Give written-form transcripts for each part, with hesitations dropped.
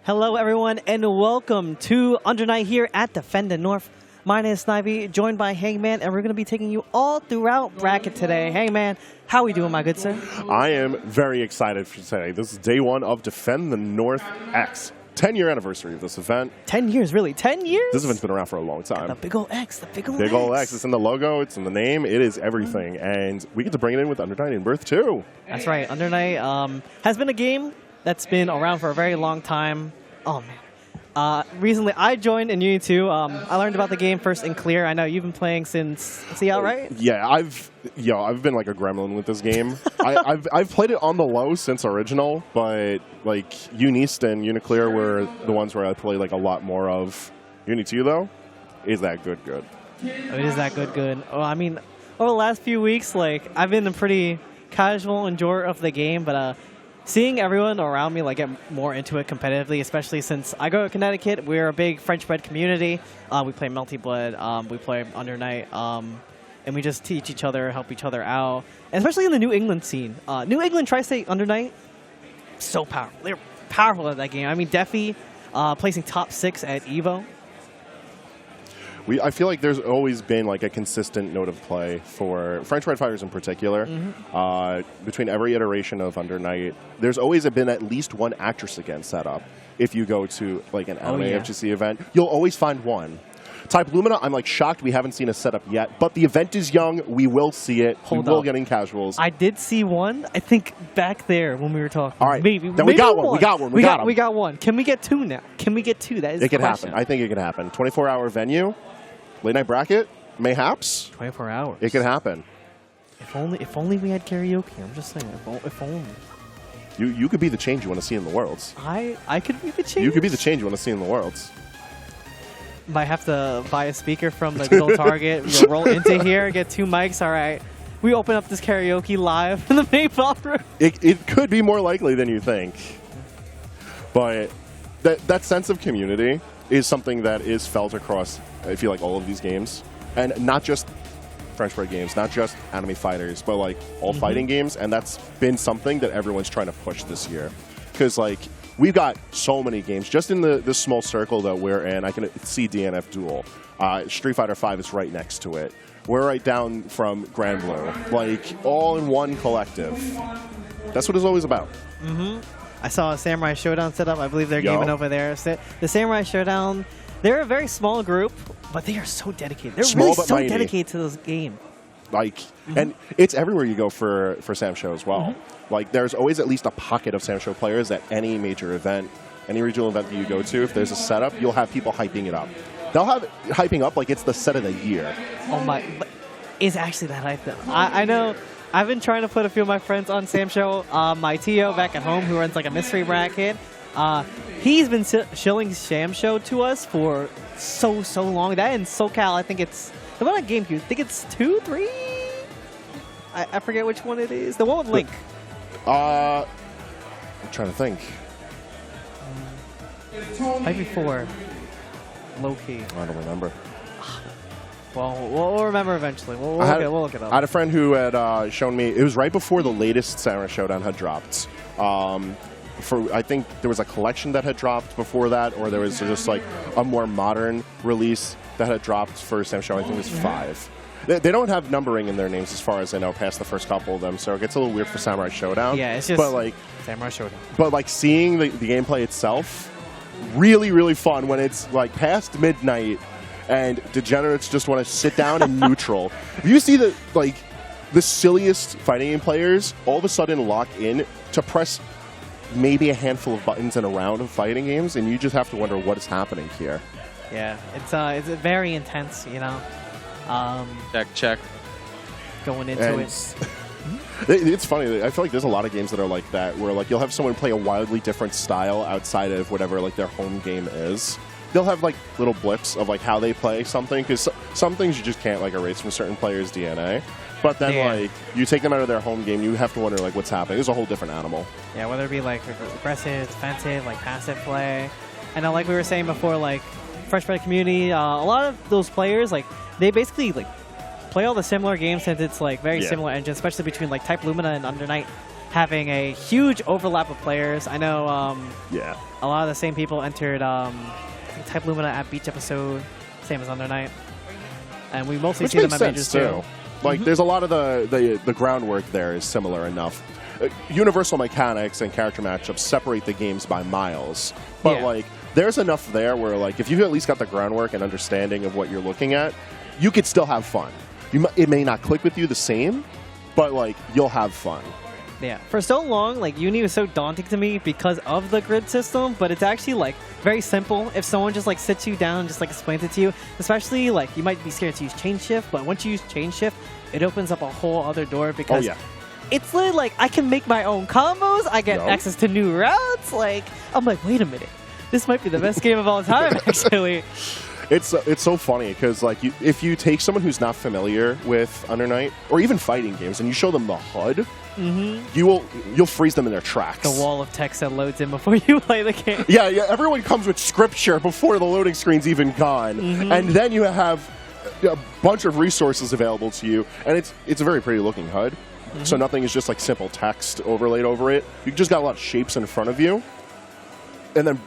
Hello, everyone, and welcome to Under Night here at Defend the North. My name is Snivy, joined by Hangman, and we're going to be taking you all throughout bracket today. Hangman, how are we doing, my good sir? I am very excited for today. This is day one of Defend the North X. 10-year anniversary of this event. 10 years, really? 10 years? This event's been around for a long time. The big ol' X, the big ol' X. Big ol' X. It's in the logo, it's in the name, it is everything. And we get to bring it in with Under Night in Birth, too. That's right. Under Night has been a game that's been around for a very long time. Oh, man. Recently, I joined in Uni 2. I learned about the game first in Clear. I know you've been playing since CL, right? Yeah, I've been like a gremlin with this game. I've played it on the low since original, but like Unist and Uniclear were the ones where I played like a lot more of. Uni 2 though, is that good? It is that good. Oh, I mean, over the last few weeks, like I've been a pretty casual enjoyer of the game, but seeing everyone around me like get more into it competitively, especially since I go to Connecticut, we're a big French-bred community. We play Multi-Blood, we play Under Night, and we just teach each other, help each other out. And especially in the New England scene. New England Tri-State Under Night, so powerful. They're powerful at that game. I mean, Defi placing top 6 at EVO. I feel like there's always been like a consistent note of play for French-bred fighters in particular. Between every iteration of Under Night, there's always been at least one actress again set up. If you go to like an anime FGC event, you'll always find one. Type Lumina, I'm like shocked we haven't seen a setup yet, but the event is young. We will see it. We will get in casuals. I did see one, I think, back there when we were talking. All right. Maybe we got one. We got one. Can we get two now? Can we get two? That is it. Can happen. I think it can happen. 24-hour venue. Late night bracket, mayhaps. 24 hours. It could happen. If only we had karaoke. I'm just saying. If only. You could be the change you want to see in the worlds. I could be the change. You could be the change you want to see in the worlds. Might have to buy a speaker from the good old Target. We'll roll into here, get 2 mics. All right. We open up this karaoke live in the main ballroom. It could be more likely than you think. But that sense of community is something that is felt across, I feel like, all of these games. And not just French-bred games, not just anime fighters, but like all fighting games. And that's been something that everyone's trying to push this year. Because like we've got so many games just in this small circle that we're in. I can see DNF Duel. Street Fighter V is right next to it. We're right down from Grand Blue. Like all in one collective. That's what it's always about. I saw a Samurai Showdown set up. I believe they're gaming over there. The Samurai Showdown, they're a very small group, but they are so dedicated. They're small, really so mighty. dedicated to this game. Like, and it's everywhere you go for Sam Show as well. Like, there's always at least a pocket of Sam Show players at any major event, any regional event that you go to. If there's a setup, you'll have people hyping it up. They'll have it hyping up like it's the set of the year. Oh my, but it's actually that hype though. I know. I've been trying to put a few of my friends on Sam Show. My Tio back at home, who runs like a mystery bracket, he's been shilling Sam Show to us for so long. That in SoCal, I think it's the one on GameCube. I think it's 2, 3. I forget which one it is. The one with Link. I'm trying to think. Might be 4. Low key. I don't remember. Well, we'll remember eventually. We'll look it up. I had a friend who had shown me, it was right before the latest Samurai Showdown had dropped. I think there was a collection that had dropped before that, or there was just like a more modern release that had dropped for Sam Show. I think it was 5. They don't have numbering in their names as far as I know past the first couple of them, so it gets a little weird for Samurai Showdown. Yeah, it's just Samurai Showdown. But like seeing the gameplay itself, really fun when it's like past midnight and degenerates just want to sit down in neutral. If you see the silliest fighting game players all of a sudden lock in to press maybe a handful of buttons in a round of fighting games, and you just have to wonder what is happening here. Yeah, it's very intense, you know. Check. Going into it. It's funny. I feel like there's a lot of games that are like that, where like you'll have someone play a wildly different style outside of whatever like their home game is. They'll have like little blips of like how they play something, because some things you just can't like erase from certain players' DNA. But then like you take them out of their home game, you have to wonder like what's happening. It's a whole different animal. Yeah, whether it be like aggressive, defensive, like passive play. And like we were saying before, like Fresh-bred community, a lot of those players like they basically like play all the similar games since it's like very similar engines, especially between like Type Lumina and Under Night having a huge overlap of players. I know Yeah. a lot of the same people entered Type Lumina at Beach episode, same as Under Night. And we mostly see them at majors too. Like, there's a lot of the groundwork there is similar enough. Universal mechanics and character matchups separate the games by miles. But, like, there's enough there where, like, if you've at least got the groundwork and understanding of what you're looking at, you could still have fun. It may not click with you the same, but, like, you'll have fun. Yeah, for so long, like, Uni was so daunting to me because of the grid system, but it's actually, like, very simple if someone just, like, sits you down and just, like, explains it to you. Especially, like, you might be scared to use chain shift, but once you use chain shift, it opens up a whole other door because it's literally, like, I can make my own combos, I get access to new routes, like, I'm like, wait a minute, this might be the best game of all time, actually. It's so funny because, like, if you take someone who's not familiar with Under Night or even fighting games and you show them the HUD, you'll freeze them in their tracks. The wall of text that loads in before you play the game. Yeah, everyone comes with scripture before the loading screen's even gone, and then you have a bunch of resources available to you, and it's a very pretty looking HUD. So nothing is just like simple text overlaid over it. You just got a lot of shapes in front of you, and then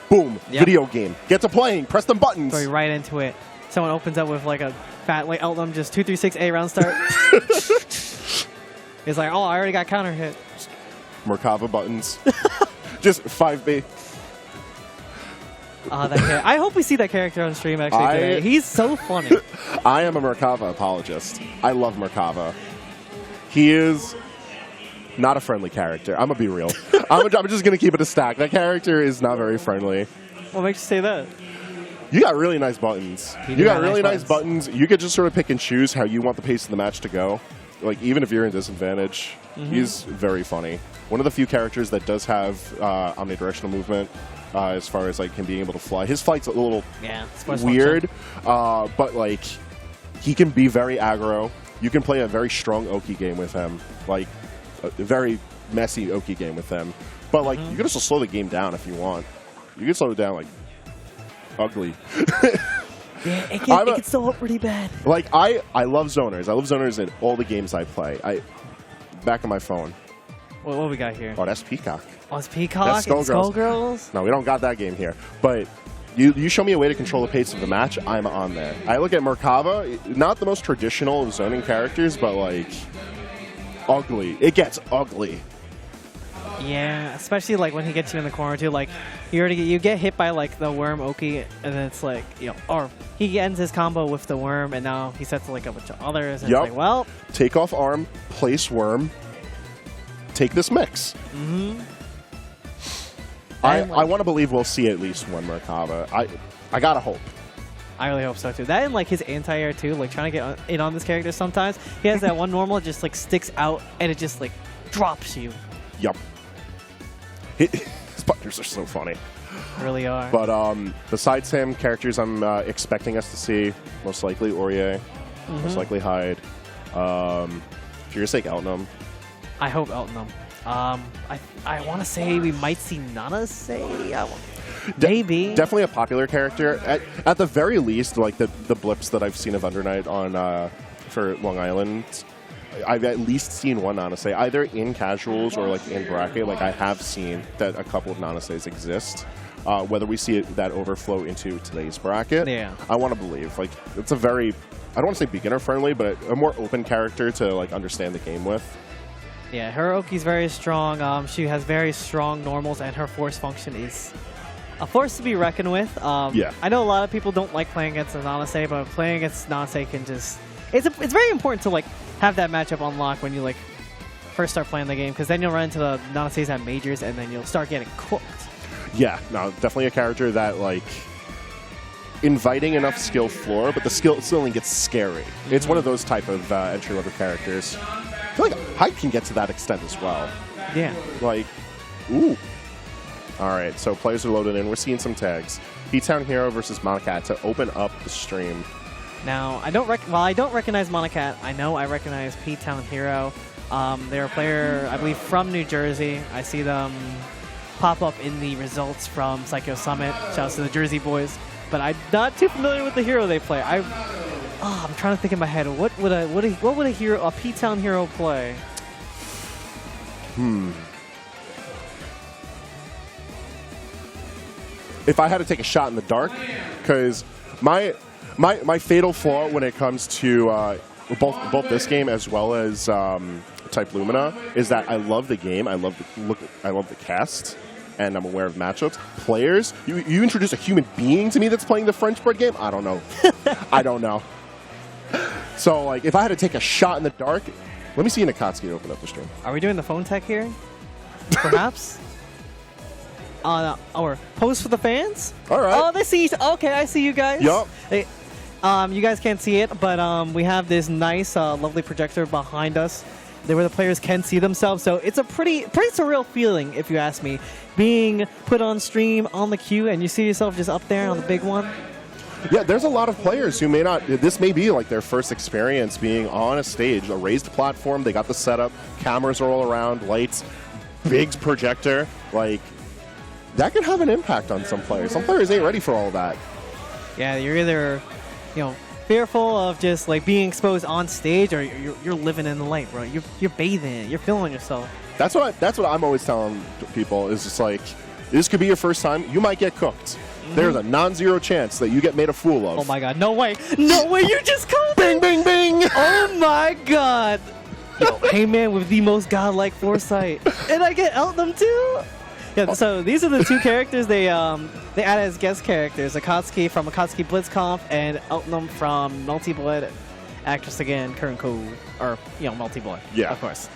boom, video game. Get to playing. Press them buttons. Go right into it. Someone opens up with like a fat like Elton, just 2-3-6 round start. It's like, oh, I already got counter hit. Merkava buttons. Just 5B. I hope we see that character on stream actually today. He's so funny. I am a Merkava apologist. I love Merkava. He is not a friendly character. I'm going to be real. I'm just going to keep it a stack. That character is not very friendly. What makes you say that? You got really nice buttons. You got really nice buttons. You could just sort of pick and choose how you want the pace of the match to go. Like, even if you're in disadvantage, he's very funny. One of the few characters that does have omnidirectional movement as far as, like, him being able to fly. His flight's a little weird, but, like, he can be very aggro. You can play a very strong Oki game with him, like, a very messy Oki game with him. But, like, you can also slow the game down if you want. You can slow it down, like, ugly. Yeah, it can still look pretty bad. Like, I love zoners. I love zoners in all the games I play. Back on my phone. What we got here? Oh, that's Peacock. Oh, it's Peacock that's and Skullgirls? No, we don't got that game here. But you show me a way to control the pace of the match, I'm on there. I look at Merkava, not the most traditional of zoning characters, but, like, ugly. It gets ugly. Yeah, especially like when he gets you in the corner too. Like you get hit by like the worm Oki, and then it's like or he ends his combo with the worm, and now he sets like a bunch of others. And it's like, well, take off arm, place worm, take this mix. I want to believe we'll see at least one Merkava. I gotta hope. I really hope so too. That and like his anti-air too, like trying to get in on this character sometimes. He has that one normal that just like sticks out and it just like drops you. Yup. His partners are so funny. They really are. But besides him, characters I'm expecting us to see, most likely Aurier, most likely Hyde. For your sake, Eltonum. I hope Eltonum. I want to say we might see Nanase. Maybe. Definitely a popular character. At the very least, like the blips that I've seen of Undernight on for Long Island, I've at least seen one Nanase, either in casuals or like in bracket. Like I have seen that a couple of Nanases exist. Whether we see that overflow into today's bracket, I want to believe. Like it's a very, I don't want to say beginner friendly, but a more open character to like understand the game with. Yeah, her Oki's very strong. She has very strong normals, and her force function is a force to be reckoned with. I know a lot of people don't like playing against a Nanase, but playing against Nanase can just... It's very important to like have that matchup unlock when you like first start playing the game, because then you'll run into the Nanases at majors, and then you'll start getting cooked. Yeah, no, definitely a character that like inviting enough skill floor, but the skill only gets scary. It's one of those type of entry-level characters. I feel like Hyde can get to that extent as well. Yeah. Like, ooh. All right, so players are loaded in. We're seeing some tags. P-Town Hero versus Monikat to open up the stream. Now, I don't recognize Monikat. I know I recognize P-Town Hero. They're a player, I believe, from New Jersey. I see them pop up in the results from Psycho Summit. Shouts to the Jersey boys. But I'm not too familiar with the hero they play. I'm trying to think in my head. What would a P-Town hero play? If I had to take a shot in the dark, because my fatal flaw when it comes to both this game as well as Type Lumina is that I love the game, I love the look, I love the cast, and I'm aware of matchups. Players, you introduce a human being to me that's playing the French bread game. I don't know. I don't know. So like, if I had to take a shot in the dark, let me see Nakatsuki open up the stream. Are we doing the phone tech here? Perhaps. Our post for the fans. All right. Oh, they see. Okay, I see you guys. Yup. Hey, you guys can't see it, but we have this nice, lovely projector behind us, where the players can see themselves. So it's a pretty surreal feeling, if you ask me, being put on stream on the queue, and you see yourself just up there on the big one. Yeah, there's a lot of players who may not, this may be like their first experience being on a stage, a raised platform. They got the setup, cameras are all around, lights, big projector. Like, that can have an impact on some players. Some players ain't ready for all that. Yeah, you're either, fearful of just like being exposed on stage, or you're living in the light, bro. You're bathing, you're feeling yourself. That's what I'm always telling people is just like, this could be your first time. You might get cooked. There's a non-zero chance that you get made a fool of. Oh my god, no way. No way, you just called Bing, bing, bing! Oh my god. Yo, Hangman with the most godlike foresight. And I get Elton too? Yeah, so these are the two characters they added as guest characters. Akatsuki from Akatsuki BlitzConf and Elton from Multi-Blood actress again, Current Cool, or, Multi-Blood. Yeah. Of course.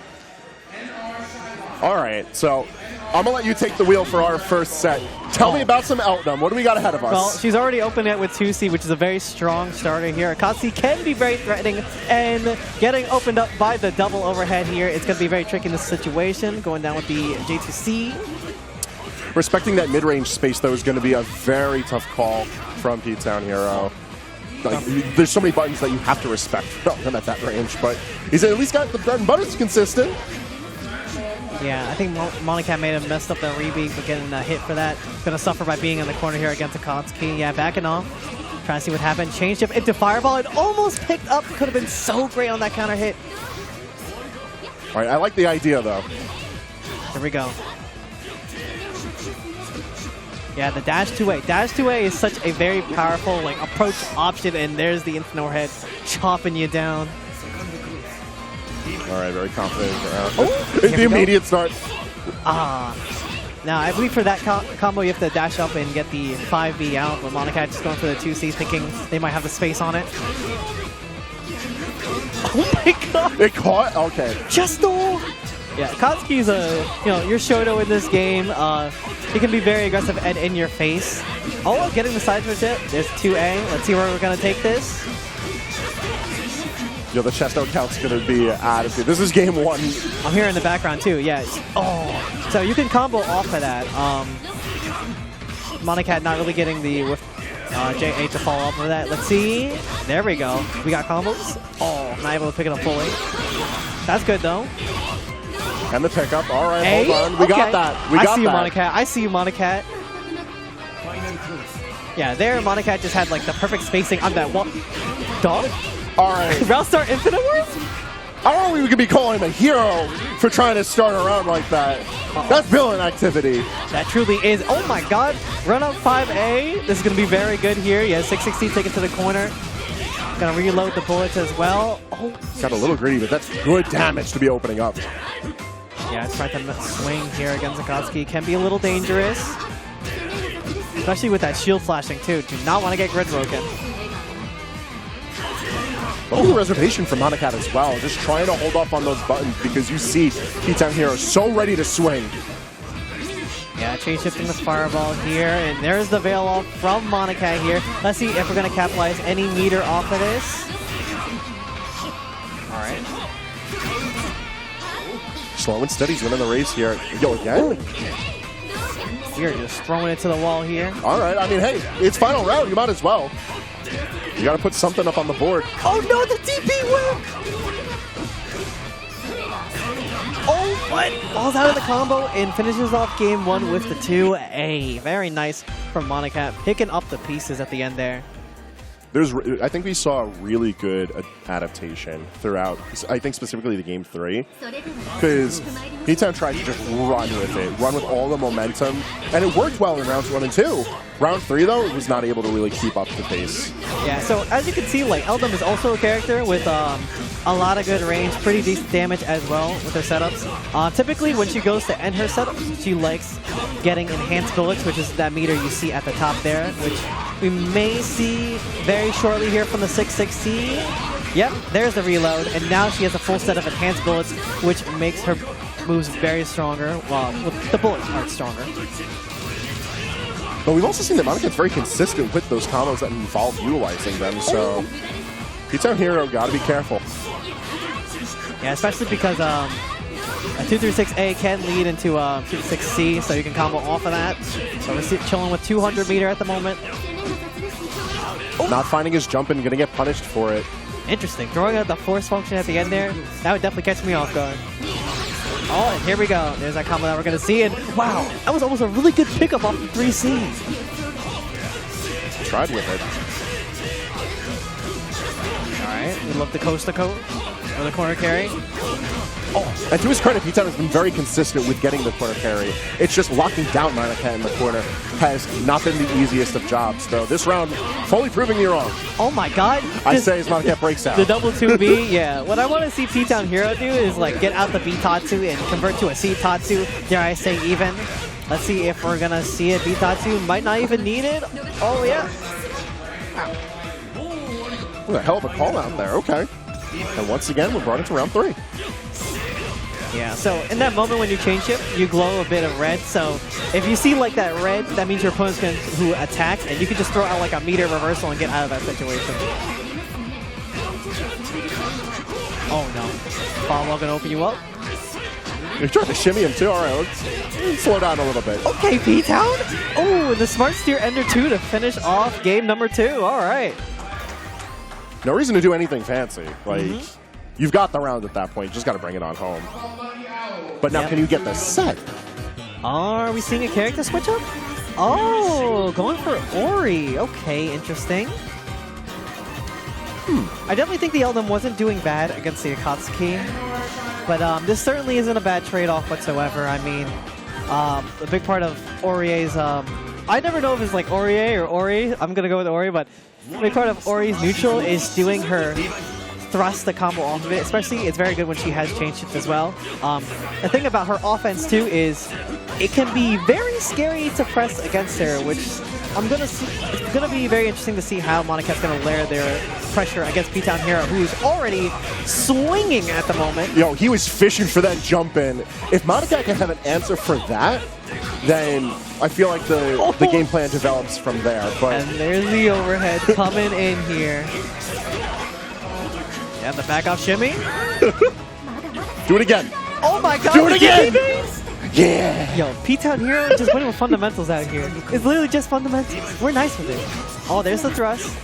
All right, so I'm going to let you take the wheel for our first set. Tell me about some Elton. What do we got ahead of us? Well, she's already opened it with 2C, which is a very strong starter here. Akatsuki can be very threatening, and getting opened up by the double overhead here, it's going to be very tricky in this situation, going down with the J2C. Respecting that mid-range space, though, is going to be a very tough call from P-Town Hero. Like, there's so many buttons that you have to respect from him at that range, but he's at least got the bread and butter's consistent. Yeah, I think Monikat may have messed up the rebeat, but getting a hit for that. Going to suffer by being in the corner here against Akatsuki. Yeah, backing off. Trying to see what happened. Changed up into Fireball. It almost picked up. Could have been so great on that counter hit. All right, I like the idea, though. Here we go. Yeah, the dash 2A. Dash 2A is such a very powerful approach option, and there's the infinite overhead chopping you down. All right, very confident. The immediate start. Now, I believe for that combo, you have to dash up and get the 5B out, but Monikat just going for the 2C, thinking they might have the space on it. Oh my god! It caught? Okay. Just all. Yeah, Akatsuki's your Shoto in this game. He can be very aggressive and in your face. Oh, getting the side switch hit. There's 2A. Let's see where we're going to take this. Yo, the chest out count's going to be attitude. This is game one. I'm here in the background too, yeah. Oh, so you can combo off of that. Monikat not really getting the with J8 to follow up with that. Let's see. There we go. We got combos. Oh, not able to pick it up fully. That's good though. And the pickup. All right, hold on. We got that. We got that. I see you, Monikat. I see you, Monikat. Yeah, there Monikat just had the perfect spacing on that wall. Dog? All right. Round start infinite words? I don't think we could be calling him a hero for trying to start a round like that. That's villain activity. That truly is. Oh my god. Run up 5A. This is going to be very good here. Yeah, 660 take it to the corner. Gonna reload the bullets as well. Oh, got a little greedy, but that's good damage to be opening up. Yeah, it's right to swing here against Akatsuki. Can be a little dangerous. Especially with that shield flashing too. Do not want to get grid broken. Lovely reservation from Monikat as well. Just trying to hold off on those buttons because you see P-Town Hero so ready to swing. Yeah, chain shifting the Fireball here, and there's the veil off from Monikat here. Let's see if we're going to capitalize any meter off of this. All right. Slow and steady's winning the race here. Yo, again? We're just throwing it to the wall here. All right, I mean, hey, it's final round. You might as well. You got to put something up on the board. Oh no, the DP whip! Oh, what? Falls out of the combo and finishes off game one with the 2A. Very nice from Monikat, picking up the pieces at the end there. I think we saw a really good adaptation throughout, I think specifically the game 3, because P-Town tried to just run with all the momentum, and it worked well in rounds 1 and 2. Round 3, though, it was not able to really keep up the pace. Yeah, so as you can see, like, Eldum is also a character with a lot of good range, pretty decent damage as well with her setups. Typically, when she goes to end her setups, she likes getting enhanced bullets, which is that meter you see at the top there, which we may see very shortly here from the 660. Yep, there's the reload, and now she has a full set of enhanced bullets, which makes her moves very stronger, while the bullets aren't stronger. But we've also seen that Monikat's very consistent with those combos that involve utilizing them, so P-Town Hero gotta be careful. Yeah, especially because a 236A can lead into 236C, so you can combo off of that. So we're chilling with 200 meter at the moment. Not finding his jump and gonna get punished for it. Interesting. Throwing out the force function at the end there, that would definitely catch me off guard. Oh, and here we go. There's that combo that we're going to see. And wow, that was almost a really good pickup off the 3C. Tried with it. All right, we love the coast to coast or the corner carry. Oh, and to his credit, P-Town has been very consistent with getting the corner carry. It's just locking down Monikat in the corner has not been the easiest of jobs, though. This round, fully proving you wrong. Oh my god. I say as Monikat breaks out. The double 2B, yeah. What I want to see P-Town Hero do is like get out the B Tatsu and convert to a C Tatsu, dare I say even. Let's see if we're going to see it. B Tatsu might not even need it. Oh yeah. What a hell of a call out there, okay. And once again, we're brought into round 3. Yeah, so in that moment when you change it, you glow a bit of red. So if you see like that red, that means your opponent's going to attack, and you can just throw out like a meter reversal and get out of that situation. Oh no. Follow going to open you up. You're trying to shimmy him too. All right, let's slow down a little bit. Okay, P-Town. Oh, the Smart Steer Ender 2 to finish off game number 2. All right. No reason to do anything fancy. Like, you've got the round at that point. You just got to bring it on home. But now, can you get the set? Are we seeing a character switch up? Oh, going for Ori. Okay, interesting. I definitely think the Eldum wasn't doing bad against the Akatsuki. But this certainly isn't a bad trade-off whatsoever. I mean, a big part of Orie's... I never know if it's like Orie or Ori. I'm going to go with Ori, but a big part of Ori's neutral is doing her thrust the combo off of it. Especially, it's very good when she has chain shift as well. The thing about her offense, too, is it can be very scary to press against her, which it's going to be very interesting to see how Monikat's going to layer their pressure against P-Town Hero, who's already swinging at the moment. Yo, he was fishing for that jump in. If Monikat can have an answer for that, then I feel like the game plan develops from there. But and there's the overhead coming in here. Yeah, the back off shimmy. Do it again. Oh my god. Do it again. Yeah. Yo, P-Town Hero just winning with fundamentals out here. It's literally just fundamentals. We're nice with it. Oh, there's the thrust.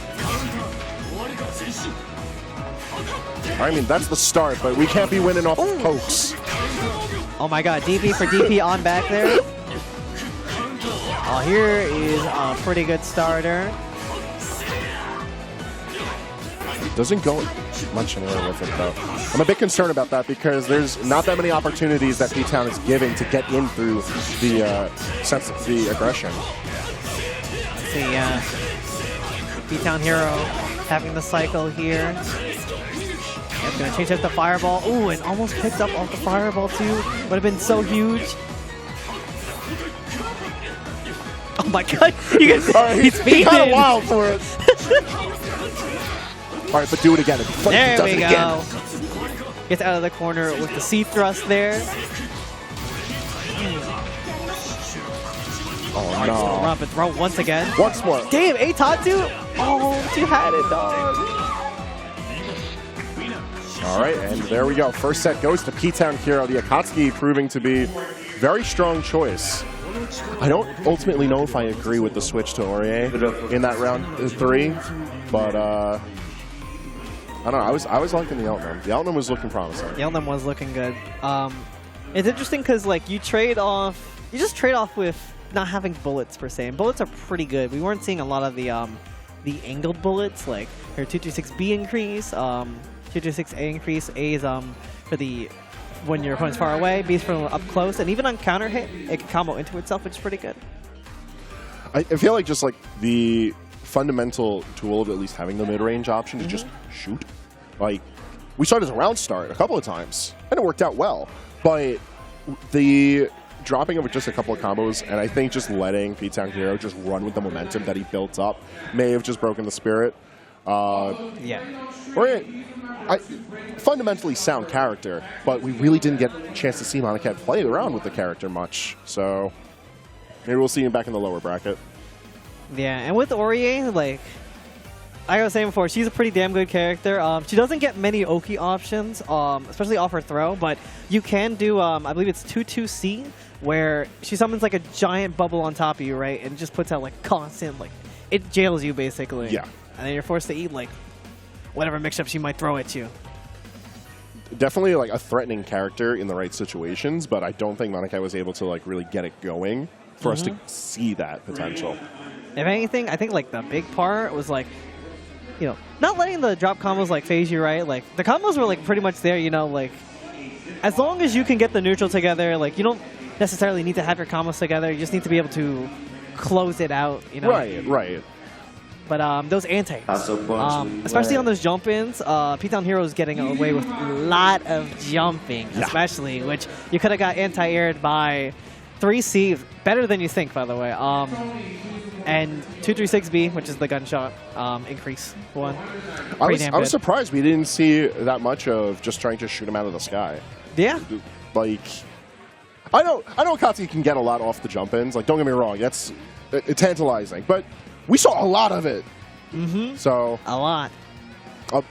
I mean, that's the start, but we can't be winning off of pokes. Oh my god, DP for DP on back there. Oh, here is a pretty good starter. Doesn't go much anywhere with it, though. I'm a bit concerned about that because there's not that many opportunities that P-Town is giving to get in through the sense of the aggression. Let's see, P-Town Hero having the cycle here. Yep, gonna change up the fireball. Ooh, and almost picked up off the fireball too. Would have been so huge. Oh my god! You can he's kind of wild for it. All right, but do it again. There we go. Gets out of the corner with the C thrust there. Oh no! Run up and throw once again. Once more. Damn, A Tatsu. Oh, you had it, dog. All right, and there we go. First set goes to P-Town Hero. The Akatsuki proving to be very strong choice. I don't ultimately know if I agree with the switch to Orie in that round 3, but I don't know. I was liking the Eltnum. The Eltnum was looking promising. The Eltnum was looking good. It's interesting because like you just trade off with not having bullets per se, and bullets are pretty good. We weren't seeing a lot of the the angled bullets, like her 236B increase, 236A increase. A is for the when your opponent's far away, B is from up close, and even on counter hit, it can combo into itself, which is pretty good. I feel like just like the fundamental tool of at least having the mid-range option to just shoot. Like, we started as a round start a couple of times, and it worked out well. But the dropping of just a couple of combos, and I think just letting P-Town Hero just run with the momentum that he built up may have just broken the spirit. Yeah. Fundamentally sound character, but we really didn't get a chance to see Monikat play around with the character much. So maybe we'll see him back in the lower bracket. Yeah, and with Aurier, like I was saying before, she's a pretty damn good character. She doesn't get many Oki options, especially off her throw, but you can do, I believe it's 2-2C, where she summons like a giant bubble on top of you, right? And just puts out like constant, like, it jails you basically. Yeah. And then you're forced to eat like whatever mix-up she might throw at you. Definitely like a threatening character in the right situations, but I don't think Monikat was able to like really get it going for us to see that potential. If anything, I think like the big part was like, you know, not letting the drop combos like phase you, right? Like the combos were like pretty much there, you know, like as long as you can get the neutral together, like you don't necessarily need to have your combos together. You just need to be able to close it out, you know. Right. But those anti, especially on those jump-ins, P-Town Hero is getting away with a lot of jumping, especially, which you could have got anti-aired by 3C, better than you think, by the way. And 236B, which is the gunshot increase one. I was surprised we didn't see that much of just trying to shoot him out of the sky. Yeah. Like, I know Katsuki can get a lot off the jump-ins. Like, don't get me wrong, it's tantalizing, but we saw a lot of it. So a lot.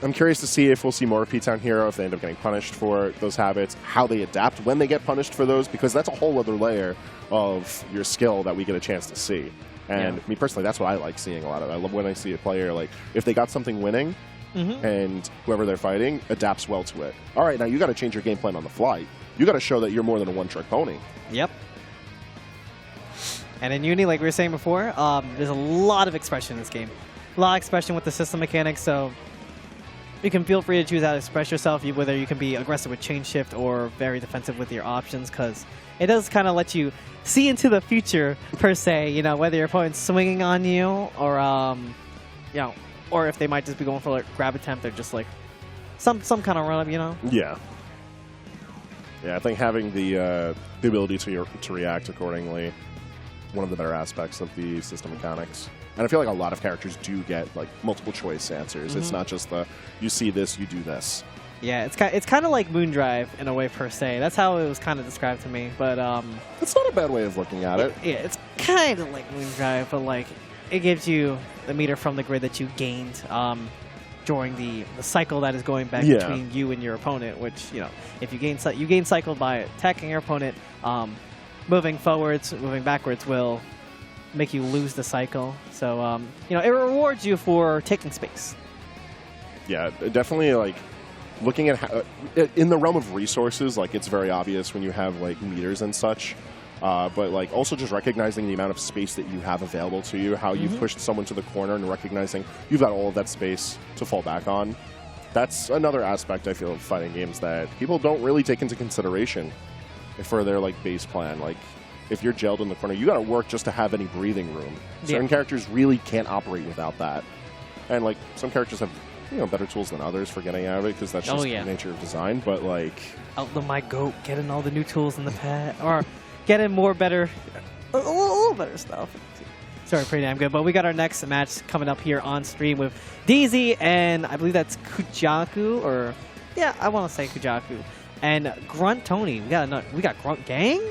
I'm curious to see if we'll see more of P-Town Hero, if they end up getting punished for those habits, how they adapt when they get punished for those, because that's a whole other layer of your skill that we get a chance to see. And me personally, that's what I like seeing a lot of. I love when I see a player, like, if they got something winning and whoever they're fighting adapts well to it. All right, now you got to change your game plan on the fly. You got to show that you're more than a one-trick pony. Yep. And in Uni, like we were saying before, there's a lot of expression in this game. A lot of expression with the system mechanics, so you can feel free to choose how to express yourself, whether you can be aggressive with chain shift or very defensive with your options, because it does kind of let you see into the future, per se, you know, whether your opponent's swinging on you or, you know, or if they might just be going for like grab attempt or just like some kind of run-up, you know? Yeah. Yeah, I think having the ability to react accordingly, one of the better aspects of the system mechanics. And I feel like a lot of characters do get like multiple choice answers. It's not just the, you see this, you do this. Yeah, it's kind of like Moondrive in a way, per se. That's how it was kind of described to me. But that's not a bad way of looking at it. Yeah, it's kind of like Moondrive, but like it gives you the meter from the grid that you gained during the cycle that is going back between you and your opponent. Which, you know, if you gain cycle by attacking your opponent, moving forwards, moving backwards will make you lose the cycle. So you know, it rewards you for taking space. Yeah, definitely. Like, looking at how, in the realm of resources, like, it's very obvious when you have like meters and such, but like also just recognizing the amount of space that you have available to you, how you've pushed someone to the corner and recognizing you've got all of that space to fall back on. That's another aspect, I feel, of fighting games that people don't really take into consideration for their like base plan. Like, if you're jailed in the corner, you got to work just to have any breathing room. Certain characters really can't operate without that, and like some characters have, you know, better tools than others for getting out of it, because that's just the nature of design. But like, outlaw my goat, getting all the new tools in the pad, or getting more better, a little better stuff. Sorry, pretty damn good. But we got our next match coming up here on stream with Deezee and I believe that's Kujaku, or yeah, I want to say Kujaku, and Grunt Tony. We got Grunt Gang.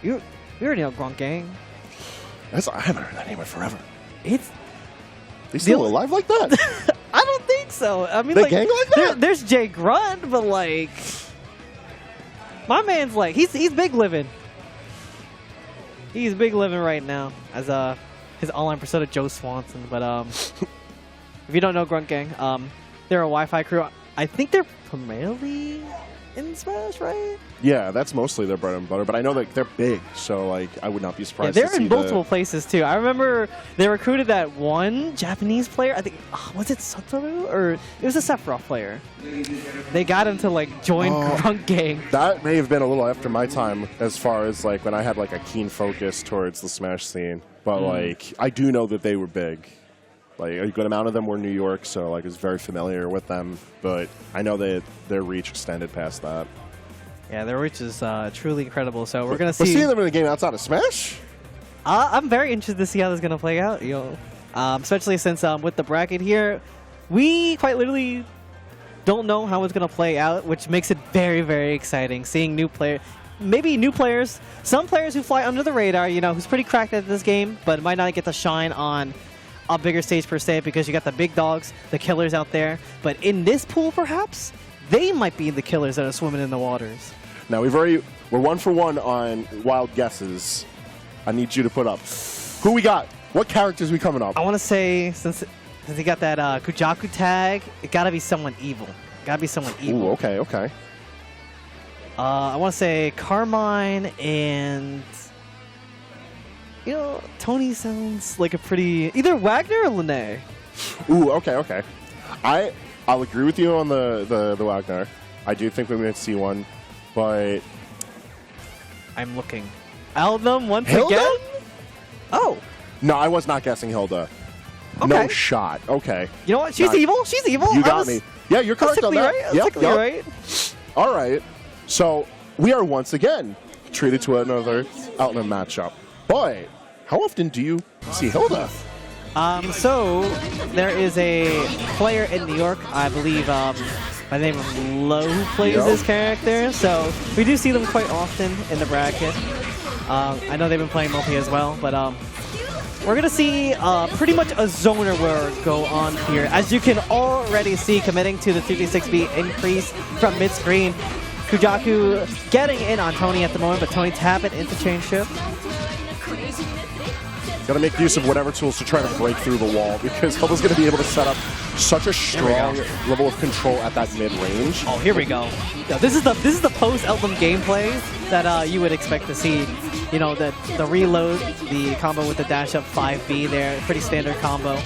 You already know Grunt Gang. I haven't heard that name in forever. It's they still alive like that? I don't think so. I mean, they like, gang like that? There's Jay Grunt, but like, my man's like he's big living. He's big living right now as his online persona Joe Swanson. But if you don't know Grunt Gang, they're a Wi-Fi crew. I think they're primarily in Smash, right? Yeah, that's mostly their bread and butter, but I know that they're big, so like I would not be Yeah, surprised to they're see in multiple places too. I remember they recruited that one Japanese player. I think was it Satoru or it was a Sephiroth player. They got him to like join Grunt Gang. That may have been a little after my time, as far as like when I had like a keen focus towards the Smash scene. But like I do know that they were big. Like a good amount of them were New York, so like I was very familiar with them. But I know that their reach extended past that. Yeah, their reach is truly incredible. So we're gonna see. But seeing them in a game outside of Smash, I'm very interested to see how this is gonna play out. Especially since with the bracket here, we quite literally don't know how it's gonna play out, which makes it very, very exciting. Seeing new players, some players who fly under the radar, who's pretty cracked at this game, but might not get to shine on a bigger stage per se because you got the big dogs, the killers out there. But in this pool, perhaps they might be the killers that are swimming in the waters. now we're 1 for 1 on wild guesses. I need you to put up who we got. What characters we coming up? I want to say since he got that Kujaku tag, it gotta be someone evil. Gotta be someone evil. Ooh, okay. I want to say Carmine and Tony sounds like a pretty either Wagner or Lunar. Ooh, okay. I'll agree with you on the Wagner. I do think we might see one, but I'm looking. Aldum once Hilda? again? Oh. No, I was not guessing Hilda. Okay. No shot. Okay. You know what? She's evil. She's evil. You got me. Yeah, you're correct on that. Right? Right. All right. So we are once again treated to another Outland matchup. But how often do you see Hilda? So there is a player in New York, I believe, by the name of Lo, who plays this character. So we do see them quite often in the bracket. I know they've been playing multi as well, but we're going to see pretty much a zoner war go on here. As you can already see, committing to the 2d6B increase from mid-screen. Kujaku getting in on Tony at the moment, but Tony tapping interchange shift. Got to make use of whatever tools to try to break through the wall, because Hilda's going to be able to set up such a strong level of control at that mid-range. Oh, here we go. Yeah, this is the post-Eltham gameplay that you would expect to see. The reload, the combo with the dash up 5B there, pretty standard combo.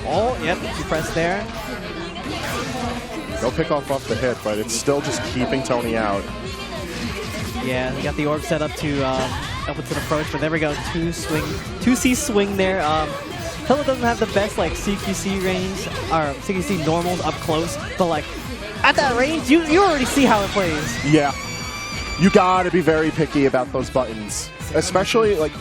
Oh, yep, you press there. No pickoff off the hit, but it's still just keeping Tony out. Yeah, he got the orb set up to up into the approach, but there we go, 2C swing there. Hilda doesn't have the best like CQC range or CQC normals up close, but like at that range, you already see how it plays. Yeah, you gotta be very picky about those buttons, especially like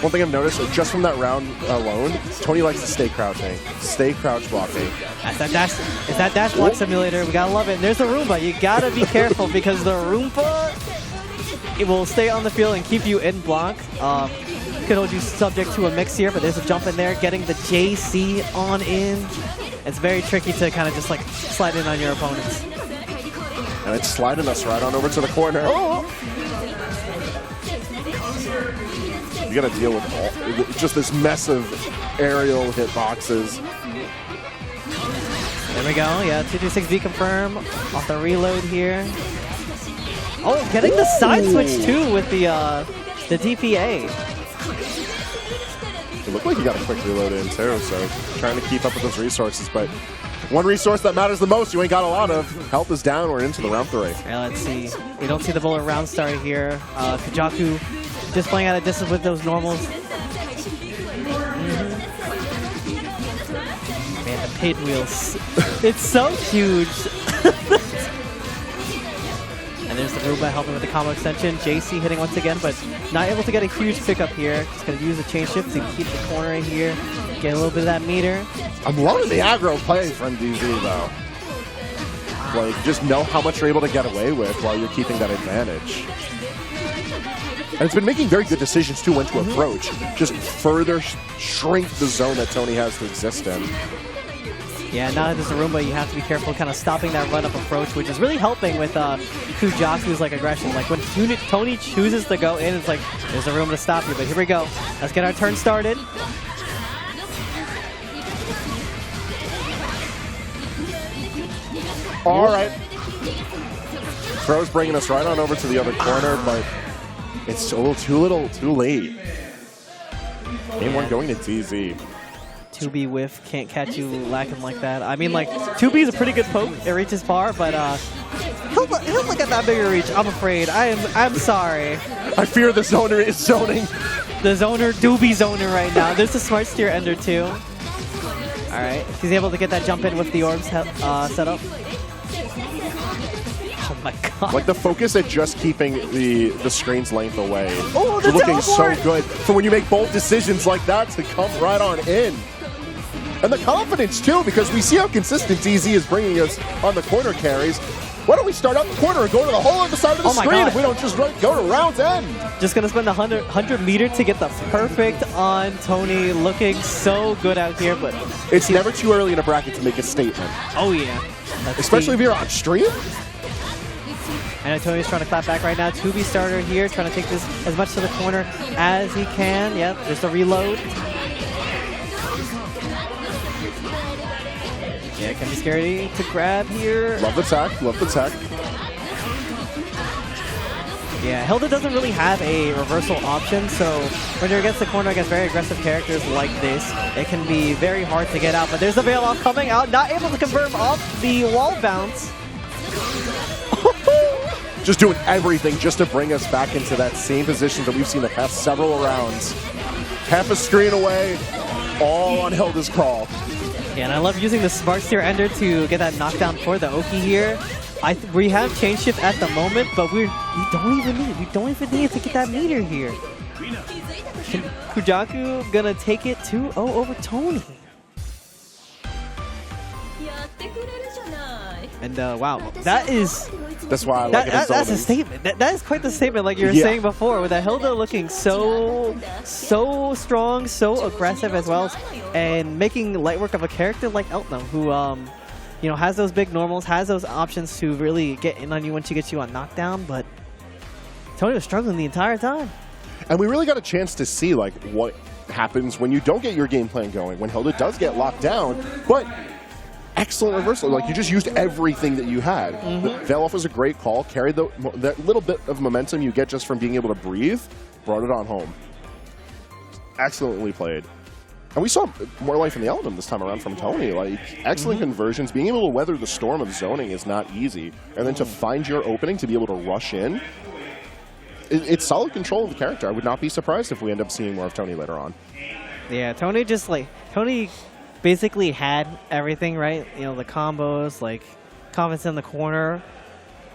one thing I've noticed just from that round alone, Tony likes to stay crouching, stay crouch blocking. It's that dash block simulator. We gotta love it. And there's the Roomba. You gotta be careful because the Roomba, it will stay on the field and keep you in block. Could hold you subject to a mix here, but there's a jump in there, getting the JC on in. It's very tricky to kind of just like slide in on your opponents. And it's sliding us right on over to the corner. Oh! You gotta deal with just this mess of aerial hitboxes. There we go. Yeah, 2d6B confirm off the reload here. Oh, getting the side switch too with the DPA. It looked like you got a quick reload in too, so trying to keep up with those resources. But one resource that matters the most, you ain't got a lot of. Health is down, we're into the round 3. Yeah, let's see. We don't see the bullet round start here. Kujaku just playing at a distance with those normals. Man, the pinwheels. It's so huge. And there's the Roomba helping with the combo extension. JC hitting once again, but not able to get a huge pickup here. Just going to use the chain shift to keep the corner in here. Get a little bit of that meter. I'm loving the aggro play from Deezee though. Like, just know how much you're able to get away with while you're keeping that advantage. And it's been making very good decisions too when to approach. Just further shrink the zone that Tony has to exist in. Yeah, now that there's a Roomba, you have to be careful kind of stopping that run-up approach, which is really helping with Kujaku's like aggression. Like when Tony chooses to go in, it's like, there's a Roomba to stop you. But here we go. Let's get our turn started. All right. Throw's bringing us right on over to the other corner, but it's a little too late. Game 1 going to Deezee. 2B whiff, can't catch you lacking like that. I mean, like, 2B is a pretty good poke. It reaches far, but he'll look at that bigger reach, I'm afraid. I'm sorry. I fear the zoner is zoning. The zoner do be zoner right now. There's a smart steer ender too. All right, he's able to get that jump in with the orbs set up. Oh my god. Like the focus at just keeping the screen's length away. Oh, the looking teleport! so good for when you make bold decisions like that to come right on in. And the confidence too, because we see how consistent Deezee is bringing us on the corner carries. Why don't we start out the corner and go to the whole other side of the screen if we don't just go to round's end? Just going to spend 100 meter to get the perfect on Tony. Looking so good out here, but it's never too early in a bracket to make a statement. Oh yeah. Especially if you're on stream. And Tony's trying to clap back right now. 2B starter here, trying to take this as much to the corner as he can. Yep, there's the reload. Yeah, can be scary to grab here. Love the tech, love the tech. Yeah, Hilda doesn't really have a reversal option, so when you're against the corner against very aggressive characters like this, it can be very hard to get out. But there's the bail off coming out, not able to confirm off the wall bounce. Just doing everything just to bring us back into that same position that we've seen the past several rounds. Half a screen away, all on Hilda's call. Yeah, and I love using the smart steer ender to get that knockdown for the Oki here. We have chain shift at the moment, but we don't even need to get that meter here. Kujaku gonna take it 2-0 over Tony. And wow, that's why I like it. That's a statement. That is quite the statement, like you were saying before, with Hilda looking so strong, so aggressive as well, and making light work of a character like Eltnum, who you know, has those big normals, has those options to really get in on you once she gets you on knockdown. But Tony was struggling the entire time. And we really got a chance to see like what happens when you don't get your game plan going, when Hilda does get locked down, but excellent reversal. Like, you just used everything that you had. Veil off was a great call, carried that little bit of momentum you get just from being able to breathe, brought it on home. Excellently played. And we saw more life in the element this time around from Tony. Like, excellent conversions. Being able to weather the storm of zoning is not easy. And then to find your opening, to be able to rush in, it's solid control of the character. I would not be surprised if we end up seeing more of Tony later on. Yeah, Tony basically had everything, right? You know, the combos, like confidence in the corner.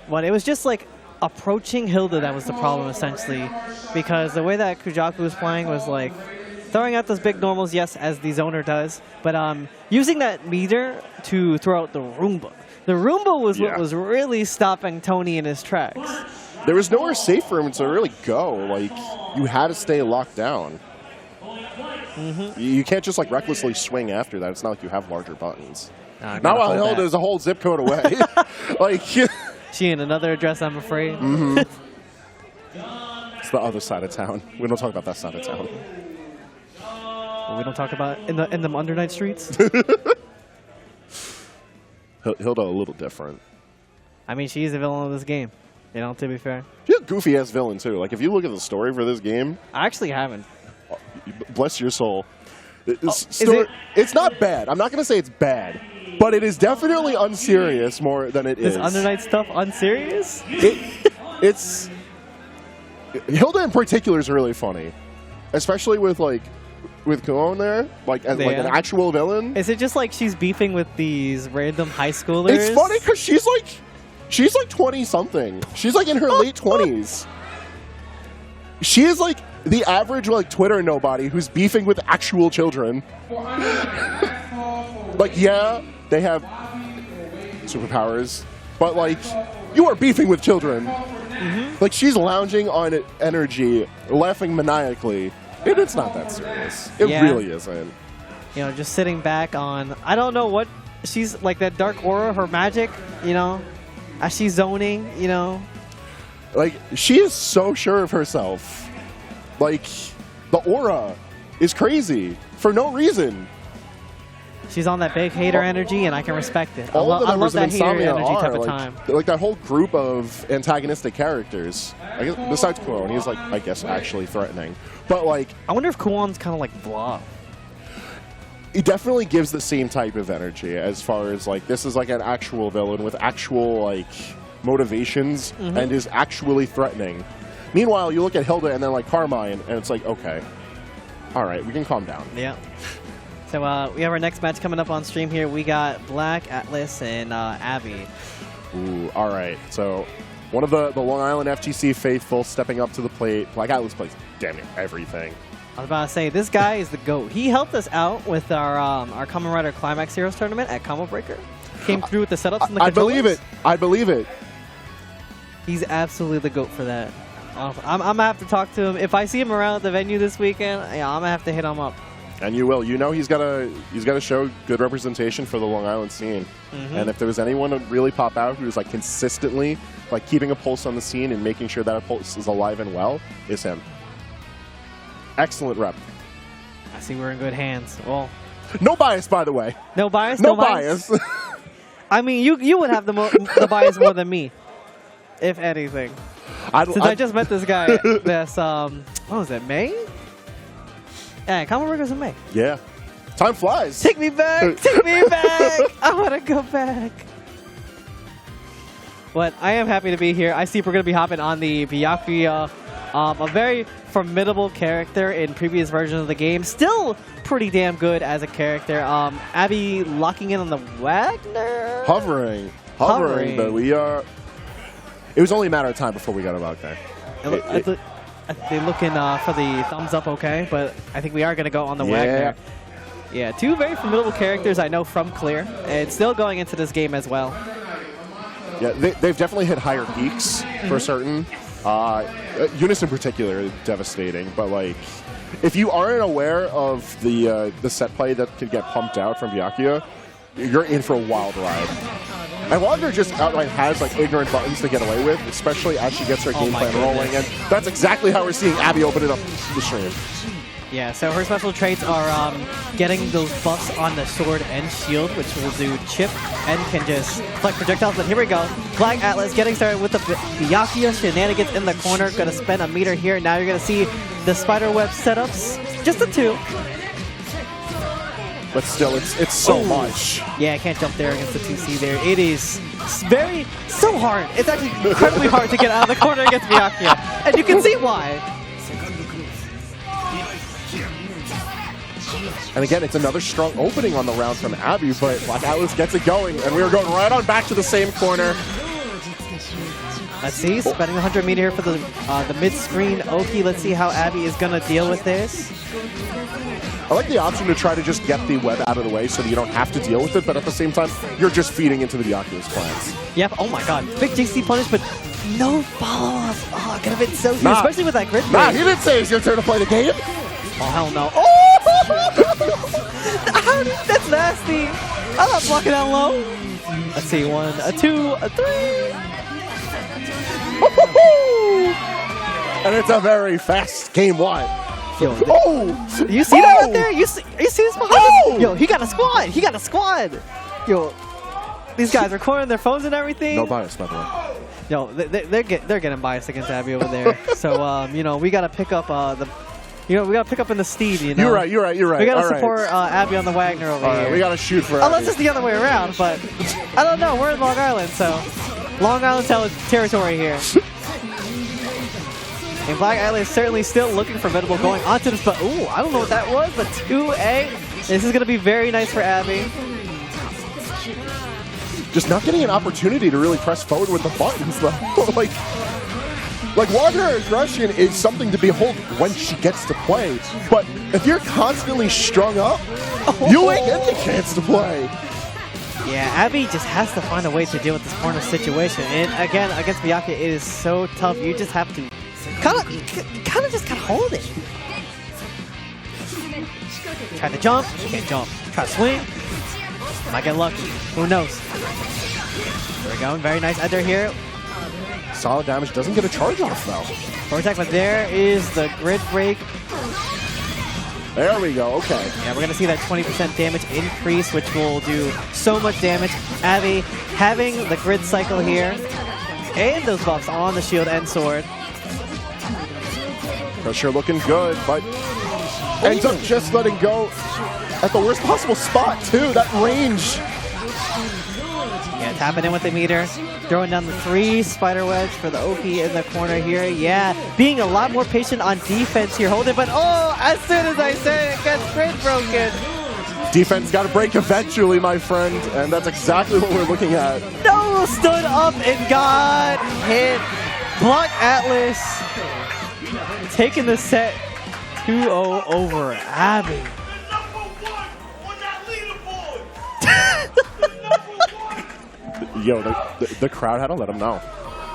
But it was just like approaching Hilda that was the problem, essentially. Because the way that Kujaku was playing was like throwing out those big normals, yes, as the zoner does, but using that meter to throw out the Roomba. The Roomba was what was really stopping Tony in his tracks. There was nowhere safe for him to really go. Like, you had to stay locked down. You can't just like recklessly swing after that. It's not like you have larger buttons. Not while Hilda is a whole zip code away. Like, she in another address, I'm afraid. It's the other side of town. We don't talk about that side of town. Well, we don't talk about in the Under Night streets. Hilda a little different. I mean, she's the villain of this game. You know, to be fair. She's a goofy ass villain too. Like, if you look at the story for this game, I actually haven't. Bless your soul. It's not bad. I'm not going to say it's bad, but it is definitely unserious more than it is. Is Under Night stuff unserious? It's Hilda in particular is really funny, especially with Kuon there, like as like an actual villain. Is it just like she's beefing with these random high schoolers? It's funny because she's like 20 something. She's like in her late 20s. She is like the average like Twitter nobody who's beefing with actual children. Like, yeah, they have superpowers, but like, you are beefing with children. Like, she's lounging on energy, laughing maniacally. And it's not that serious. It really isn't. You know, just sitting back on, I don't know what, she's like that dark aura, her magic, you know, as she's zoning, you know. Like, she is so sure of herself. Like, the aura is crazy for no reason. She's on that big hater energy, and I can respect it. All of the I love members of that hater Insomnia energy type are of time. like that whole group of antagonistic characters. I guess besides Kuon, he's like I guess actually threatening. But like I wonder if Kuon's kind of like Blah. It definitely gives the same type of energy as far as like this is like an actual villain with actual like motivations and is actually threatening. Meanwhile, you look at Hilda and then like Carmine, and it's like okay, all right, we can calm down. Yeah. So we have our next match coming up on stream here. We got BLACKATLAS and Abby. Ooh, all right. So one of the Long Island FGC faithful stepping up to the plate. BLACKATLAS plays damn near everything. I was about to say, this guy is the GOAT. He helped us out with our Kamen Rider Climax Heroes tournament at Combo Breaker. Came through with the setups and the controllers. I believe it. I believe it. He's absolutely the GOAT for that. I'm going to have to talk to him. If I see him around at the venue this weekend, yeah, I'm going to have to hit him up. And you will. You know he's got to show good representation for the Long Island scene. And if there was anyone to really pop out who's like consistently like keeping a pulse on the scene and making sure that pulse is alive and well, is him. Excellent rep. I see we're in good hands. Well, no bias, by the way. No bias? No bias. I mean, you would have the bias more than me, if anything. Since I just met this guy this, what was it, May? Yeah, Combo Breaker's in May. Yeah. Time flies. Take me back! Take me back! I want to go back. But I am happy to be here. I see we're going to be hopping on the Byakuya, a very formidable character in previous versions of the game. Still pretty damn good as a character. Abby locking in on the Wagner? Hovering, but we are... It was only a matter of time before we got him out there. They're looking for the thumbs up okay, but I think we are going to go on the Wagner. Yeah, two very formidable characters I know from Clear, and still going into this game as well. Yeah, they've definitely hit higher peaks for certain. Eunice in particular, devastating. But like, if you aren't aware of the set play that could get pumped out from Byakuya, you're in for a wild ride. And Wagner just outright has like ignorant buttons to get away with, especially as she gets her game plan rolling. And that's exactly how we're seeing Abby open it up the stream. Yeah, so her special traits are getting those buffs on the sword and shield, which will do chip and can just deflect projectiles. But here we go. BLACKATLAS getting started with the Byakuya shenanigans in the corner. Going to spend a meter here. Now you're going to see the spiderweb setups. Just the two. But still, it's so much. Yeah, I can't jump there against the 2C there. It is so hard. It's actually incredibly hard to get out of the corner against Byakuya. And you can see why. And again, it's another strong opening on the round from Abby, but BLACKATLAS gets it going, and we are going right on back to the same corner. Let's see, spending 100 meter here for the mid-screen Oki. Let's see how Abby is going to deal with this. I like the option to try to just get the web out of the way so that you don't have to deal with it, but at the same time, you're just feeding into the Byakuya's plans. Yep, oh my god. Big JC punish, but no follow-up. Oh, could have been so huge, especially with that grid. Nah, he didn't say it's your turn to play the game. Oh, hell no. Oh! That's nasty. I'm not blocking that low. Let's see, 1, a 2, a 3. And it's a very fast game one. Yo, you see that out there? You see this behind us? Yo, he got a squad. He got a squad. Yo, these guys are recording their phones and everything. No bias, by the way. Yo, they're getting biased against Abby over there. So you know, we gotta pick up we gotta pick up in the steed. You know. You're right. We gotta support Abby on the Wagner over here. We gotta shoot for. Unless it's the other way around, but I don't know. We're in Long Island, so Long Island territory here. And BLACKATLAS is certainly still looking formidable going onto this, but ooh, I don't know what that was, but 2A. This is going to be very nice for Abby. Just not getting an opportunity to really press forward with the buttons, though. like Wagner aggression is something to behold when she gets to play, but if you're constantly strung up, you ain't getting a chance to play. Yeah, Abby just has to find a way to deal with this corner situation, and again, against Byakuya, it is so tough. You just have to kind of just hold it. Try to jump, can't jump. Try to swing, might get lucky. Who knows? There we go, very nice ender here. Solid damage, doesn't get a charge off though. Forward attack, but there is the grid break. There we go. Okay. Yeah, we're going to see that 20% damage increase, which will do so much damage. Abby having the grid cycle here. And those buffs on the shield and sword. Pressure looking good, but ends up just letting go at the worst possible spot, too. That range. Yeah, tapping in with the meter. Throwing down the 3 spider wedge for the OP in the corner here. Yeah, being a lot more patient on defense here. Hold it, but oh, as soon as I said it, gets grid broken. Defense got to break eventually, my friend, and that's exactly what we're looking at. No, stood up and got hit. BLACKATLAS taking the set 2-0 over Abby. Yo, the crowd had to let him know.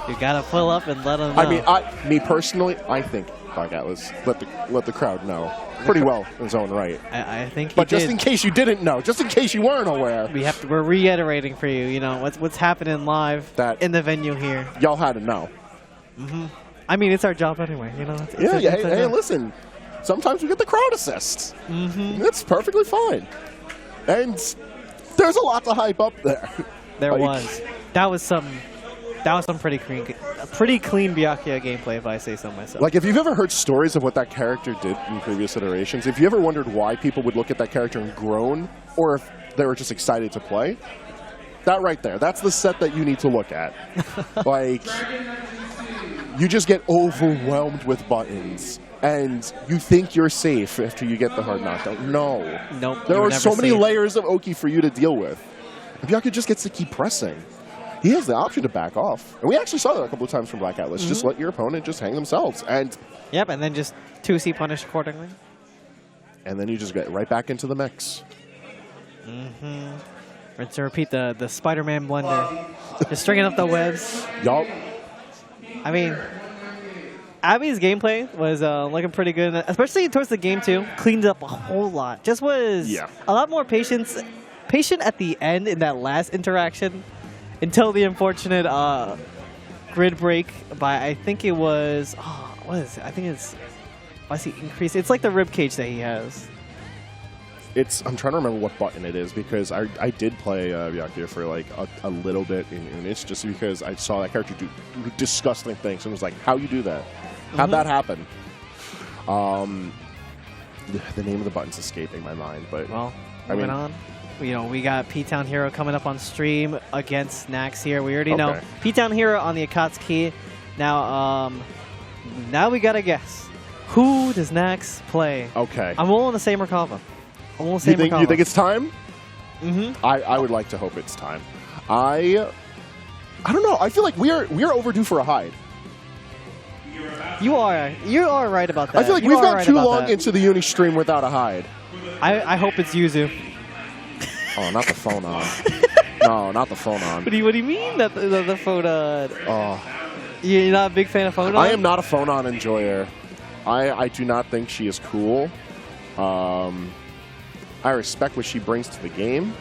You gotta pull up and let them know. I mean, me personally, I think BLACKATLAS let the crowd know pretty well in his own right. I think he But did. just in case you didn't know, just in case you weren't aware, We're reiterating for you, you know, what's happening live in the venue here. Y'all had to know. I mean, it's our job anyway, you know. Hey, listen. Sometimes we get the crowd assist. It's perfectly fine. And there's a lot to hype up there. There was. That was some pretty clean Byakuya gameplay, if I say so myself. Like, if you've ever heard stories of what that character did in previous iterations, if you ever wondered why people would look at that character and groan, or if they were just excited to play, that right there, that's the set that you need to look at. Like, you just get overwhelmed with buttons, and you think you're safe after you get the hard knockdown. No. Nope. There are so many layers of Oki for you to deal with. If Byakuya just gets to keep pressing, he has the option to back off. And we actually saw that a couple of times from BLACKATLAS. Just let your opponent just hang themselves. And yep, and then just 2C punish accordingly. And then you just get right back into the mix. Rinse to repeat the Spider-Man blender. Just stringing up the webs. Yup. I mean, Abby's gameplay was looking pretty good, especially towards the game too. Cleaned up a whole lot. Just was a lot more patient at the end in that last interaction until the unfortunate grid break by, I think it was, what is it? I think it's, I see increase. It's like the rib cage that he has. I'm trying to remember what button it is because I did play Byakuya for like a little bit in Unis just because I saw that character do disgusting things and was like, how you do that? How'd that happen? The name of the button's escaping my mind, but well, moving on. You know, we got P-Town Hero coming up on stream against Naxx here. We already know P-Town Hero on the Akatsuki. Now, now we gotta guess. Who does Naxx play? Okay. I'm rolling the same Merkava. You think it's time? I would like to hope it's time. I don't know. I feel like we are overdue for a hide. You are right about that. I feel like we've gone too long into the Uni stream without a hide. I hope it's Yuzu. Oh, not the phone on. No, not the phone on. What do you mean that the phone on? Oh. You're not a big fan of phone on? I am not a phone on enjoyer. I do not think she is cool. I respect what she brings to the game,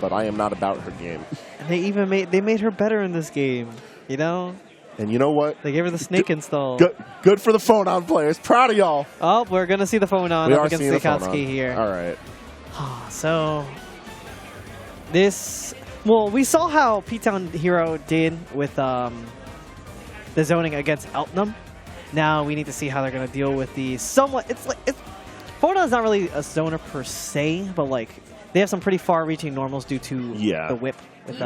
but I am not about her game. And they made her better in this game, you know? And you know what? They gave her the snake install. Good for the phone on players. Proud of y'all. Oh, we're going to see the phone on up against the Akatsuki here. All right. So, we saw how P-Town Hero did with the zoning against Eltnum. Now we need to see how they're going to deal with the Photon is not really a zoner per se, but like they have some pretty far-reaching normals due to the whip.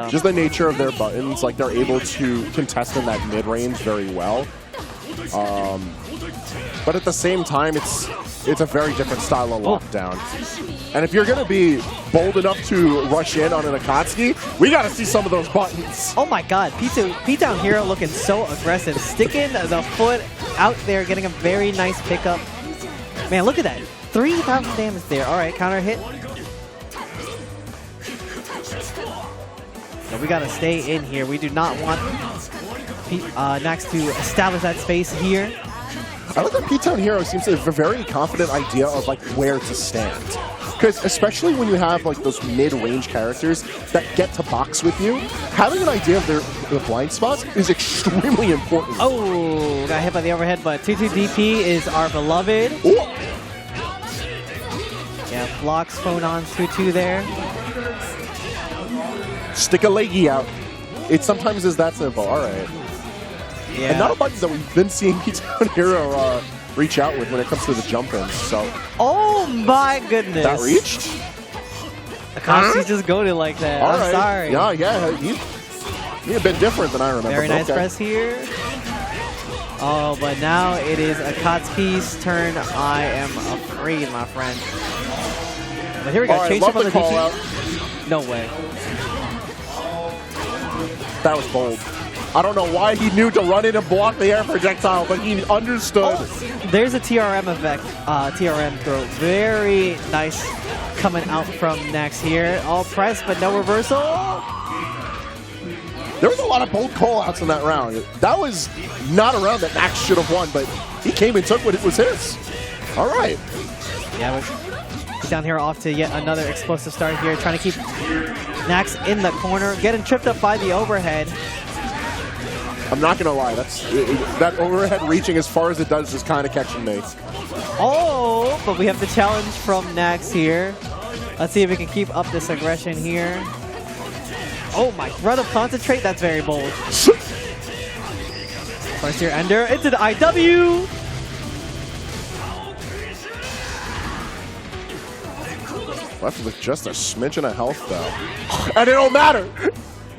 Just the nature of their buttons, like they're able to contest in that mid-range very well. But at the same time, it's a very different style of lockdown. And if you're going to be bold enough to rush in on an Akatsuki, we got to see some of those buttons. Oh my god, P-Town Hero looking so aggressive, sticking the foot out there, getting a very nice pickup. Man, look at that. 3,000 damage there. All right, counter hit. So we got to stay in here. We do not want Naxx to establish that space here. I like that P-Town Hero seems to have a very confident idea of like where to stand. Because especially when you have like those mid-range characters that get to box with you, having an idea of their blind spots is extremely important. Oh, got hit by the overhead, but 2-2 DP is our beloved. Ooh. Yeah, blocks Phonon's 2-2 there. Stick a leggy out. It sometimes is that simple. All right. Yeah. And not a button that we've been seeing P-Town Hero reach out with when it comes to the jump-ins. So. Oh my goodness. That reached? Akatsuki's just goaded like that. All I'm right. sorry. Yeah. You're a bit different than I remember. Very nice okay. press here. Oh, but now it is Akatsuki's turn. I am afraid, my friend. But here we go. All right, change love up on the the call DT. out. No way. That was bold. I don't know why he knew to run in and block the air projectile, but he understood. Oh, there's a TRM effect. TRM throw. Very nice coming out from Naxx here. All press, but no reversal. There was a lot of bold call-outs in that round. That was not a round that Naxx should have won, but he came and took what it was his. All right. Yeah, we're down here off to yet another explosive start here, trying to keep Naxx in the corner, getting tripped up by the overhead. I'm not going to lie. That overhead reaching as far as it does is kind of catching me. Oh, but we have the challenge from Naxx here. Let's see if we can keep up this aggression here. Oh my, run of concentrate, that's very bold. First year ender into the IW. Left with just a smidgen of health though. And it don't matter.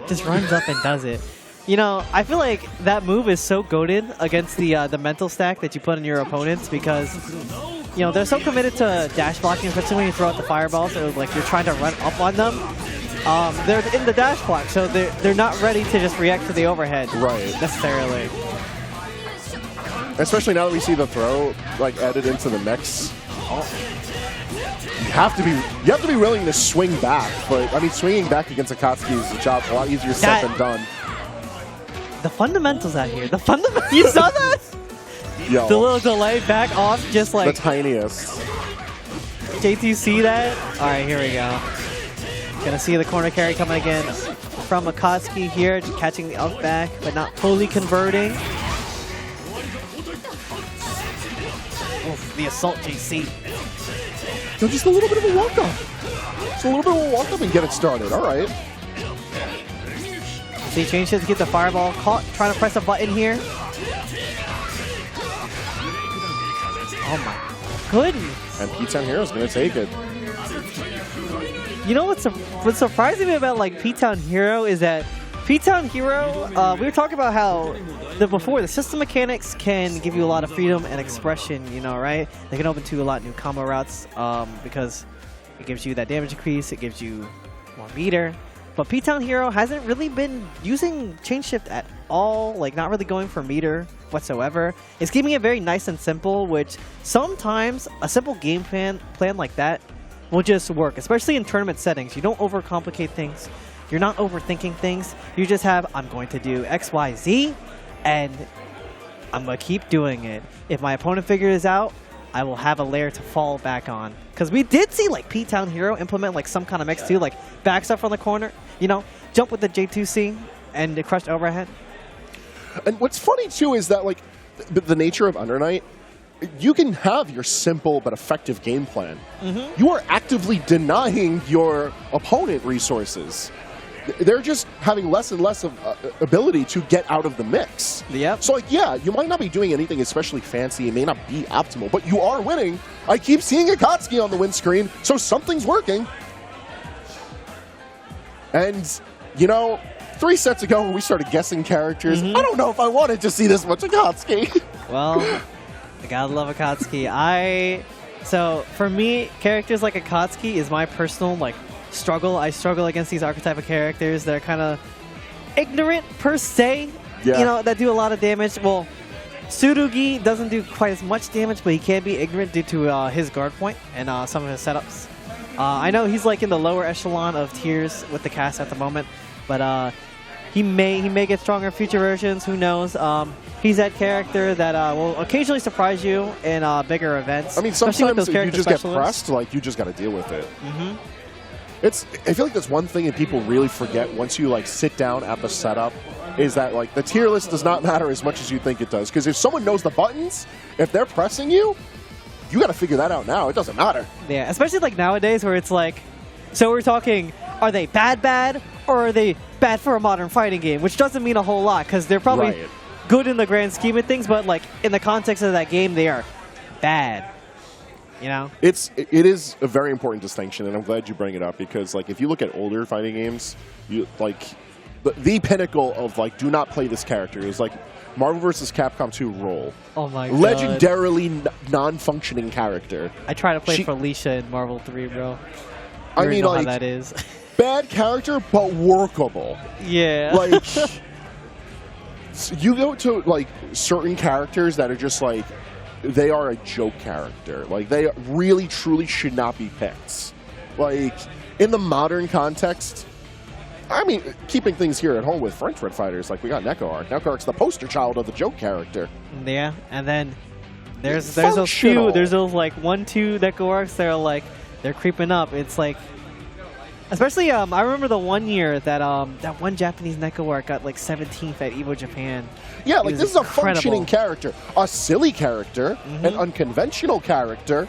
Just runs up and does it. You know, I feel like that move is so goated against the mental stack that you put on your opponents because, you know, they're so committed to dash blocking, especially when you throw out the fireballs. So like you're trying to run up on them. They're in the dash block, so they're not ready to just react to the overhead. Right. Necessarily. Especially now that we see the throw like added into the mix. You have to be willing to swing back, but I mean swinging back against Akatsuki is a lot easier said than done. The fundamentals out here. The fundamentals. You saw that? Yo. The little delay back off, just like the tiniest. JT, see that? All right, here we go. Gonna see the corner carry coming again from Akatsuki here, catching the up back, but not fully converting. Oof, the assault, JC. So just a little bit of a walk up. Just a little bit of a walk up and get it started. All right. So he changes to get the fireball caught, trying to press a button here. Oh my goodness. And P-Town Hero's gonna take it. You know what's surprising me about like P-Town Hero is that P-Town Hero, we were talking about how before the system mechanics can give you a lot of freedom and expression, you know, right? They can open to a lot of new combo routes because it gives you that damage increase, it gives you more meter. But P-Town Hero hasn't really been using change shift at all, like not really going for meter whatsoever. It's keeping it very nice and simple, which sometimes a simple game plan like that will just work, especially in tournament settings. You don't overcomplicate things. You're not overthinking things. You just have, I'm going to do X, Y, Z, and I'm going to keep doing it. If my opponent figures it out, I will have a layer to fall back on. Because we did see like P-Town Hero implement like some kind of mix too, like back stuff from the corner, you know, jump with the J2C and the crushed overhead. And what's funny too is that like the nature of Under Night, you can have your simple but effective game plan. You are actively denying your opponent resources. They're just having less and less of ability to get out of the mix. Yep. So, like, yeah, you might not be doing anything especially fancy. It may not be optimal, but you are winning. I keep seeing Akatsuki on the win screen, so something's working. And, you know, 3 sets ago when we started guessing characters, I don't know if I wanted to see this much Akatsuki. Well, I gotta love Akatsuki. So, for me, characters like Akatsuki is my personal, like, struggle. I struggle against these archetype of characters that are kind of ignorant per se, you know, that do a lot of damage. Well, Tsurugi doesn't do quite as much damage, but he can be ignorant due to his guard point and some of his setups. I know he's like in the lower echelon of tiers with the cast at the moment, but he may get stronger in future versions. Who knows? He's that character that will occasionally surprise you in bigger events. I mean, sometimes if you just get pressed, like, you just got to deal with it. I feel like that's one thing that people really forget once you like sit down at the setup is that like the tier list does not matter as much as you think it does. Because if someone knows the buttons, if they're pressing you, you got to figure that out now. It doesn't matter. Yeah, especially like nowadays where it's like, so we're talking, are they bad, or are they bad for a modern fighting game? Which doesn't mean a whole lot, because they're probably good in the grand scheme of things, but like in the context of that game, they are bad. You know? It is a very important distinction, and I'm glad you bring it up, because like if you look at older fighting games, you like the pinnacle of like do not play this character is like Marvel vs. Capcom 2 Roll. Oh my god. Legendarily non-functioning character. I try to play Felicia in Marvel 3, bro. I mean, know like, how that is. Bad character, but workable. Yeah. Like, you go to like certain characters that are just like, they are a joke character. Like, they really, truly should not be picked. Like, in the modern context, I mean, keeping things here at home with French Red Fighters, like we got Neko-Arc. Neko-Arc's the poster child of the joke character. Yeah, and then there's those few, there's those like 1-2 Neko-Arcs that are like, they're creeping up. It's like, especially, I remember the one year that that one Japanese Neko-Arc got like 17th at EVO Japan. Yeah, like this is a functioning character, a silly character, an unconventional character,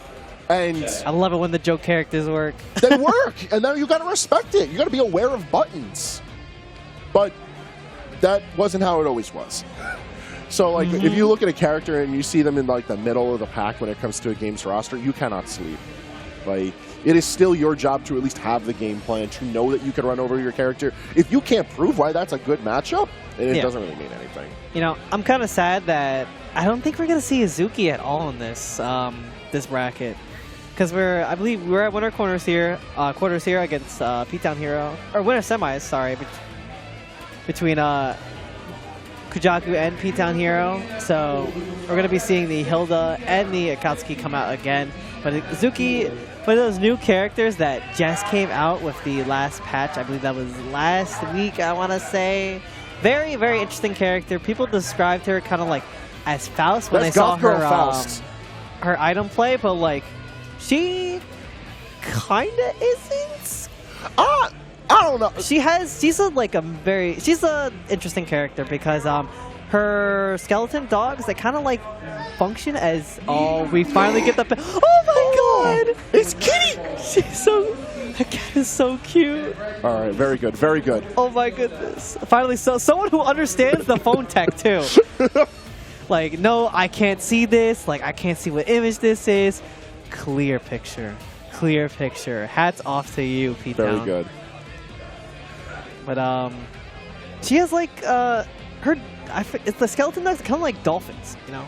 and I love it when the joke characters work. They work, and then you got to respect it. You got to be aware of buttons, but that wasn't how it always was. So, like, if you look at a character and you see them in like the middle of the pack when it comes to a game's roster, you cannot sleep. Like, it is still your job to at least have the game plan, to know that you can run over your character. If you can't prove why that's a good matchup, it doesn't really mean anything. You know, I'm kind of sad that I don't think we're going to see Izuki at all in this this bracket. Because I believe we're at winner quarters here against P-Town Hero, or winner semis, sorry, between Kujaku and P-Town Hero. So we're going to be seeing the Hilda and the Akatsuki come out again. But Izuki, one of those new characters that just came out with the last patch, I believe that was last week, I want to say. Very, very interesting character. People described her kind of like as Faust when they saw her her item play, but like she kinda isn't. I don't know. She's an interesting character because her skeleton dogs, they kind of like function as we finally get the oh my god, it's Kitty. That cat is so cute. All right, very good, very good. Oh my goodness, finally, someone who understands the phone tech too. Like, no, I can't see this. Like, I can't see what image this is. Clear picture. Clear picture. Hats off to you, P-Town. Very good. But, she has, like, it's the skeleton dogs, kind of like dolphins, you know?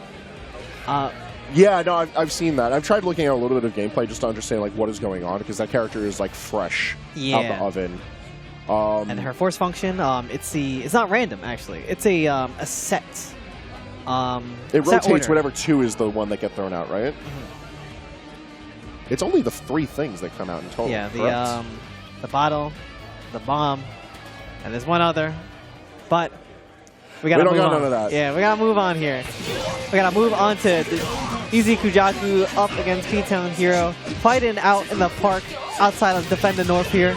Yeah, no, I've seen that. I've tried looking at a little bit of gameplay just to understand, like, what is going on, because that character is, like, fresh out the oven. And her force function, it's not random, actually. It's a set. It rotates whenever 2 is the one that get thrown out, right? It's only the 3 things that come out in total. Yeah, the bottle, the bomb, and there's one other. But we don't got none of that. Yeah, we gotta move on here. We gotta move on to Deezee Kujaku up against P-Town Hero, fighting out in the park outside of Defend the North here.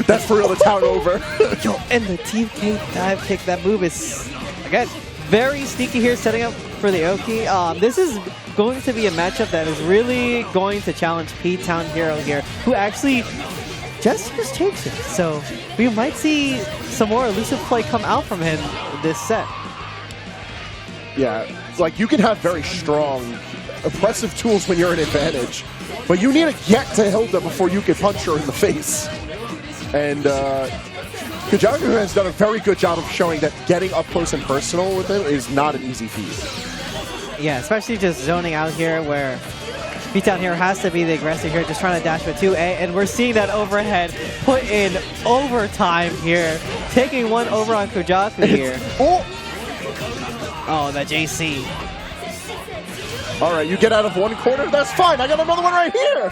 That's for real, the town over. Yo, and the TK dive kick, that move is, again, very sneaky here, setting up for the Oki. This is going to be a matchup that is really going to challenge P-Town Hero here, who actually just changed it. So we might see some more elusive play come out from him this set. Yeah, like you can have very strong, oppressive tools when you're in advantage, but you need to get to Hilda before you can punch her in the face. And Kujaku has done a very good job of showing that getting up close and personal with him is not an easy feat. Yeah, especially just zoning out here where P-Town Hero has to be the aggressor here, just trying to dash with 2A, and we're seeing that overhead put in overtime here, taking one over on Kujaku here. Oh, the JC. All right, you get out of one corner, that's fine. I got another one right here.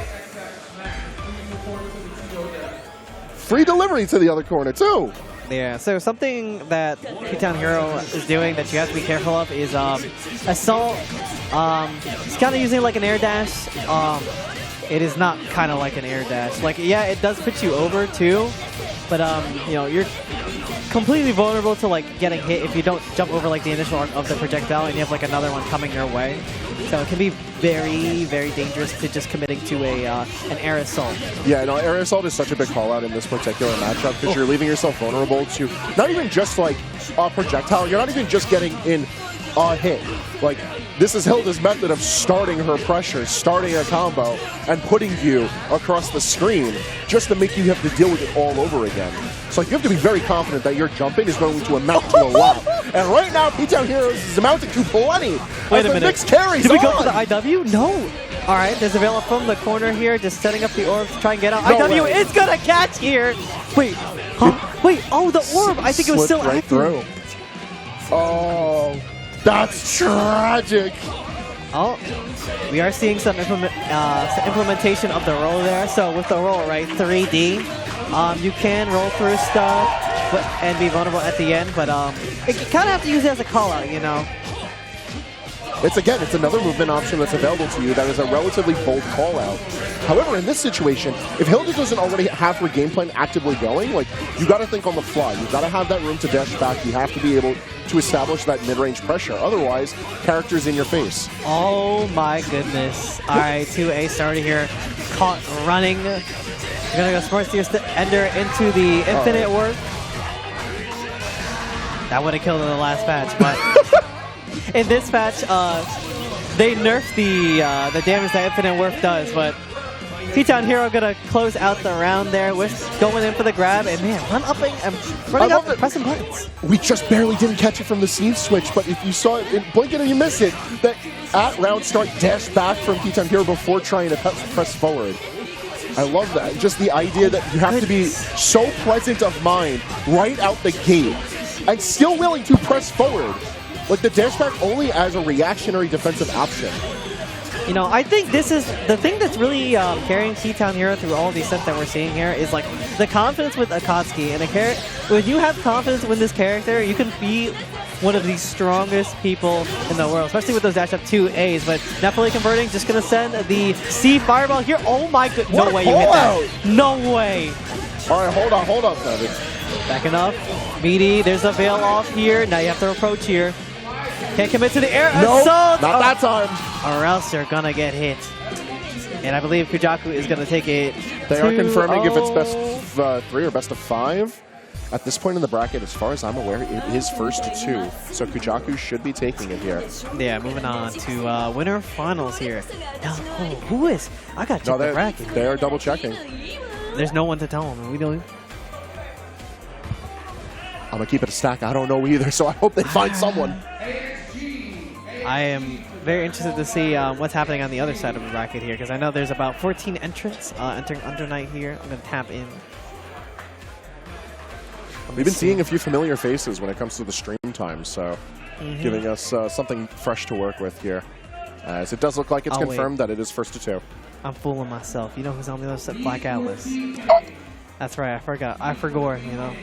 Free delivery to the other corner, too. Yeah, so something that P-Town Hero is doing that you have to be careful of is Assault. It's kind of using like an air dash. It is not kind of like an air dash. Like, yeah, it does put you over, too. But, you know, you're completely vulnerable to, like, getting hit if you don't jump over, like, the initial arc of the projectile and you have, like, another one coming your way. So it can be very, very dangerous to just committing to an air assault. Yeah, no, air assault is such a big call out in this particular matchup because you're leaving yourself vulnerable to not even just like a projectile. You're not even just getting in a hit. Like, this is Hilda's method of starting her pressure, starting a combo, and putting you across the screen just to make you have to deal with it all over again. So you have to be very confident that your jumping is going to amount to a lot. And right now, P-Town Heroes is amounting to plenty. Wait a minute. Mix carries Did we on. go for the IW? No. All right, there's a Veil from the corner here, just setting up the orb to try and get out. No IW way. is going to catch here. Wait, huh? Wait, oh, the orb. I think it was still Slipped right active. through. Oh, that's tragic. Oh, we are seeing some implementation of the roll there. So with the roll, right, 3D, you can roll through stuff and be vulnerable at the end, but you kind of have to use it as a call-out, you know? It's another movement option that's available to you that is a relatively bold call-out. However, in this situation, if Hilda doesn't already have her game plan actively going, like, you got to think on the fly. You got to have that room to dash back. You have to be able to establish that mid-range pressure. Otherwise, character's in your face. Oh my goodness. All right, 2A started here. Caught running. We're going to go Sports Tears to enter into the Infinite Work. That would have killed in the last match, but in this match, they nerfed the damage that Infinite Work does, but P-Town Hero gonna close out the round there with going in for the grab, and man, running up and pressing buttons. We just barely didn't catch it from the scene switch, but if you saw it, blink it and you miss it, that at round start dash back from P-Town Hero before trying to press forward. I love that. Just the idea that you have to be so pleasant of mind right out the gate and still willing to press forward. Like the dash back only as a reactionary defensive option. You know, I think this is the thing that's really carrying P-Town Hero through all these sets that we're seeing here is like the confidence with Akatsuki. And when you have confidence with this character, you can be one of the strongest people in the world, especially with those dash up 2As. But not fully converting, just going to send the C Fireball here. Oh my god, no way you hit that. No way. All right, hold on, David. Backing up. Meaty, there's a Veil off here. Now you have to approach here. Can't commit to the air assault! Not that time. Or else they're gonna get hit. And I believe Kujaku is gonna take it. They are confirming if it's best of 3 or best of 5. At this point in the bracket, as far as I'm aware, it is first to 2. So Kujaku should be taking it here. Yeah, moving on to winner finals here. Now, who is? I gotta check the bracket. They are double checking. There's no one to tell them. We don't. I'm gonna keep it a stack. I don't know either, so I hope they find someone. I am very interested to see what's happening on the other side of the bracket here, because I know there's about 14 entrants entering Under Night here. I'm going to tap in. We've been seeing a few familiar faces when it comes to the stream time, so giving us something fresh to work with here. As it does look like it's confirmed that it is first to 2. I'm fooling myself. You know who's on the other side? BLACKATLAS. That's right. I forgot. I forgot, you know.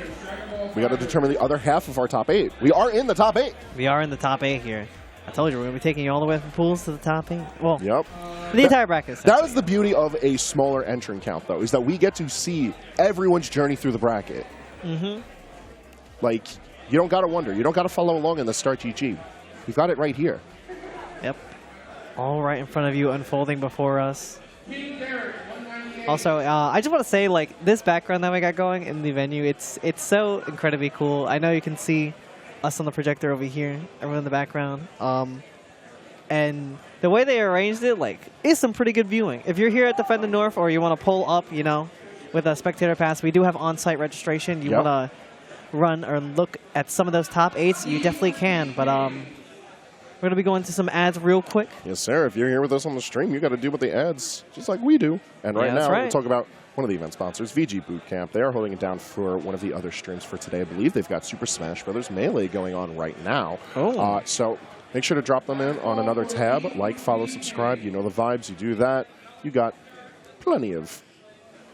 We got to determine the other half of our top 8. We are in the top 8. We are in the top 8 here. I told you we're going to be taking you all the way from pools to the top 8. Well, yep. The entire bracket. That is the beauty of a smaller entrant count, though, is that we get to see everyone's journey through the bracket. Like, you don't got to wonder. You don't got to follow along in the Start GG. We've got it right here. Yep. All right in front of you, unfolding before us. Also, I just want to say, like, this background that we got going in the venue, it's so incredibly cool. I know you can see us on the projector over here, everyone in the background. And the way they arranged it, like, is some pretty good viewing. If you're here at Defend the North or you want to pull up, you know, with a spectator pass, we do have on-site registration. You want to run or look at some of those top 8s, you definitely can. But we're going to be going to some ads real quick. Yes, sir. If you're here with us on the stream, you got to deal with the ads just like we do. And right now, we'll talk about one of the event sponsors, VG Bootcamp. They are holding it down for one of the other streams for today. I believe they've got Super Smash Bros. Melee going on right now. So make sure to drop them in on another tab. Like, follow, subscribe. You know the vibes. You do that. You got plenty of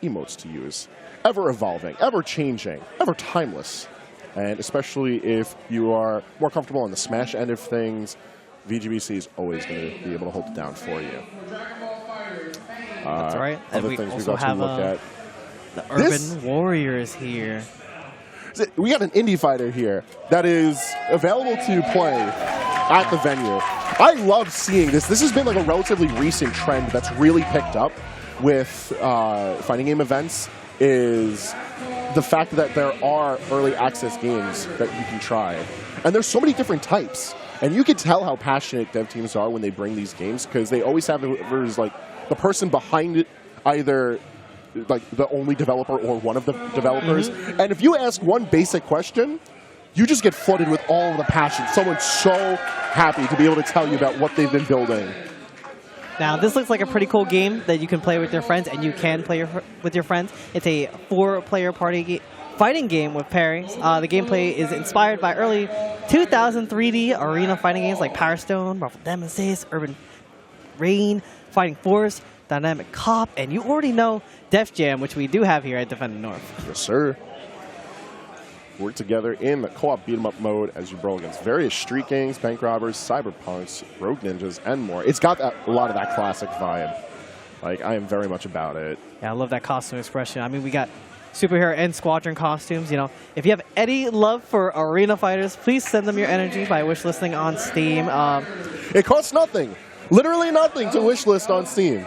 emotes to use. Ever evolving, ever changing, ever timeless. And especially if you are more comfortable on the Smash end of things, VGBC is always going to be able to hold it down for you. That's right. Other and things we we've also got have to look at. the Urban Warriors here. We got an indie fighter here that is available to play at the venue. I love seeing this. This has been like a relatively recent trend that's really picked up with fighting game events, is the fact that there are early access games that you can try. And there's so many different types. And you can tell how passionate dev teams are when they bring these games, because they always have whoever's like the person behind it, either like the only developer or one of the developers. And if you ask one basic question, you just get flooded with all of the passion. Someone's so happy to be able to tell you about what they've been building. Now, this looks like a pretty cool game that you can play with your friends, and you can play with your friends. It's a 4-player party fighting game with pairings. The gameplay is inspired by early 2000 3D arena fighting games like Power Stone, Marvel Nemesis, Urban Reign, Fighting Force, Dynamic Cop, and you already know Def Jam, which we do have here at Defender North. Yes, sir. Work together in the co-op beat-em-up mode as you brawl against various street gangs, bank robbers, cyberpunks, rogue ninjas, and more. It's got a lot of that classic vibe. Like, I am very much about it. Yeah, I love that costume expression. I mean, we got superhero and squadron costumes. You know, if you have any love for arena fighters, please send them your energy by wishlisting on Steam. It costs nothing. Literally nothing to wishlist on Steam.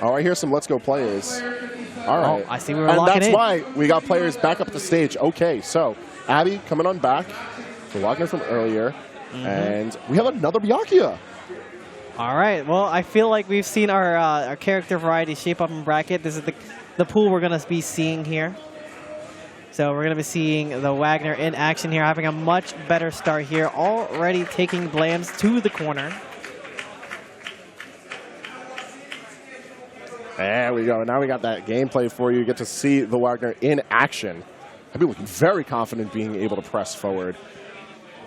All right, here's some Let's Go players. All right. Oh, I see we were locking in. And that's why we got players back up the stage. Okay, so Abby coming on back. We're logging in from earlier. And we have another Byakuya. All right. Well, I feel like we've seen our character variety shape up in bracket. This is the pool we're going to be seeing here. So we're going to be seeing the Wagner in action here, having a much better start here, already taking Blams to the corner. There we go. Now we got that gameplay for you. You get to see the Wagner in action. I've been looking very confident being able to press forward.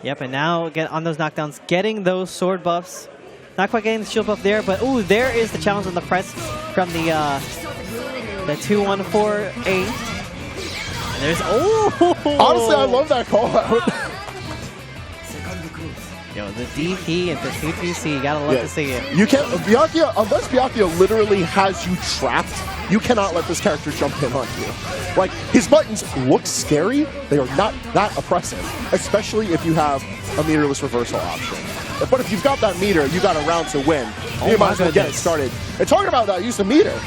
Yep, and now get on those knockdowns, getting those sword buffs. Not quite getting the shield buff there, but ooh, there is the challenge on the press from the 2-1-4-8. And there's Honestly, I love that call out. Yo, the DP and the 2-2-C, you gotta love to see it. You can't, Byakuya, unless Byakuya literally has you trapped, you cannot let this character jump in on you. Like, his buttons look scary, they are not that oppressive, especially if you have a meterless reversal option. But if you've got that meter, you got a round to win. You might as well get it started. And talking about that, use the meter.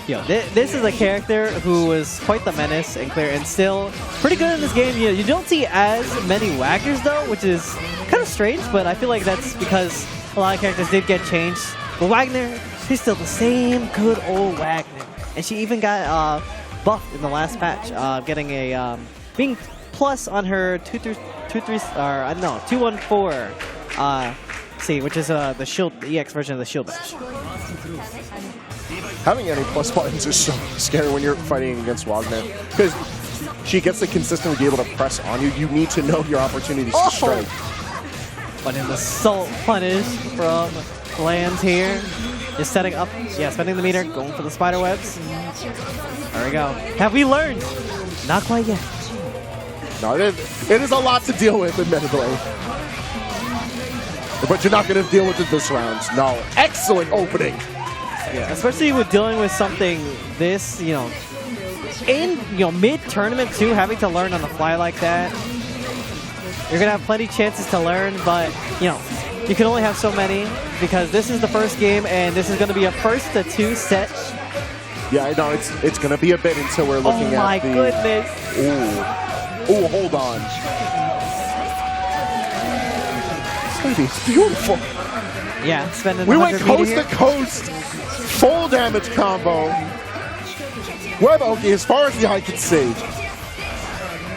Yo, this is a character who was quite the menace and clear, and still pretty good in this game. You don't see as many Wagners though, which is kind of strange, but I feel like that's because a lot of characters did get changed. But Wagner, she's still the same good old Wagner, and she even got buffed in the last patch, getting a being plus on her 2-1-4. See, which is the shield, the EX version of the shield bash. Having any plus buttons is so scary when you're fighting against Wagner, because she gets to consistently be able to press on you. You need to know your opportunities to strike. But in the Salt Punish from Lands here, just setting up, spending the meter, going for the spider webs. There we go. Have we learned? Not quite yet. No, it is a lot to deal with, admittedly. But you're not going to deal with it this round. No, excellent opening. Yeah, especially with dealing with something this, in mid-tournament too, having to learn on the fly like that. You're gonna have plenty of chances to learn, but you can only have so many because this is the first game, and this is gonna be a 1st-to-2 set. Yeah, I know it's gonna be a bit until we're looking at the. Oh my goodness! Ooh, hold on. It's beautiful. Yeah, spending. We went coast to coast. Full damage combo. Web Oki as far as the eye can see.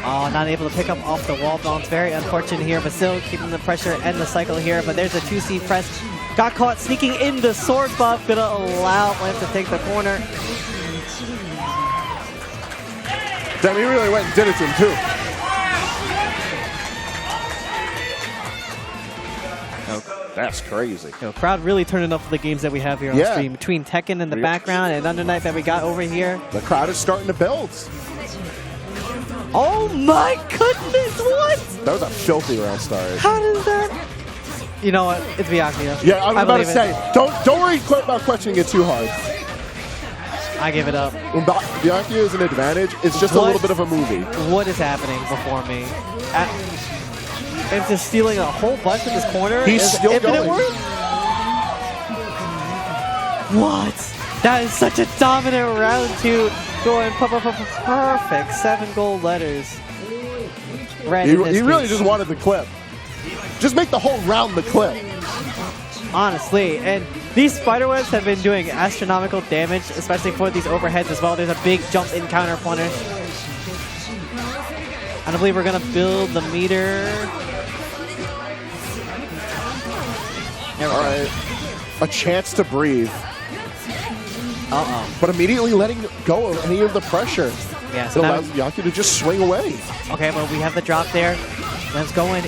Oh, not able to pick up off the wall bounce. Very unfortunate here, but still keeping the pressure and the cycle here. But there's a 2C press. Got caught sneaking in the sword buff. Gonna allow Lance to take the corner. Damn, he really went and did it to him too. That's crazy. Crowd really turning up for the games that we have here on stream. Between Tekken in the background and Under Night that we got over here. The crowd is starting to build. Oh my goodness, what? That was a filthy round start. How does that? You know what? It's Byakuya. Yeah, I was about to say, don't worry about questioning it too hard. I give it up. When Byakuya is an advantage, it's just a little bit of a movie. What is happening before me? into stealing a whole bunch in this corner. He's still infinite going. work? What? That is such a dominant round 2. Going perfect. 7 gold letters. Red He in this really case. just wanted the clip. Just make the whole round the clip. Honestly, and these spiderwebs have been doing astronomical damage, especially for these overheads as well. There's a big jump in counter punish. I don't believe we're gonna build the meter. There we go. Alright. A chance to breathe. Uh-oh. But immediately letting go of any of the pressure. Yeah, It so now, allows Kujaku to just swing away. okay, but we have the drop there. Let's go in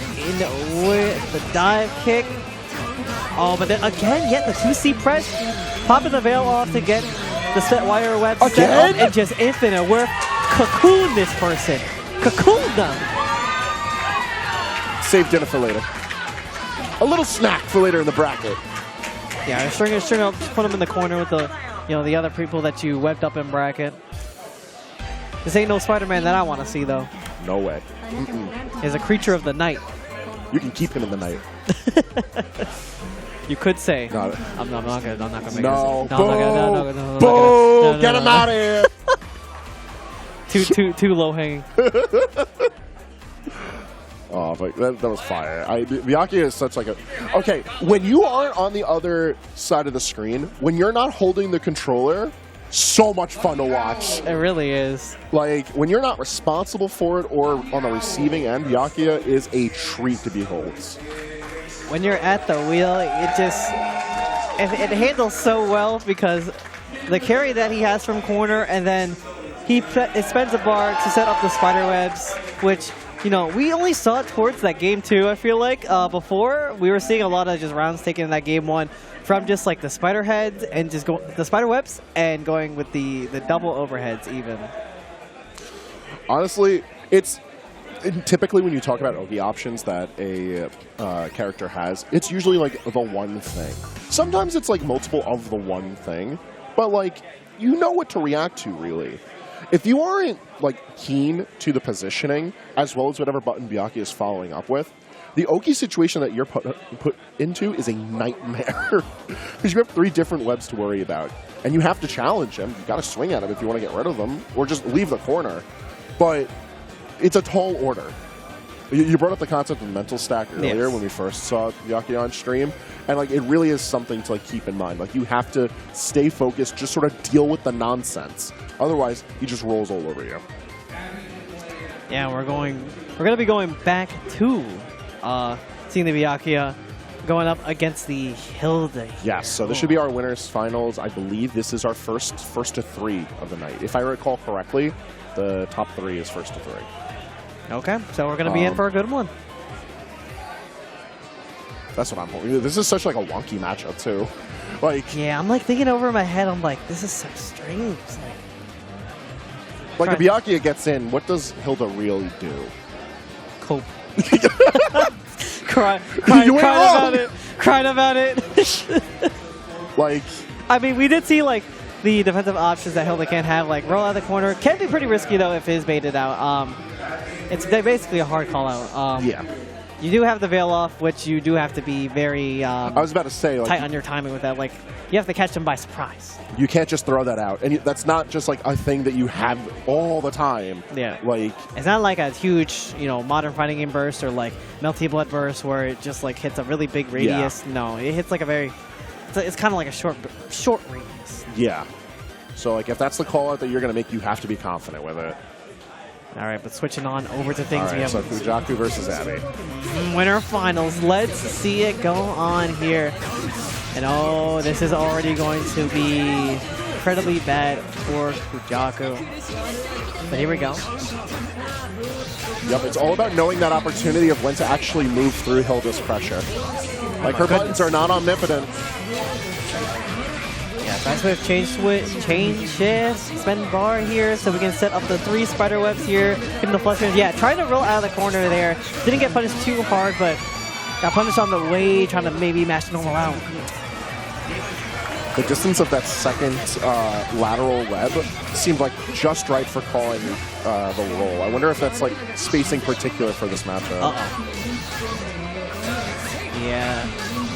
with the dive kick. Oh, but then again, yet the 2C press. Popping the veil off to get the set wire web set Again? up and just infinite. We're cocoon this person. Cocoon them. Save dinner for later. A little snack for later in the bracket. Yeah, string up, put them in the corner with the, the other people that you webbed up in bracket. This ain't no Spider-Man that I want to see though. No way. He's a creature of the night. You can keep him in the night. You could say. No. I'm not gonna make this. No. No, Boo! Get him out of here! Too low hanging. Oh, but that was fire. Byakuya is such like a... Okay, when you aren't on the other side of the screen, when you're not holding the controller, so much fun to watch. It really is. Like, when you're not responsible for it or on the receiving end, Byakuya is a treat to behold. When you're at the wheel, it handles so well because the carry that he has from corner, and then it spends a bar to set up the spider webs, which, we only saw it towards that game 2, I feel like. Before, we were seeing a lot of just rounds taken in that game 1 from just like the spider heads and just the spider webs and going with the double overheads even. Honestly, it's... Typically, when you talk about Ogi options that a character has, it's usually like the one thing. Sometimes it's like multiple of the one thing, but like, you know what to react to, really. If you aren't like keen to the positioning, as well as whatever button Byakuya is following up with, the Ogi situation that you're put into is a nightmare. Because you have 3 different webs to worry about. And you have to challenge him. You got to swing at him if you want to get rid of them, or just leave the corner. But it's a tall order. You brought up the concept of mental stack earlier when we first saw Byakuya on stream, and like it really is something to like keep in mind. Like you have to stay focused, just sort of deal with the nonsense. Otherwise, he just rolls all over you. Yeah, we're gonna be going back to seeing the Byakuya going up against the Hilda. Yes, so this should be our winners finals. I believe this is our first to 3 of the night. If I recall correctly, the top 3 is first to 3. Okay, so we're gonna be in for a good one. That's what I'm hoping. This is such like a wonky matchup too. Like, yeah, I'm like thinking over in my head. I'm like, this is so strange. Like if Byakuya gets in, what does Hilda really do? Cope. Crying about it. Like, I mean, we did see like the defensive options that Hilda can have, like roll out of the corner. Can be pretty risky though if it is baited out. It's basically a hard call out. yeah. You do have the veil off, which you do have to be very I was about to say, like, tight on your timing with that. Like, you have to catch them by surprise. You can't just throw that out. And that's not just like a thing that you have all the time. Yeah. Like, it's not like a huge, modern fighting game burst or like Melty Blood burst where it just like hits a really big radius. Yeah. No, it hits like a very, it's kind of like a short radius. Yeah. So like if that's the call out that you're going to make, you have to be confident with it. All right, but switching on over to things we have. So Kujaku versus Abby. Winter finals. Let's see it go on here. And oh, this is already going to be incredibly bad for Kujaku. But here we go. Yep, it's all about knowing that opportunity of when to actually move through Hilda's pressure. Like her buttons are not omnipotent. Yeah, fast move, change shift, spend bar here, so we can set up the 3 spider webs here. Give him the flushers. Yeah, trying to roll out of the corner there. Didn't get punished too hard, but got punished on the way, trying to maybe mash normal out. The distance of that second lateral web seemed like just right for calling the roll. I wonder if that's like spacing particular for this matchup. Yeah.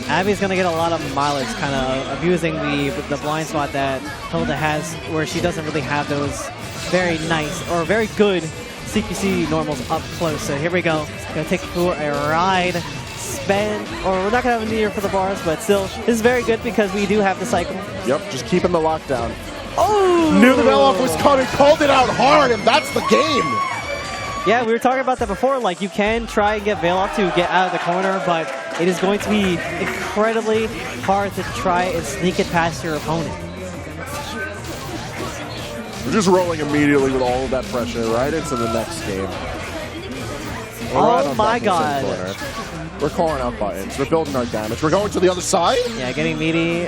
Abby's going to get a lot of mileage kind of abusing the blind spot that Hilda has, where she doesn't really have those very nice or very good CQC normals up close. So here we go. Going to take for a ride. Spend, or we're not going to have a meter for the bars, but still, this is very good because we do have the cycle. Yep, just keeping the lockdown. Oh! Knew the veil-off was coming, called it out hard, and that's the game! Yeah, we were talking about that before. Like, you can try and get veil-off to get out of the corner, but it is going to be incredibly hard to try and sneak it past your opponent. We're just rolling immediately with all of that pressure right into the next game. Oh my god. We're calling out buttons. We're building our damage. We're going to the other side? Yeah, getting meaty.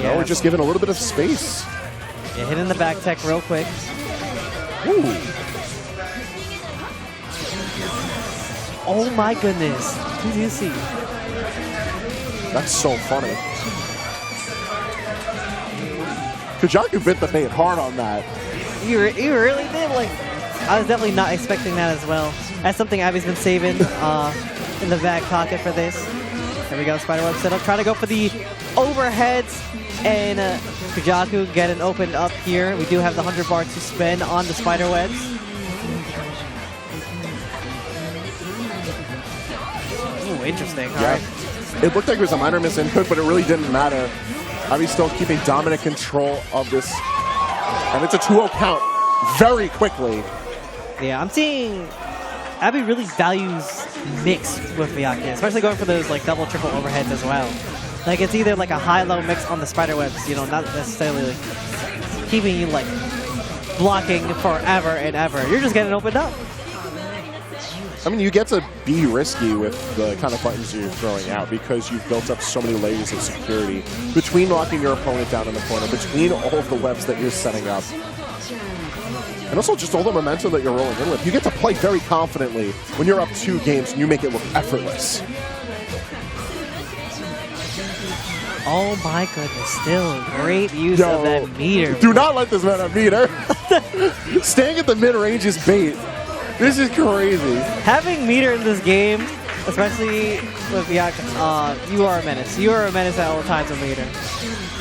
No, we're just giving a little bit of space. Yeah, hitting the back tech real quick. Ooh. Oh my goodness. Deezee. That's so funny. Kujaku bit the bait hard on that. You really did. Like, I was definitely not expecting that as well. That's something Abby's been saving in the back pocket for this. There we go, spiderweb setup. Trying to go for the overheads, and Kujaku getting opened up here. We do have the 100 bar to spend on the spiderwebs. Ooh, interesting. All right. It looked like it was a minor misinput, but it really didn't matter. Abby's still keeping dominant control of this. And it's a 2-0 count very quickly. Yeah, I'm seeing Abby really values mix with Byakuya, especially going for those like double, triple overheads as well. Like it's either like a high-low mix on the spiderwebs, you know, not necessarily like keeping you like blocking forever and ever. You're just getting opened up. I mean, you get to be risky with the kind of buttons you're throwing out because you've built up so many layers of security between locking your opponent down in the corner, between all of the webs that you're setting up. And also just all the momentum that you're rolling in with. You get to play very confidently when you're up 2 games and you make it look effortless. Oh my goodness, still great use of that meter. Do not let this man have meter. Staying at the mid-range is bait. This is crazy. Having meter in this game, especially with Byakuya, you are a menace. You are a menace at all times with meter.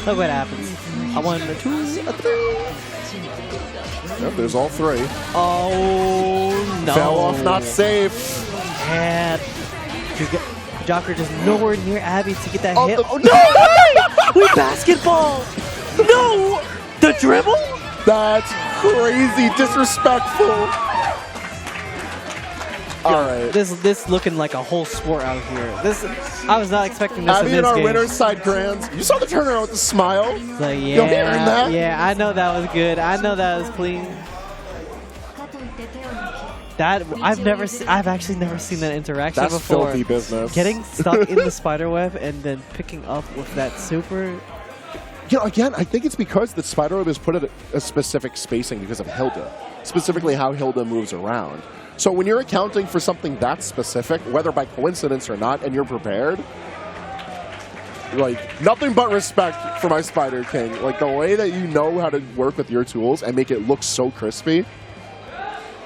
Look what happens. A 1, a 2, a 3. Yep, there's all 3. Oh no. Fell off, not safe. And Kujaku just nowhere near Abby to get that hit. Oh, no way! We basketball! No! The dribble? That's crazy disrespectful. All right. This looking like a whole sport out here. I was not expecting this Abby in this and our game. winner's side grands. You saw the turnaround with the smile. So, yeah, Yo, he earned that. Yeah, I know that was good. I know that was clean. That I've actually never seen that interaction That's before. filthy business. Getting stuck in the spiderweb and then picking up with that super. You know, again, I think it's because the spiderweb is put at a specific spacing because of Hilda, specifically how Hilda moves around. So when you're accounting for something that specific, whether by coincidence or not, and you're prepared, like, nothing but respect for my Spider King. Like, the way that you know how to work with your tools and make it look so crispy.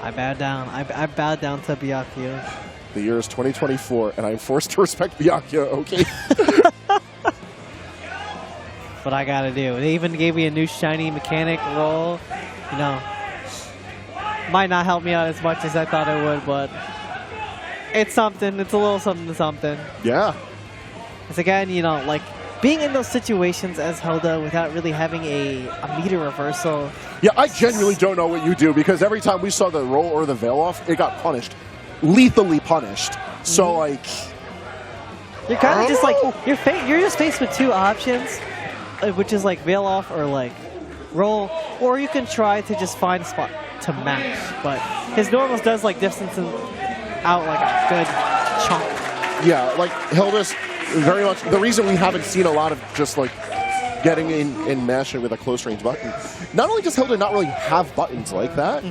I bowed down. I bowed down to Byakuya. The year is 2024, and I'm forced to respect Byakuya, okay? What I gotta do. They even gave me a new shiny mechanic roll. You know, might not help me out as much as I thought it would, but it's something. It's a little something to something. Yeah. It's again, you know, like being in those situations as Hilda without really having a meter reversal. Yeah, I genuinely don't know what you do because every time we saw the roll or the veil off, it got punished. Lethally punished. So, like... You're kind of just like, you're just faced with 2 options, which is like veil off or like roll, or you can try to just find a spot to match. But his normals does like distance out like a good chunk. Yeah, like Hilda's very much the reason we haven't seen a lot of just like getting in and mashing with a close range button. Not only does Hilda not really have buttons like that,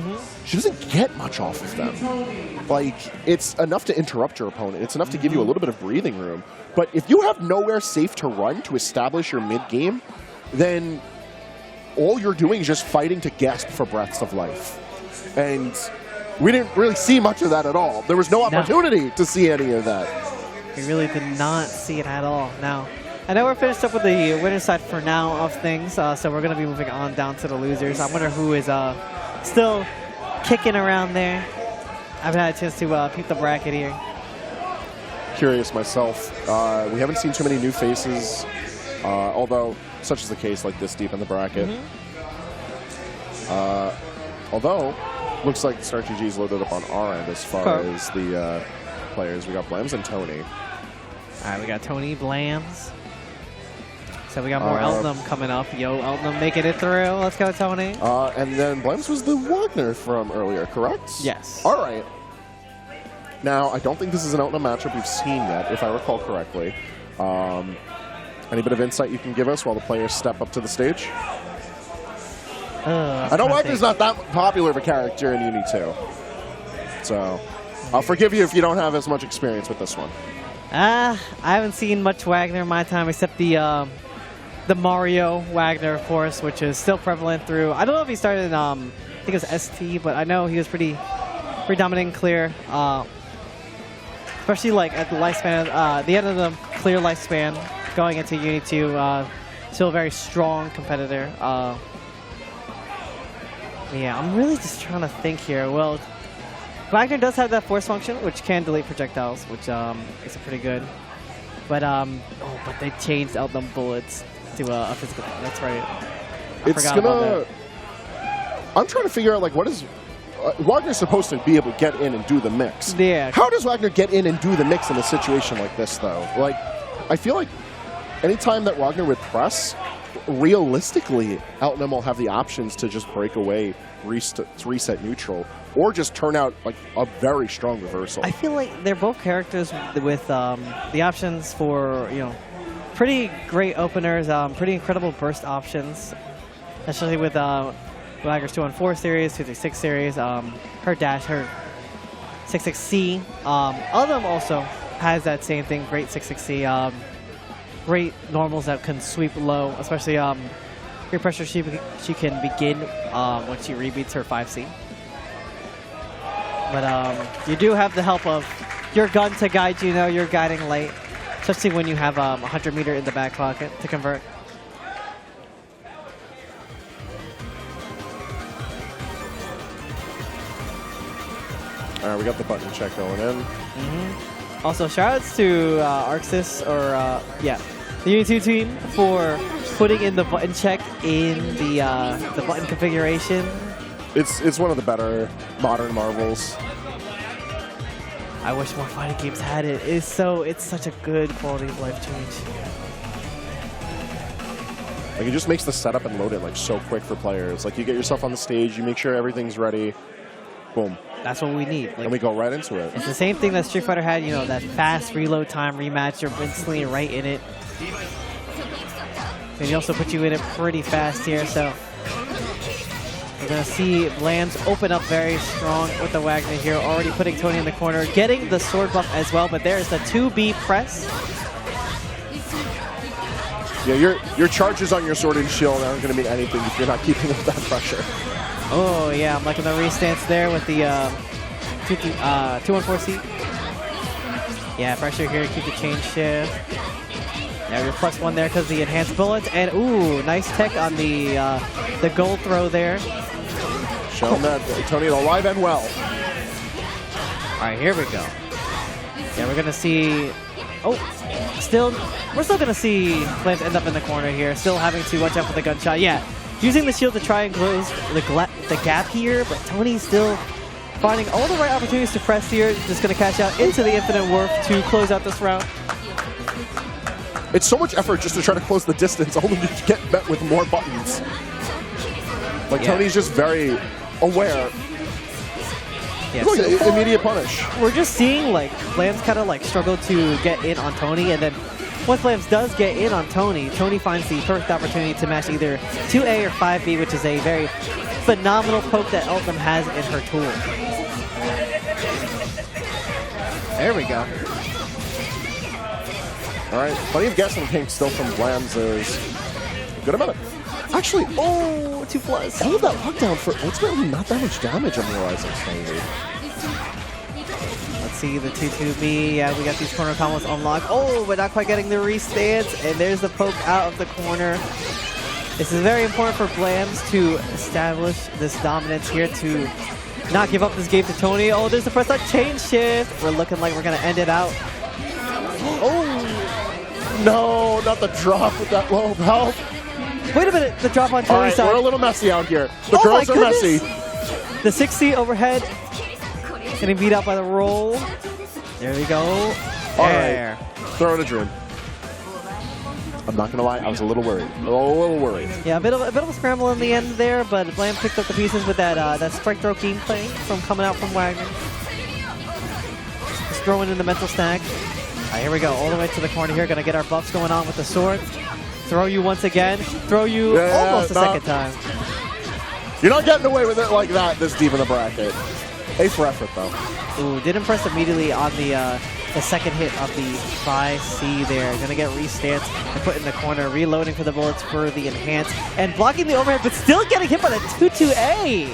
she doesn't get much off of them. Like, it's enough to interrupt your opponent. It's enough to give you a little bit of breathing room. But if you have nowhere safe to run to establish your mid-game, then all you're doing is just fighting to gasp for breaths of life. And we didn't really see much of that at all. There was no opportunity to see any of that. We really did not see it at all. Now, I know we're finished up with the winner's side for now of things, so we're going to be moving on down to the losers. I wonder who is still kicking around there. I haven't had a chance to peep the bracket here. Curious myself. We haven't seen too many new faces, although such is the case like this deep in the bracket. Although, looks like StarGG is loaded up on our end as far as the players. We got Blams and Tony. All right, we got Tony, Blams. So we got more Eltnum coming up. Yo, Eltnum making it through. Let's go, Tony. And then Blams was the Wagner from earlier, correct? Yes. All right. Now, I don't think this is an Eltnum matchup we've seen yet, if I recall correctly. Any bit of insight you can give us while the players step up to the stage? I know Wagner's not that popular of a character in Uni 2. So, I'll forgive you if you don't have as much experience with this one. I haven't seen much Wagner in my time except the Mario Wagner, of course, which is still prevalent through. I don't know if he started in I think it was ST, but I know he was pretty dominant and clear. Especially like at the lifespan, the end of the clear lifespan, going into Uni 2, still a very strong competitor. Yeah, I'm really just trying to think here. Well, Wagner does have that force function, which can delete projectiles, which is pretty good. But but they changed Eltnum bullets to a physical. That's right. I'm trying to figure out like what is Wagner's supposed to be able to get in and do the mix. Yeah. How does Wagner get in and do the mix in a situation like this, though? Like, I feel like anytime that Wagner would press, realistically, Eltnum will have the options to just break away, reset neutral, or just turn out like a very strong reversal. I feel like they're both characters with the options for, you know, pretty great openers, pretty incredible burst options, especially with Wagner's 2-on-4 series, 2-3-6 series, her dash, her 6-6-C. Eltnum also has that same thing, great 6-6-C, great normals that can sweep low, especially great pressure she can begin when she rebeats her 5-C. But you do have the help of your gun to guide you, know, your guiding light, especially when you have 100 meter in the back pocket to convert. All right, we got the button check going in. Also, shoutouts to Arxis, or the Uni 2 team for putting in the button check in the button configuration. It's one of the better modern marvels. I wish more fighting games had it. It's such a good quality of life change. Like, it just makes the setup and load it like so quick for players. Like, you get yourself on the stage, you make sure everything's ready, boom. That's what we need. Like, and we go right into it. It's the same thing that Street Fighter had, you know, that fast reload time rematch. You're instantly right in it. And he also put you in it pretty fast here, so we're going to see Blams open up very strong with the Wagner here, already putting Tony in the corner, getting the sword buff as well, but there's the 2B press. Yeah, your charges on your sword and shield aren't going to mean anything if you're not keeping up that pressure. Oh, yeah, I'm liking the restance there with the 2-on-4 seat. Yeah, pressure here to keep the chain shift. Yeah, your +1 there because the enhanced bullets. And, ooh, nice tech on the gold throw there. Showing that Tony alive and well. All right, here we go. Yeah, we're going to see... Oh, we're still going to see Blams end up in the corner here, still having to watch out for the gunshot. Yeah, using the shield to try and close the gap here, but Tony's still finding all the right opportunities to press here. Just going to cash out into the Infinite Warp to close out this round. It's so much effort just to try to close the distance, only to get met with more buttons. Like, yeah. Tony's just very aware. Yeah, look, immediate punish. We're just seeing like Blams kind of like struggle to get in on Tony, and then once Blams does get in on Tony, Tony finds the perfect opportunity to match either 2A or 5B, which is a very phenomenal poke that Eltham has in her tool. There we go. All right, plenty of guessing pink still from Blams is good amount of. Actually, Oh, 2+. all of that lockdown for ultimately not that much damage, I'm realizing, Snivy. Let's see the 2-2B. Yeah, we got these corner combos unlocked. Oh, but not quite getting the restance. And there's the poke out of the corner. This is very important for Blams to establish this dominance here to not give up this game to Tony. Oh, there's the press up chain shift. We're looking like we're going to end it out. Oh, no, not the drop with that low of health. Wait a minute, the drop on All right, Tony's side. we're a little messy out here. The Oh girls my are messy. goodness. The 60 overhead. Getting beat out by the roll. There we go. All There. right, throw in a dream. I'm not gonna lie, I was a little worried. A little worried. Yeah, a bit of a scramble in the end there, but Blam picked up the pieces with that that strike throw gameplay from coming out from Wagner. Just throwing in the mental stack. All right, here we go, all the way to the corner here. Gonna get our buffs going on with the sword. Throw you once again. Throw you almost a second time. You're not getting away with it like that this deep in the bracket. A for effort, though. Ooh, did impress immediately on the second hit of the 5C there. Gonna get restance and put in the corner, reloading for the bullets for the enhance, and blocking the overhead, but still getting hit by the 2-2A.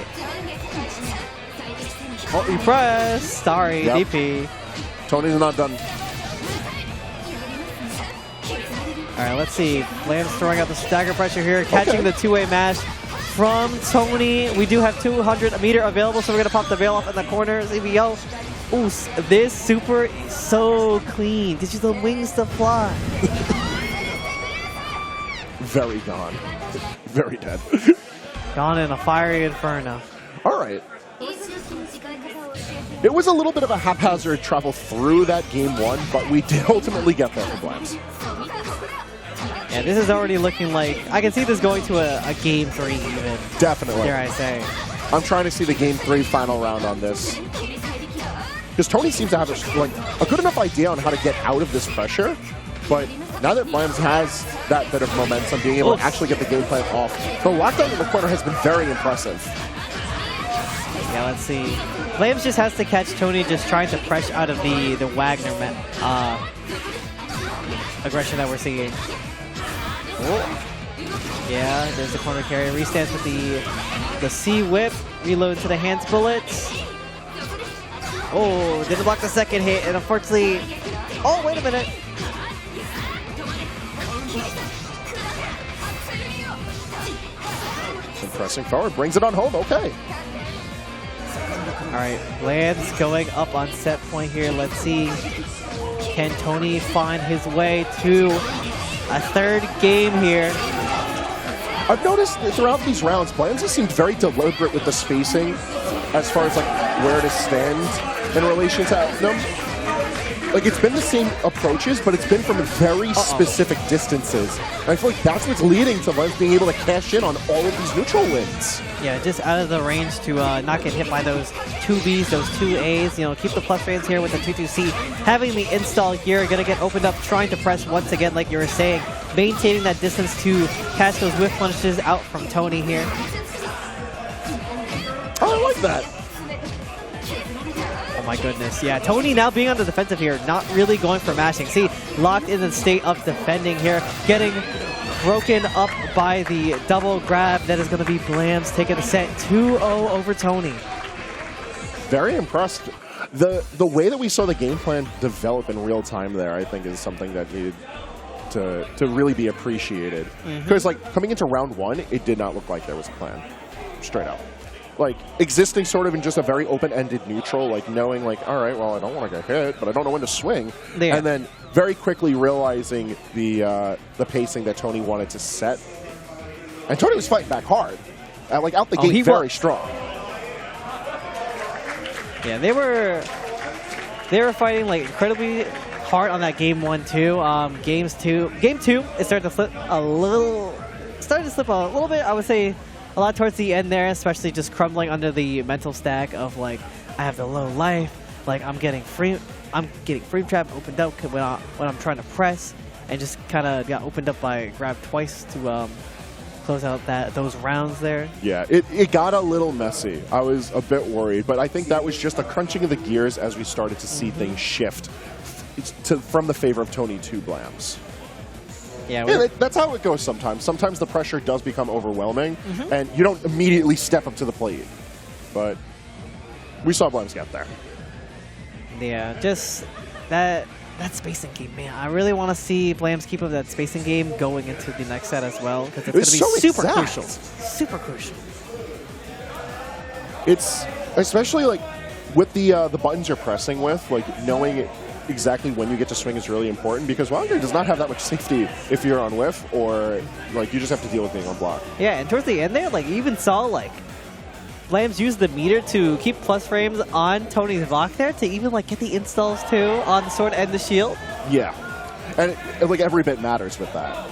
Oh, you press. Sorry, Yep. DP. Tony's not done. All right, let's see. Lamb's throwing out the stagger pressure here, catching the 2-way mash from Tony. We do have 200 meter available, so we're gonna pop the veil off in the corner. ZBO. Ooh, this super is so clean. Gives you the wings to fly. Very gone. Very dead. Gone in a fiery inferno. All right. It was a little bit of a haphazard travel through that game one, but we did ultimately get there for Blams. Yeah, this is already looking like, I can see this going to a game 3 even. Definitely. Dare I say. I'm trying to see the game 3 final round on this. Because Tony seems to have a good enough idea on how to get out of this pressure, but now that Blams has that bit of momentum, being able to actually get the game plan off, the lockdown in the corner has been very impressive. Yeah, let's see. Blams just has to catch Tony just trying to press out of the Wagner aggression that we're seeing. Oh. Yeah, there's the corner carry. Restance with the C whip. Reload to the hands bullets. Oh, didn't block the second hit, and unfortunately... Oh, wait a minute. Pressing forward, brings it on home, okay. All right, Blams going up on set point here. Let's see. Can Tony find his way to a third game here? I've noticed that throughout these rounds, Blams has seemed very deliberate with the spacing as far as like where to stand in relation to them. Like, it's been the same approaches, but it's been from very specific distances. And I feel like that's what's leading to Blams being able to cash in on all of these neutral wins. Yeah, just out of the range to not get hit by those 2Bs, those 2As. You know, keep the plus fans here with the 2-2C. Having the install here, gonna get opened up, trying to press once again, like you were saying. Maintaining that distance to catch those whiff punches out from Tony here. Oh, I like that. Oh my goodness, yeah, Tony now being on the defensive here, not really going for mashing. See, locked in the state of defending here, getting broken up by the double grab. That is going to be Blams taking the set 2-0 over Tony. Very impressed. The way that we saw the game plan develop in real time there, I think, is something that needed to really be appreciated. Because, like, coming into round one, it did not look like there was a plan. Straight up. Like, existing sort of in just a very open-ended neutral, like knowing, like, all right, well, I don't want to get hit, but I don't know when to swing. Yeah. And then very quickly realizing the pacing that Tony wanted to set. And Tony was fighting back hard. Like, out the gate, very strong. Yeah, they were fighting, like, incredibly hard on that game 1 too. Game 2, it started to slip a little bit, I would say. A lot towards the end there, especially just crumbling under the mental stack of, like, I have the low life, like I'm getting frame trap opened up when I'm trying to press, and just kind of got opened up by grab twice to close out those rounds there. Yeah, it got a little messy. I was a bit worried, but I think that was just a crunching of the gears as we started to see things shift from the favor of Tony to Blams. Yeah, that's how it goes sometimes. Sometimes the pressure does become overwhelming, and you don't immediately step up to the plate. But we saw Blams get there. Yeah, just that spacing game, man. I really want to see Blams keep up that spacing game going into the next set as well, because it's going to be super crucial. Super crucial. It's especially like with the buttons you're pressing with, like knowing exactly when you get to swing is really important, because Wildcard does not have that much safety if you're on whiff, or like you just have to deal with being on block. Yeah, and towards the end there, like you even saw like Blams use the meter to keep plus frames on Tony's block there to even like get the installs too on the sword and the shield. Yeah, and like every bit matters with that.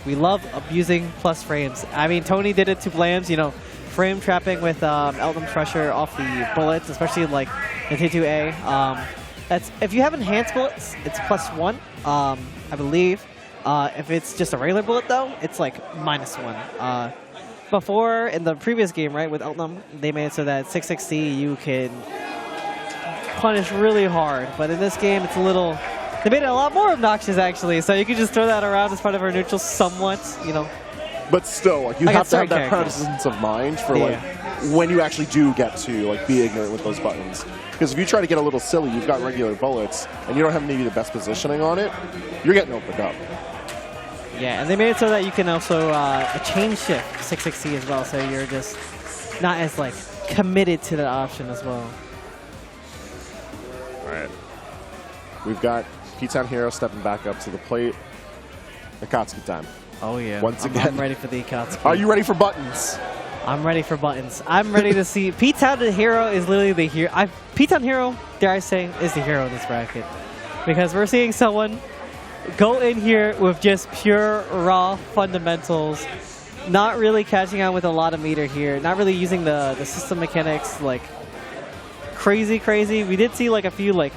We love abusing plus frames. I mean, Tony did it to Blams, you know, frame trapping with Eltham pressure off the bullets, especially like the T2A. That's if you have enhanced bullets, it's +1, I believe. If it's just a regular bullet though, it's like -1. Before, in the previous game, right, with Eltham, they made it so that 660 you can punish really hard. But in this game, it's a little... They made it a lot more obnoxious, actually. So you can just throw that around as part of our neutral somewhat, you know. But still, like, you have to have that presence of mind for, like, when you actually do get to, like, be ignorant with those buttons. Because if you try to get a little silly, you've got regular bullets, and you don't have maybe the best positioning on it, you're getting opened up. Yeah, and they made it so that you can also a chain shift 660 as well, so you're just not as like committed to that option as well. All right, we've got P-Town Hero stepping back up to the plate. Akatsuki time. Oh yeah, once again. I'm ready for the Akatsuki. Are you ready for buttons? I'm ready for buttons. I'm ready to see P-Town Hero is literally the hero. P-Town Hero, dare I say, is the hero in this bracket, because we're seeing someone go in here with just pure raw fundamentals, not really catching on with a lot of meter here, not really using the system mechanics like crazy. We did see like a few like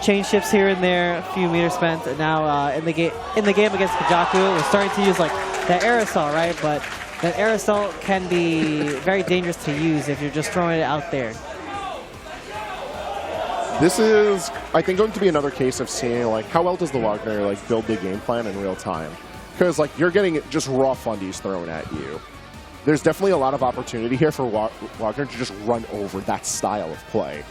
chain shifts here and there, a few meters spent, and now in the game against Kujaku, we're starting to use like that aerosol, right? But that aerosol can be very dangerous to use if you're just throwing it out there. This is, I think, going to be another case of seeing like how well does the Wagner like build the game plan in real time, because like you're getting just raw fundies thrown at you. There's definitely a lot of opportunity here for Wagner to just run over that style of play.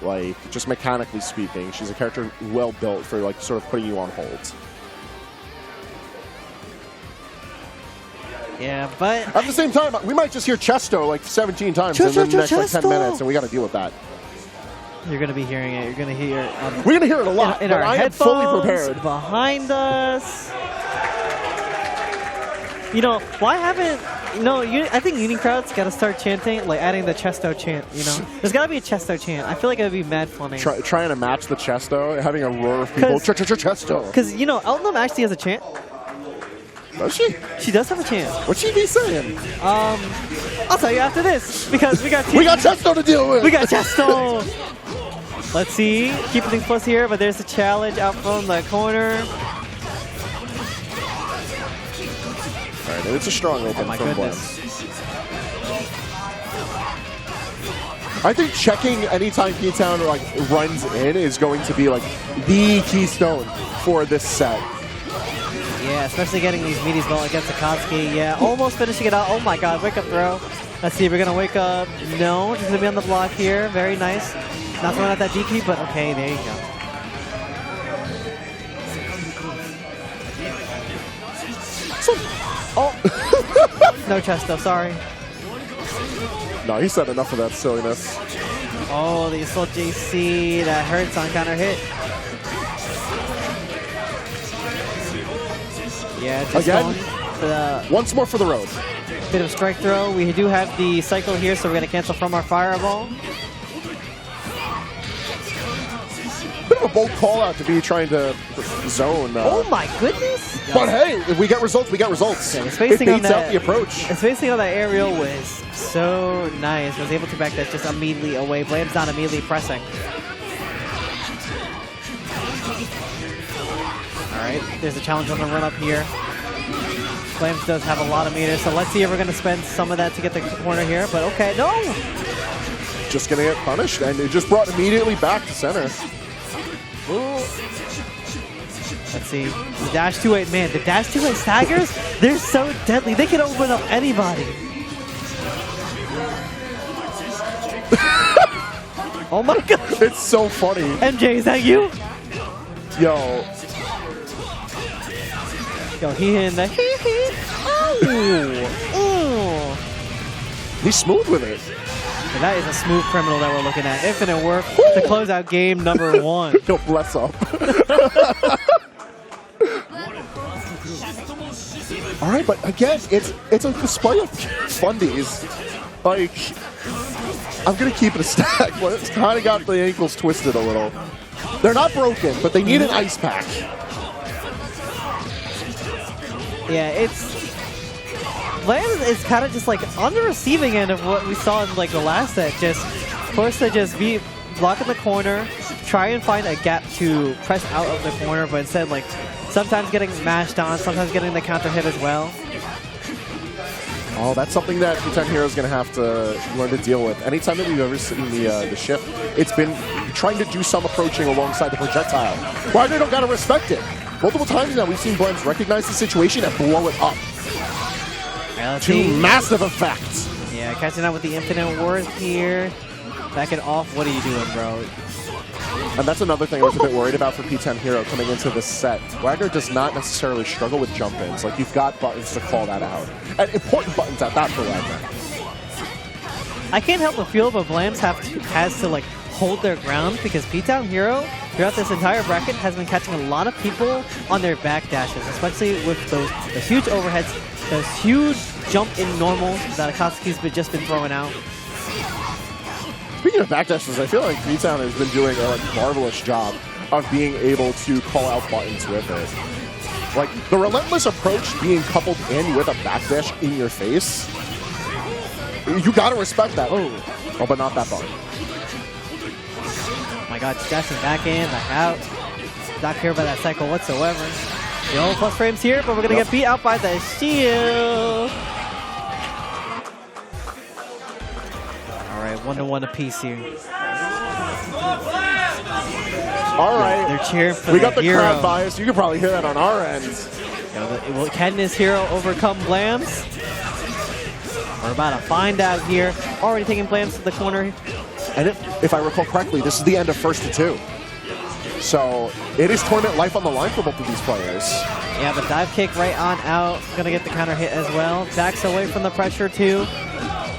Like just mechanically speaking, she's a character well built for like sort of putting you on hold. Yeah, but at the same time, we might just hear Chesto like 17 times in the next like 10 minutes, and we got to deal with that. You're going to be hearing it. You're going to hear it. We're going to hear it a lot, in but our I am fully prepared. Behind us. You know, why haven't... You know, I think Unicrowd's got to start chanting, like adding the Chesto chant, you know? There's got to be a Chesto chant. I feel like it would be mad funny. Trying to match the Chesto, having a roar of people, Chesto. Because, you know, Eltham actually has a chant. Does she? She does have a chant. What's she be saying? I'll tell you after this, because we got Chesto to deal with. We got Chesto. Let's see, keeping things close here, but there's a challenge out from the corner. All right, it's a strong open from Blams. I think checking anytime P-Town like runs in is going to be like the keystone for this set. Yeah, especially getting these meaties going against Akatsuki. Yeah, almost finishing it out. Oh my god, wake up throw. Let's see if we're going to wake up. No, she's going to be on the block here. Very nice. Not throwing out that DP, but okay, there you go. Oh! No Chesto, sorry. No, he said enough of that silliness. Oh, the assault JC. That hurts on counter hit. Yeah, just again, for the once more for the road. Bit of strike throw. We do have the cycle here, so we're going to cancel from our fireball. Bit of a bold call out to be trying to zone. Oh my goodness! But hey, if we get results, we get results. Yeah, the spacing it on beats that, out the approach. The spacing on that aerial was so nice. Was able to back that just immediately away. Blams not immediately pressing. Alright, there's a challenge on the run up here. Flames does have a lot of meters, so let's see if we're going to spend some of that to get the corner here. But okay, no! Just going to get punished, and it just brought immediately back to center. Ooh. Let's see. The dash 2-8, man, the dash 2-8 staggers, they're so deadly. They can open up anybody. Oh my god. It's so funny. MJ, is that you? Yo. Yo, he hitting the oh. He's smooth with it. And that is a smooth criminal that we're looking at. Infinite work to close out game number 1. Yo, bless up. All right, but again, it's a display of fundies. Like, I'm gonna keep it a stack, but it's kind of got the ankles twisted a little. They're not broken, but they need an ice pack. Yeah, it's Blvd is kind of just like on the receiving end of what we saw in like the last set. Just forced to just be blocking the corner, try and find a gap to press out of the corner, but instead like sometimes getting mashed on, sometimes getting the counter hit as well. Oh, that's something that P10 Hero is going to have to learn to deal with. Anytime that we've ever seen the shift, it's been trying to do some approaching alongside the projectile. Why they don't got to respect it? Multiple times now we've seen Blvd recognize the situation and blow it up. To massive effect. Yeah, catching up with the infinite worth here. Back it off. What are you doing, bro? And that's another thing I was a bit worried about for P10 Hero coming into this set. Wagner does not necessarily struggle with jump-ins. Like, you've got buttons to call that out. And important buttons at that for Wagner. I can't help but feel, but Blvd has to like hold their ground because P-Town Hero throughout this entire bracket has been catching a lot of people on their back dashes, especially with those huge overheads, those huge jump in normals that Akatsuki's just been throwing out. Speaking of backdashes, I feel like P-Town has been doing a marvelous job of being able to call out buttons with it. Like, the relentless approach being coupled in with a backdash in your face, you gotta respect that. Oh, but not that button. Oh my god, dashing back in, back out. Not care about that cycle whatsoever. The only plus frames here, but we're gonna get beat out by the shield. Alright, 1-1 apiece here. Alright. They're cheering for we got the hero. crowd bias. You can probably hear that on our end. Will Cadmus Hero overcome Blvd? We're about to find out here. Already taking Blvd to the corner. And if I recall correctly, this is the end of first to 2. So it is tournament life on the line for both of these players. Yeah, the dive kick right on out. Gonna get the counter hit as well. Backs away from the pressure too.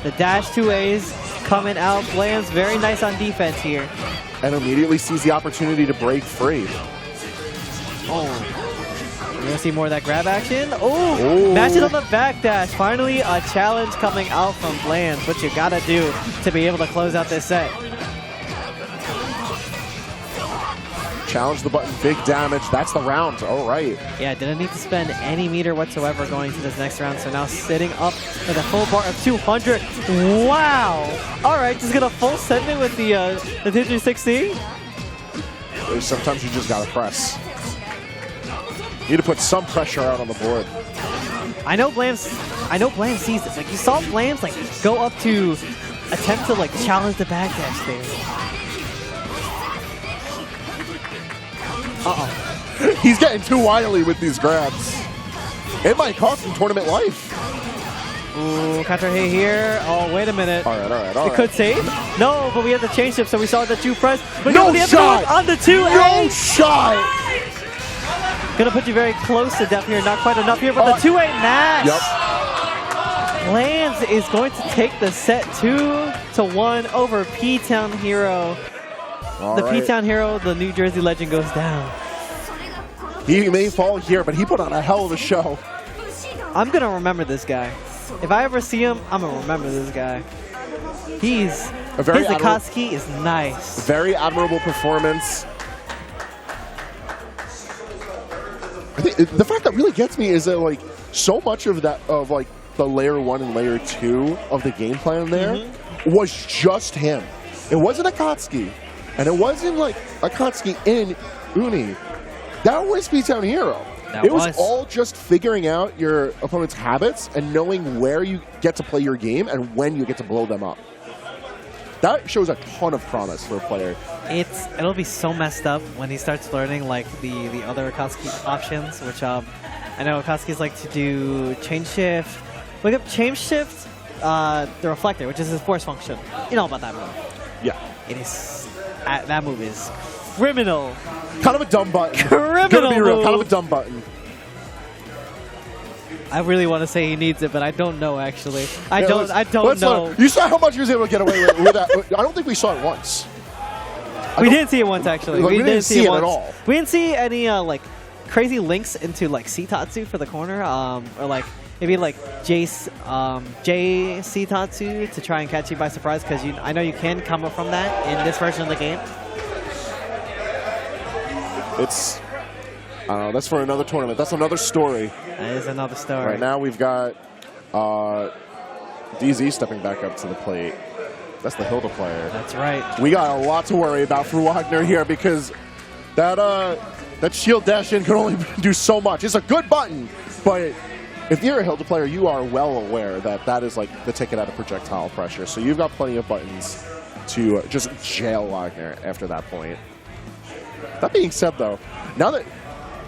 The dash 2As coming out. Blvd's very nice on defense here. And immediately sees the opportunity to break free. Oh. We're gonna see more of that grab action. Oh, match it on the back dash. Finally, a challenge coming out from Blvd. What you gotta do to be able to close out this set. Challenge the button, big damage. That's the round. All right. Yeah, didn't need to spend any meter whatsoever going to this next round. So now sitting up with a full bar of 200. Wow. All right, just gonna full send it with the 260. Sometimes you just gotta press. You need to put some pressure out on the board. I know Blvd sees it. Like, you saw Blvd like go up to attempt to like challenge the backdash there. He's getting too wily with these grabs. It might cost him tournament life. Ooh, counter hit here. Oh, wait a minute. All right. It could save. No, but we have the change shift, so we saw the 2 press. But no shot! On the 2A. No shot! Gonna put you very close to death here. Not quite enough here, but the 2A match. Yep. Blvd is going to take the set 2-1 over P-Town Hero. The P-Town Hero, the New Jersey legend, goes down. He may fall here, but he put on a hell of a show. I'm going to remember this guy. If I ever see him, I'm going to remember this guy. His Akatsuki is nice. Very admirable performance. I think the fact that really gets me is that like so much of that like the layer 1 and layer 2 of the game plan there was just him. It wasn't Akatsuki. And it wasn't like Akatsuki in Uni. that was Beatdown Hero. That It was was. all just figuring out your opponent's habits and knowing where you get to play your game and when you get to blow them up. That shows a ton of promise for a player. It'll be so messed up when he starts learning like the other Akatsuki options, which I know Akatsuki's like to do change shift. Look up change shift, the reflector, which is his force function. You know about that move. Yeah. It is that move is criminal. Kind of a dumb button. Criminal Gonna be real, move. kind of a dumb button. I really want to say he needs it, but I don't know actually. I Yeah, don't let's know. let him. You saw how much he was able to get away with that. I don't think we saw it once. We didn't see it once actually. Like, we didn't see it once. at all. We didn't see any like crazy links into like Citatsu for the corner, or like maybe like J Citatsu to try and catch you by surprise, because I know you can come up from that in this version of the game. It's, I don't know, that's for another tournament. That's another story. That is another story. Right now we've got Deezee stepping back up to the plate. That's the Hilda player. That's right. We got a lot to worry about for Wagner here because that shield dash in could only do so much. It's a good button, but if you're a Hilda player, you are well aware that that is like the ticket out of projectile pressure. So you've got plenty of buttons to just jail Wagner after that point. That being said, though, now that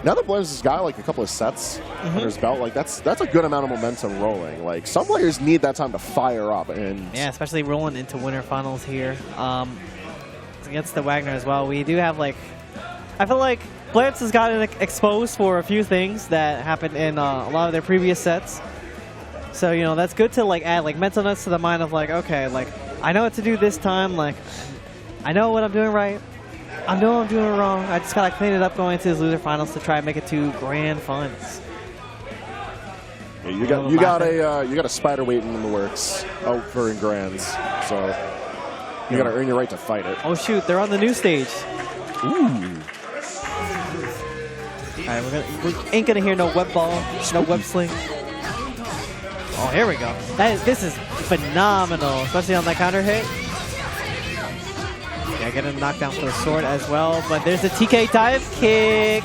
Blvd has got like a couple of sets under his belt, like that's a good amount of momentum rolling. Like some players need that time to fire up, and Yeah, especially rolling into winter finals here against the Wagner as well. We do have like, I feel like Blvd has gotten exposed for a few things that happened in a lot of their previous sets. So you know that's good to like add like mental notes to the mind of like, okay, like I know what to do this time. Like I know what I'm doing right. I know I'm doing it wrong. I just gotta clean it up going into his loser finals to try and make it to grand finals. yeah, you got a spider waiting in the works over in grands. So you got to earn your right to fight it. Oh shoot, they're on the new stage. Ooh. All right, we ain't gonna hear no web ball, no web sling. Oh, here we go. This is phenomenal, especially on that counter hit. Yeah, getting knocked down for the sword as well, but there's a TK dive kick.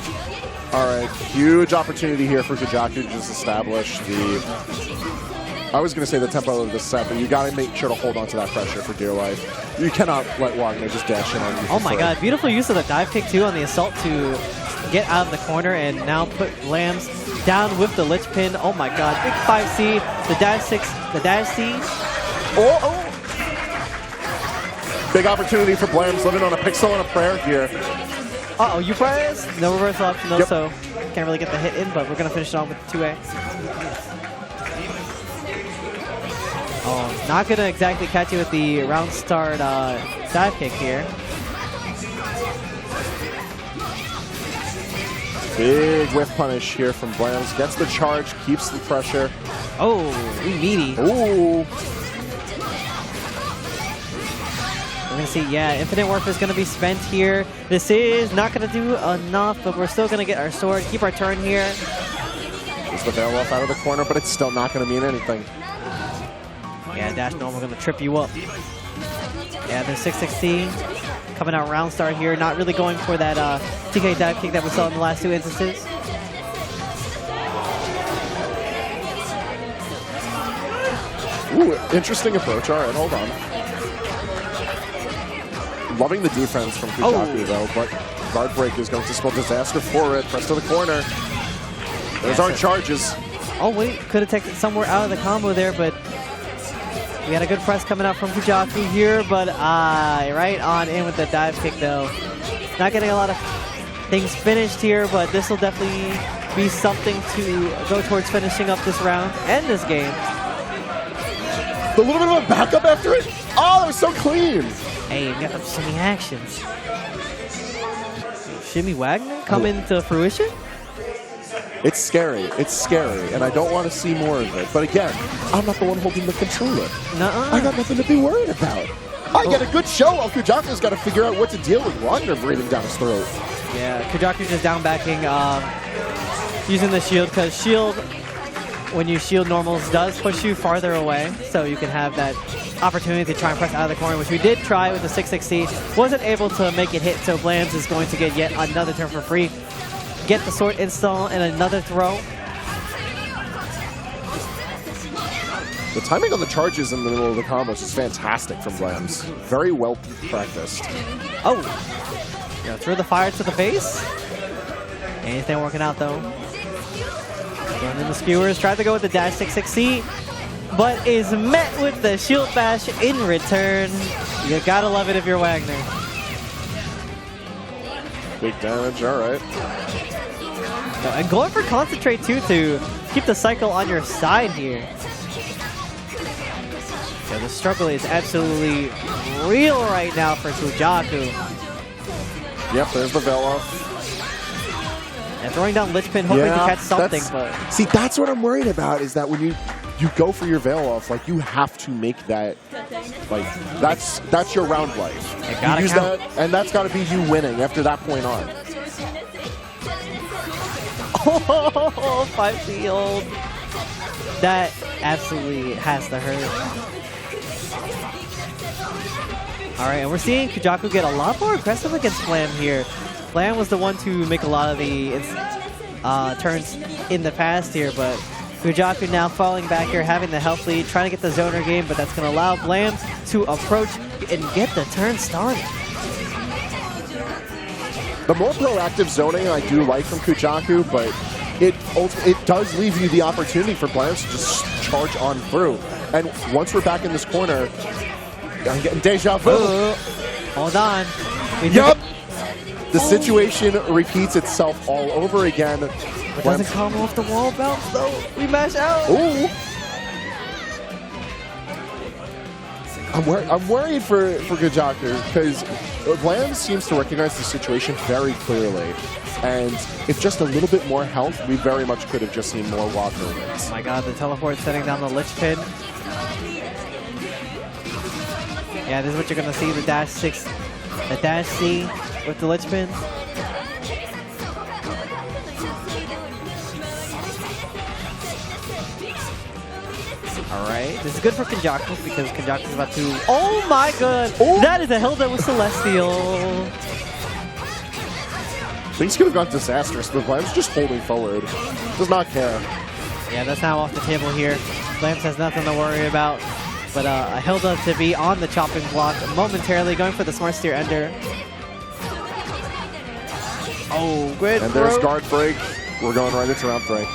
All right, huge opportunity here for Kujaku to just establish the, I was going to say the tempo of the set, but you got to make sure to hold on to that pressure for dear life. You cannot let Wagner just dash in on you. Oh my god, beautiful use of the dive kick too on the assault to get out of the corner and now put Lambs down with the lich pin. Oh my god, big 5C, the dash 6, the dash C. Oh! Big opportunity for Blams living on a pixel and a prayer here. Uh-oh, you press? No reversal option though, Yep. so can't really get the hit in, but we're going to finish it off with 2A. Oh, not going to exactly catch you with the round start dive kick here. Big whiff punish here from Blams. Gets the charge, keeps the pressure. Oh, meaty. Ooh. We're going to see, yeah, Infinite Warp is going to be spent here. This is not going to do enough, but we're still going to get our sword, keep our turn here. There's the veil off out of the corner, but it's still not going to mean anything. Yeah, dash normal going to trip you up. Yeah, there's 616 coming out round start here. Not really going for that TK dive kick that we saw in the last two instances. Ooh, interesting approach. All right, hold on. Loving the defense from Kujaku, though, but guard break is going to spell disaster for it. Press to the corner. There's our charges. Oh, wait. Could have taken it somewhere out of the combo there, but we had a good press coming out from Kujaku here, but right on in with the dive kick, though. Not getting a lot of things finished here, but this will definitely be something to go towards finishing up this round and this game. A little bit of a backup after it. Oh, that was so clean. Hey, we got some shimmy actions. Shimmy Wagner coming to fruition? It's scary. It's scary, and I don't want to see more of it. But again, I'm not the one holding the controller. Nuh-uh. I got nothing to be worried about. I get a good show while Kujaku's got to figure out what to deal with Wagner breathing down his throat. Yeah, Kujaku just down backing, using the shield, because shield, when you shield normals, does push you farther away, so you can have that opportunity to try and press out of the corner, which we did try with the 660. Wasn't able to make it hit, so Blams is going to get yet another turn for free. get the sword install and another throw. The timing on the charges in the middle of the combos is fantastic from Blams. Very well practiced. Oh! Yeah, through the fire to the face. Anything working out though. Going in the skewers, tried to go with the dash 660, but is met with the shield bash in return. You gotta love it if you're Wagner. Big damage, alright. And going for concentrate too to keep the cycle on your side here. Yeah, the struggle is absolutely real right now for Kujaku. Yep, there's the veil off. And throwing down Lich Pin, hoping to catch something, but... See, that's what I'm worried about, is that when you go for your veil off, like, you have to make that, like, that's your round life. You use that, and that's got to be you winning after that point on. Oh, 5 shield. That absolutely has to hurt. Alright, and we're seeing Kujaku get a lot more aggressive against Blam here. Blam was the one to make a lot of the turns in the past here, but Kujaku now falling back here, having the health lead, trying to get the zoner game, but that's going to allow Blam to approach and get the turn started. The more proactive zoning I do like from Kujaku, but it does leave you the opportunity for Blam to just charge on through. And once we're back in this corner, I'm getting deja vu. Hold on. Yup! The situation repeats itself all over again. But doesn't come off the wall bounce though. We mash out. Ooh! I'm worried for Kujaku because Blam seems to recognize the situation very clearly. And if just a little bit more health, we very much could have just seen more Wagner wins. Oh my god, the teleport setting down the Lich Pin. Yeah, this is what you're gonna see, the dash 6, the dash C with the Lich Pin. Alright, this is good for Kujaku because Kujaku's about to... Oh my god! Ooh. That is a Hilda with Celestial! Things could have gone disastrous, but Blam's just holding forward. Does not care. Yeah, that's now off the table here. Blams has nothing to worry about. But a Hilda to be on the chopping block momentarily, going for the Smart Steer Ender. Oh, good. And there's guard break. We're going right into round 3.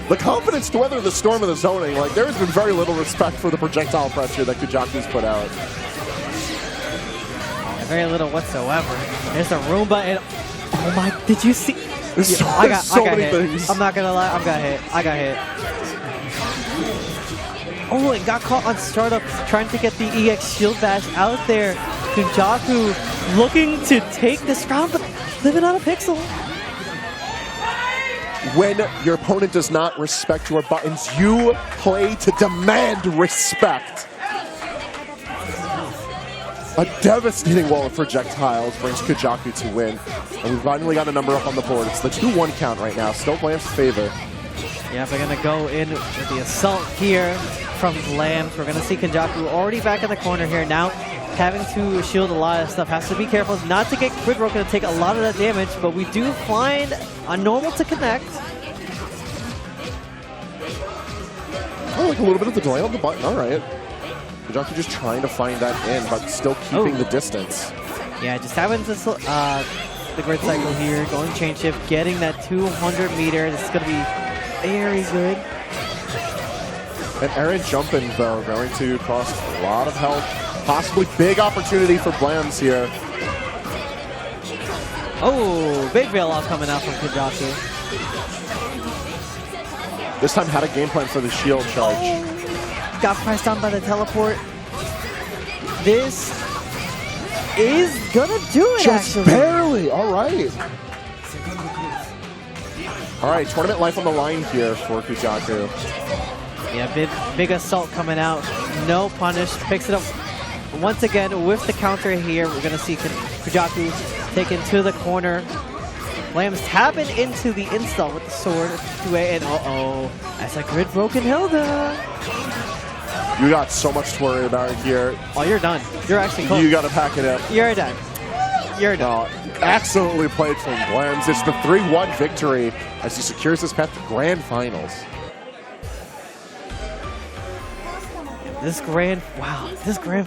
The confidence to weather the storm of the zoning, like, there has been very little respect for the projectile pressure that Kujaku's put out. Very little whatsoever. There's a Roomba and... Oh my, did you see... There's I got many hit. things. I'm not gonna lie, I got hit. Oh, and got caught on startup trying to get the EX shield bash out there. Kujaku looking to take this round, but living on a pixel. When your opponent does not respect your buttons, you play to demand respect. A devastating wall of projectiles brings Kujaku to win. And we've finally got a number up on the board. It's the 2-1 count right now. Still Blam's favor. Yeah, they're going to go in with the assault here from Blams. We're going to see Kujaku already back in the corner here now. Having to shield a lot of stuff. Has to be careful not to get grid broken and take a lot of that damage. But we do find a normal to connect. Oh, like a little bit of the delay on the button. All right. Kujaku just trying to find that in, but still keeping the distance. Yeah, just having this, the grid cycle here, going chain shift, getting that 200 meter. This is going to be very good. And Aaron jumping, though, going to cost a lot of health. Possibly big opportunity for Blams here. Oh, big veil off coming out from Kujaku. This time had a game plan for the shield charge. Oh. Got pressed down by the teleport. This is gonna do it, just actually. Barely. All right. All right, tournament life on the line here for Kujaku. Yeah, big assault coming out. No punish. Picks it up once again with the counter here. We're gonna see Kujaku taken to the corner. Blams tapping into the install with the sword. And that's a grid broken Hilda. You got so much to worry about here. Oh, you're done. You're actually close. You got to pack it up. You're done. You're done. Excellently played from Blams. It's the 3-1 victory as he secures his path to Grand Finals. This Grand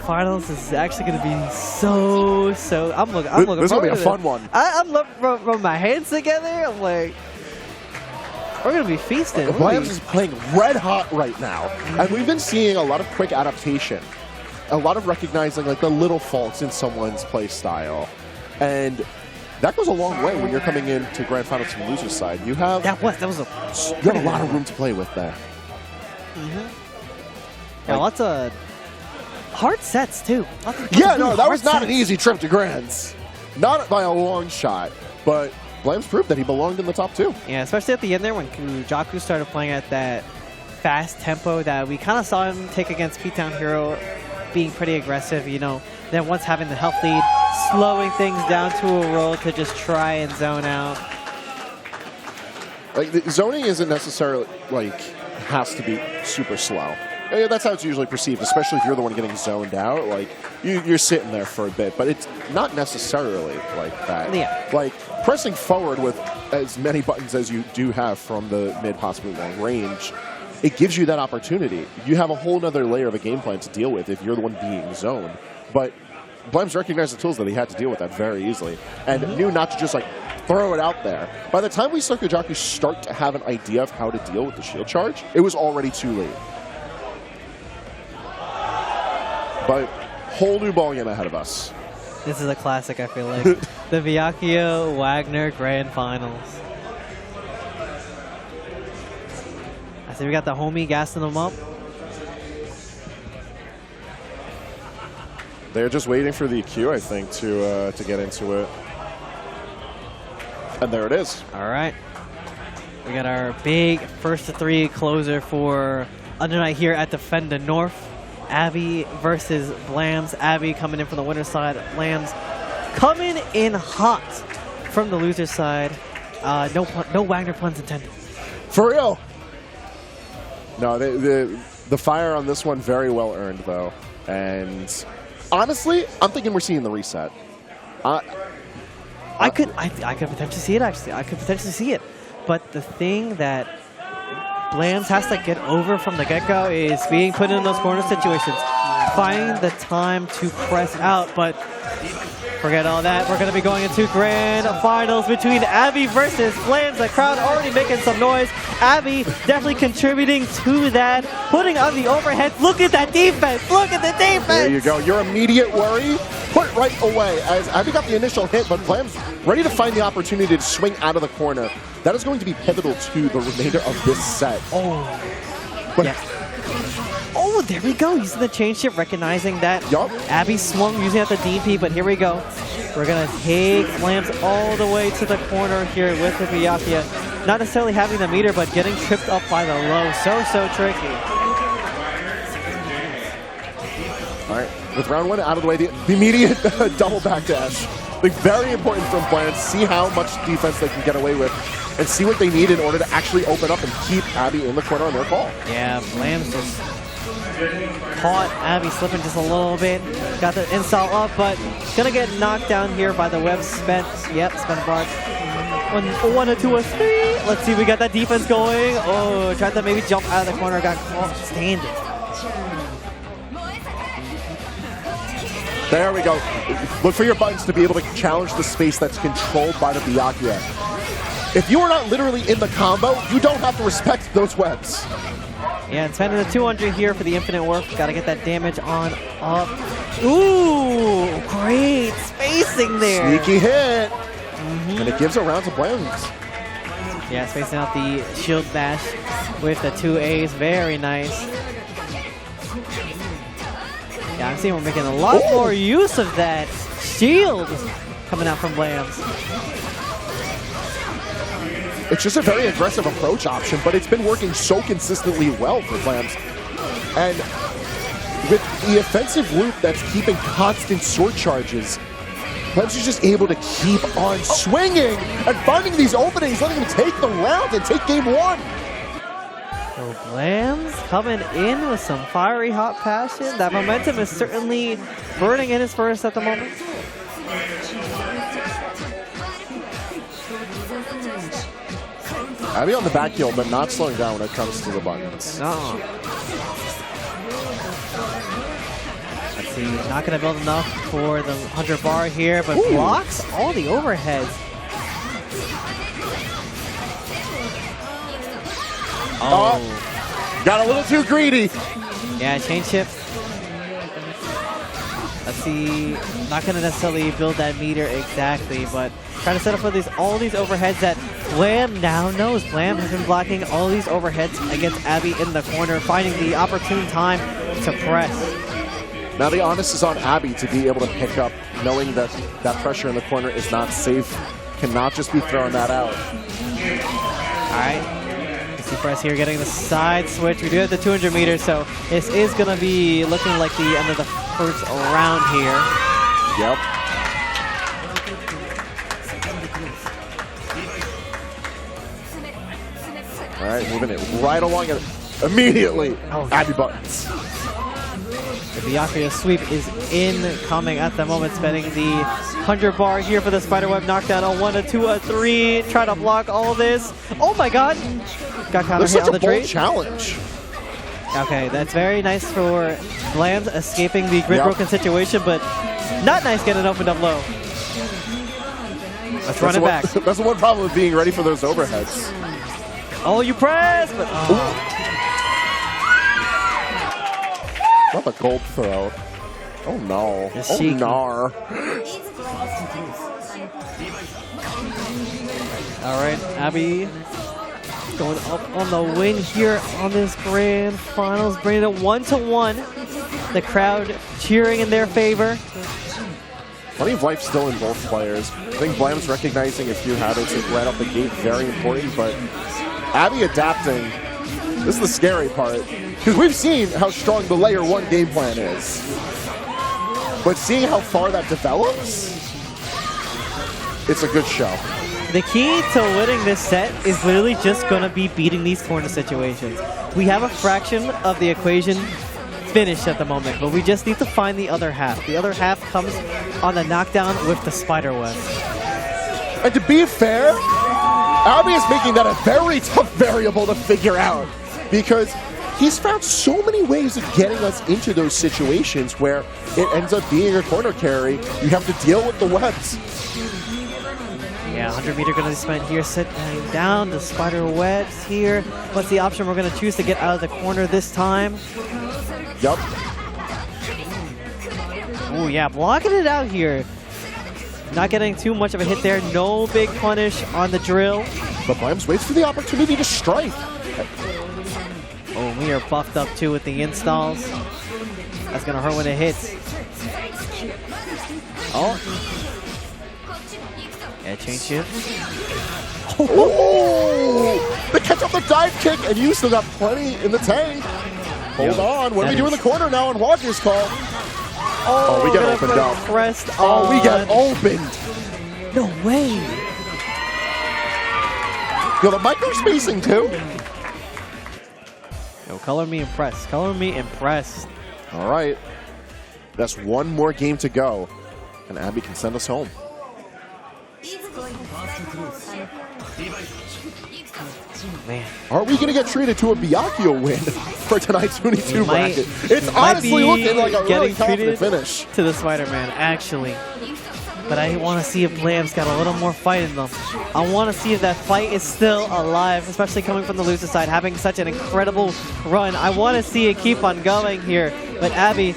Finals is actually going to be so. I'm looking. This is going to be a fun one. I'm rubbing my hands together. I'm like, we're going to be feasting. Blams is playing red hot right now, and we've been seeing a lot of quick adaptation, a lot of recognizing like the little faults in someone's play style, and that goes a long way when you're coming into Grand Finals from the loser's side. You have that was you have a lot of room to play with there. Yeah, lots of hard sets too. Yeah, no, that was not an easy trip to Grands. Not by a long shot, but Blams proved that he belonged in the top 2. Yeah, especially at the end there when Kujaku started playing at that fast tempo that we kind of saw him take against P-Town Hero, being pretty aggressive, you know. Then once having the health lead, slowing things down to a roll to just try and zone out. Like, the zoning isn't necessarily, like, has to be super slow. That's how it's usually perceived, especially if you're the one getting zoned out. Like, you're sitting there for a bit, but it's not necessarily like that. Yeah. Like, pressing forward with as many buttons as you do have from the mid, possibly long range, it gives you that opportunity. You have a whole nother layer of a game plan to deal with if you're the one being zoned. But Blams recognized the tools that he had to deal with that very easily, and knew not to just, like, throw it out there. By the time we saw Kujaku start to have an idea of how to deal with the shield charge, it was already too late. But whole new ballgame ahead of us. This is a classic, I feel like. The Byakuya-Wagner Grand Finals. I see we got the homie gassing them up. They're just waiting for the Q, I think, to get into it. And there it is. All right. We got our big first to 3 closer for Undernight here at Defend the North. Abby versus Blams. Abby coming in from the winner's side. Blams coming in hot from the loser's side. No Wagner puns intended. For real. No, the fire on this one very well earned though, and honestly, I'm thinking we're seeing the reset. I could potentially see it. Actually, I could potentially see it. But the thing that Blams has to get over from the get-go is being put in those corner situations. Finding the time to press out, but forget all that. We're going to be going into Grand Finals between Abby versus Blams. The crowd already making some noise. Abby definitely contributing to that. Putting on the overhead. Look at that defense. Look at the defense. There you go. Your immediate worry put right away as Abby got the initial hit, but Blams ready to find the opportunity to swing out of the corner. That is going to be pivotal to the remainder of this set. But yeah. Oh, there we go. Using the chain shift, recognizing that Abby swung using at the DP, but here we go. We're going to take Blams all the way to the corner here with the Byakuya. Not necessarily having the meter, but getting tripped up by the low. So tricky. All right, with round 1 out of the way, the immediate double backdash. Like, very important from Blams. See how much defense they can get away with and see what they need in order to actually open up and keep Abby in the corner on their call. Yeah, Blams just caught Abby slipping just a little bit. Got the install up, but gonna get knocked down here by the web spent. Yep, spent bar. 1 or 2 or 3. Let's see, we got that defense going. Oh, tried to maybe jump out of the corner, got caught standing. There we go. Look for your buttons to be able to challenge the space that's controlled by the Byakuya. If you are not literally in the combo, you don't have to respect those webs. Yeah, and spending the 200 here for the infinite work. Got to get that damage on up. Ooh, great spacing there. Sneaky hit. And it gives a round to Blams. Yeah, spacing out the shield bash with the 2 A's. Very nice. Yeah, I'm seeing we're making a lot more use of that shield coming out from Blams. It's just a very aggressive approach option, but it's been working so consistently well for Blams. And with the offensive loop that's keeping constant sword charges, Blams is just able to keep on swinging and finding these openings, letting him take the round and take game 1. So Blams coming in with some fiery hot passion. That momentum is certainly burning in his first at the moment. Abby on the back heel, but not slowing down when it comes to the buttons. No. Let's see, not going to build enough for the 100 bar here, but blocks all the overheads. Oh, got a little too greedy. Yeah, chain shift. Let's see, not going to necessarily build that meter exactly, but trying to set up for all these overheads that Blam now knows. Blam has been blocking all these overheads against Abby in the corner, finding the opportune time to press. Now the onus is on Abby to be able to pick up, knowing that that pressure in the corner is not safe, cannot just be throwing that out. All right. Press here, getting the side switch. We do have the 200 meters, so this is going to be looking like the end of the first round here. Yep. All right, moving it right along it immediately. Oh, Abby buttons. The Byakuya sweep is incoming at the moment, spending the 100 bar here for the spiderweb knockdown. A 1, a 2, a 3. Try to block all this. Oh my god! Got counter hit on the trade. Challenge. Okay, that's very nice for Blams escaping the grid broken situation, but not nice getting opened up low. Let's run it back. That's the one problem with being ready for those overheads. Oh, you press, but Not the gold throw. Oh no. It's Oh cheeky. nar. All right, Abby going up on the win here on this grand finals, bringing it 1-1. The crowd cheering in their favor. Plenty of life still in both players. I think Blam's recognizing a few habits right off the gate, very important, but Abby adapting. This is the scary part, because we've seen how strong the layer 1 game plan is. But seeing how far that develops, it's a good show. The key to winning this set is literally just going to be beating these corner situations. We have a fraction of the equation finished at the moment, but we just need to find the other half. The other half comes on the knockdown with the spiderweb. And to be fair, Abby is making that a very tough variable to figure out, because he's found so many ways of getting us into those situations where it ends up being a corner carry. You have to deal with the webs. Yeah, 100 meter going to be spent here, sitting down. The spider webs here. What's the option we're going to choose to get out of the corner this time? Yep. Oh yeah, blocking it out here. Not getting too much of a hit there. No big punish on the drill. But Blams waits for the opportunity to strike. Oh, we are buffed up too with the installs. That's going to hurt when it hits. Oh. Yeah, chain shift. Oh! They catch up the dive kick, and you still got plenty in the tank. Hold on. What do we do in the corner now on Walker's call? Oh, we get opened up. Oh, we get opened. No way. Yo, the micro spacing too. Yo, color me impressed. Color me impressed. All right. That's one more game to go, and Abby can send us home. Man. Are we going to get treated to a Byakuya win for tonight's 22 bracket? It's honestly looking like a really confident finish. To the Spider-Man, actually. But I want to see if Blam's got a little more fight in them. I want to see if that fight is still alive, especially coming from the loser side, having such an incredible run. I want to see it keep on going here. But Abby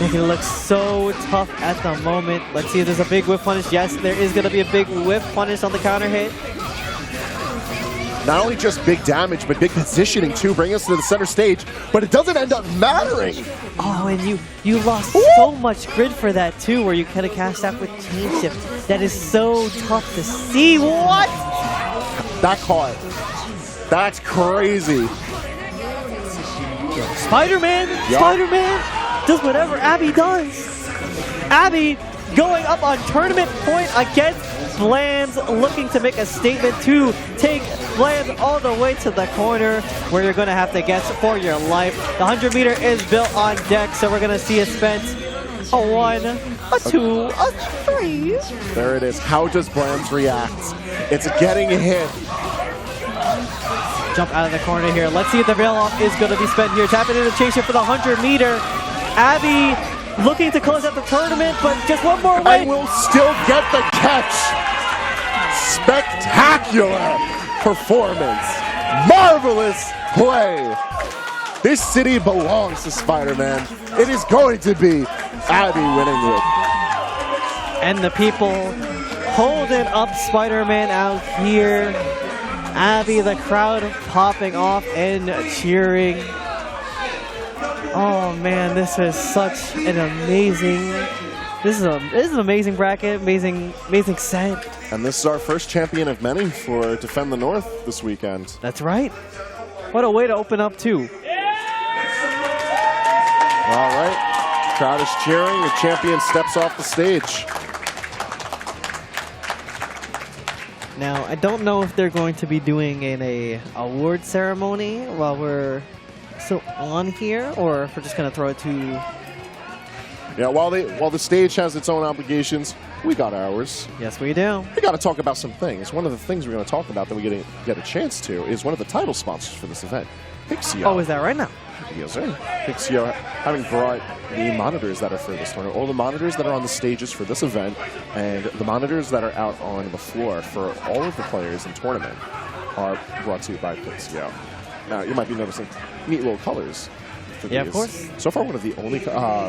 making it look so tough at the moment. Let's see if there's a big whip punish. Yes, there is going to be a big whip punish on the counter hit. Not only just big damage, but big positioning too, bringing us to the center stage, but it doesn't end up mattering. Oh, and you lost so much grid for that too, where you could have cashed out with chain shift. That is so tough to see. What? That caught. That's crazy. Spider-Man, yep. Spider-Man does whatever Abby does. Abby going up on tournament point against Blams looking to make a statement to take Blams all the way to the corner where you're going to have to guess for your life. The 100-meter is built on deck, so we're going to see it spent a 1, a 2, a 3. There it is. How does Blams react? It's getting hit. Jump out of the corner here. Let's see if the veil-off is going to be spent here. Tapping into chase here for the 100-meter. Abby looking to close out the tournament, but just one more way. And will still get the catch. Spectacular performance. Marvelous play. This city belongs to Spider-Man. It is going to be Abby winning it. And the people holding up Spider-Man out here. Abby, the crowd popping off and cheering. Oh man, this is such an amazing. This is an amazing bracket, amazing set. And this is our first champion of many for Defend the North this weekend. That's right. What a way to open up too. All right, crowd is cheering. The champion steps off the stage. Now, I don't know if they're going to be doing an award ceremony while we're still on here, or if we're just going to throw it to... Yeah, while the stage has its own obligations, we got ours. Yes, we do. We got to talk about some things. One of the things we're going to talk about that we get a chance to is one of the title sponsors for this event, Pixio. Oh, is that right now? Yes, sir. Pixio having brought the monitors that are for this tournament, all the monitors that are on the stages for this event, and the monitors that are out on the floor for all of the players in tournament are brought to you by Pixio. Now, you might be noticing neat little colors. Yeah, of course. So far, one of the only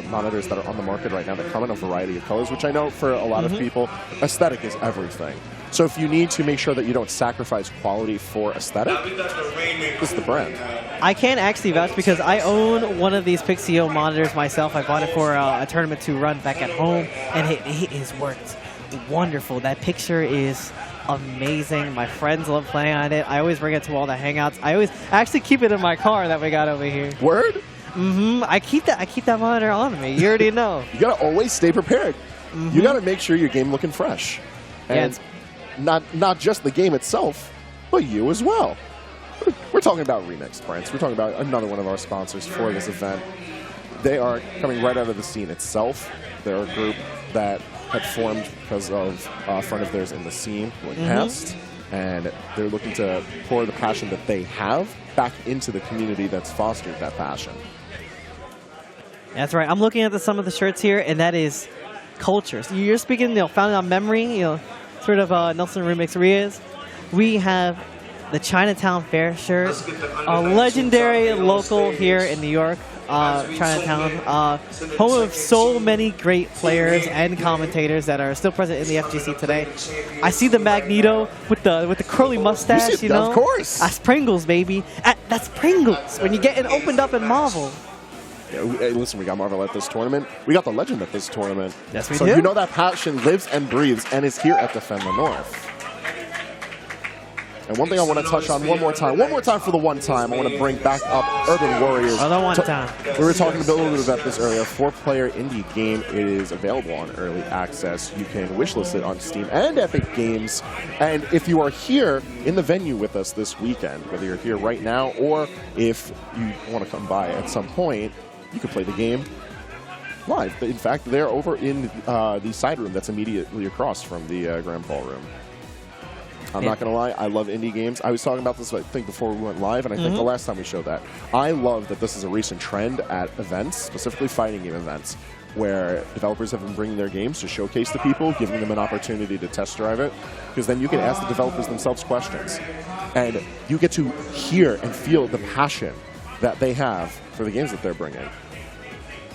monitors that are on the market right now that come in a variety of colors, which I know for a lot of people, aesthetic is everything. So if you need to make sure that you don't sacrifice quality for aesthetic, this is the brand. I can't actually vouch because I own one of these Pixio monitors myself. I bought it for a tournament to run back at home, and it has worked wonderful. That picture is amazing. My friends love playing on it. I always bring it to all the hangouts. I actually keep it in my car that we got over here. Word? Mm-hmm. I keep that monitor on me. You already know. You gotta always stay prepared. You gotta make sure your game looking fresh, and not just the game itself, but you as well. We're talking about Remix, Prince. We're talking about another one of our sponsors for this event. They are coming right out of the scene itself. They're a group that had formed because of a friend of theirs in the scene who had passed, and they're looking to pour the passion that they have back into the community that's fostered that passion. That's right. I'm looking at some of the shirts here, and that is culture. So you're speaking, founded on memory, sort of Nelson Remix Riaz. We have the Chinatown Fair shirt, a legendary local here in New York, Chinatown, home of so many great players and commentators that are still present in the FGC today. I see the Magneto with the curly mustache, you know. Of course. That's Pringles, baby. That's Pringles when you get it opened up in Marvel. Yeah, hey, listen, we got Marvel at this tournament. We got the Legend at this tournament. Yes, we do. do. So you know that passion lives and breathes and is here at Defend the North. And one thing I want to touch on one more time for the one time, I want to bring back up Urban Warriors. Another one time. We were talking a little bit about this earlier. 4-player indie game. It is available on early access. You can wishlist it on Steam and Epic Games. And if you are here in the venue with us this weekend, whether you're here right now or if you want to come by at some point, you can play the game live. In fact, they're over in the side room that's immediately across from the Grand Ballroom. I'm not going to lie, I love indie games. I was talking about this, I think, before we went live, and I think the last time we showed that. I love that this is a recent trend at events, specifically fighting game events, where developers have been bringing their games to showcase to people, giving them an opportunity to test drive it, because then you can ask the developers themselves questions. And you get to hear and feel the passion that they have for the games that they're bringing.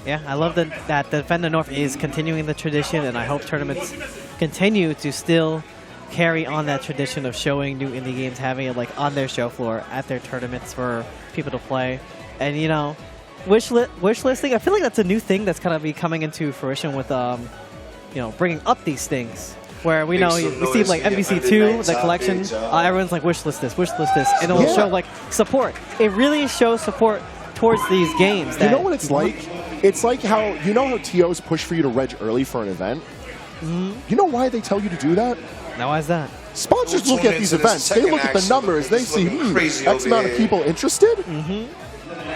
Yeah, I love that Defend the North is continuing the tradition, and I hope tournaments continue to still carry on that tradition of showing new indie games, having it like on their show floor at their tournaments for people to play. And wish listing, I feel like that's a new thing that's kind of be coming into fruition with bringing up these things. Where we see like MVC2, the collection, everyone's like wish list this, and it will show like support. It really shows support towards these games. You know what it's like? It's like how TOs push for you to reg early for an event. You know why they tell you to do that? Now why is that? Sponsors look at these events. They look at the numbers. They see, X amount of people interested.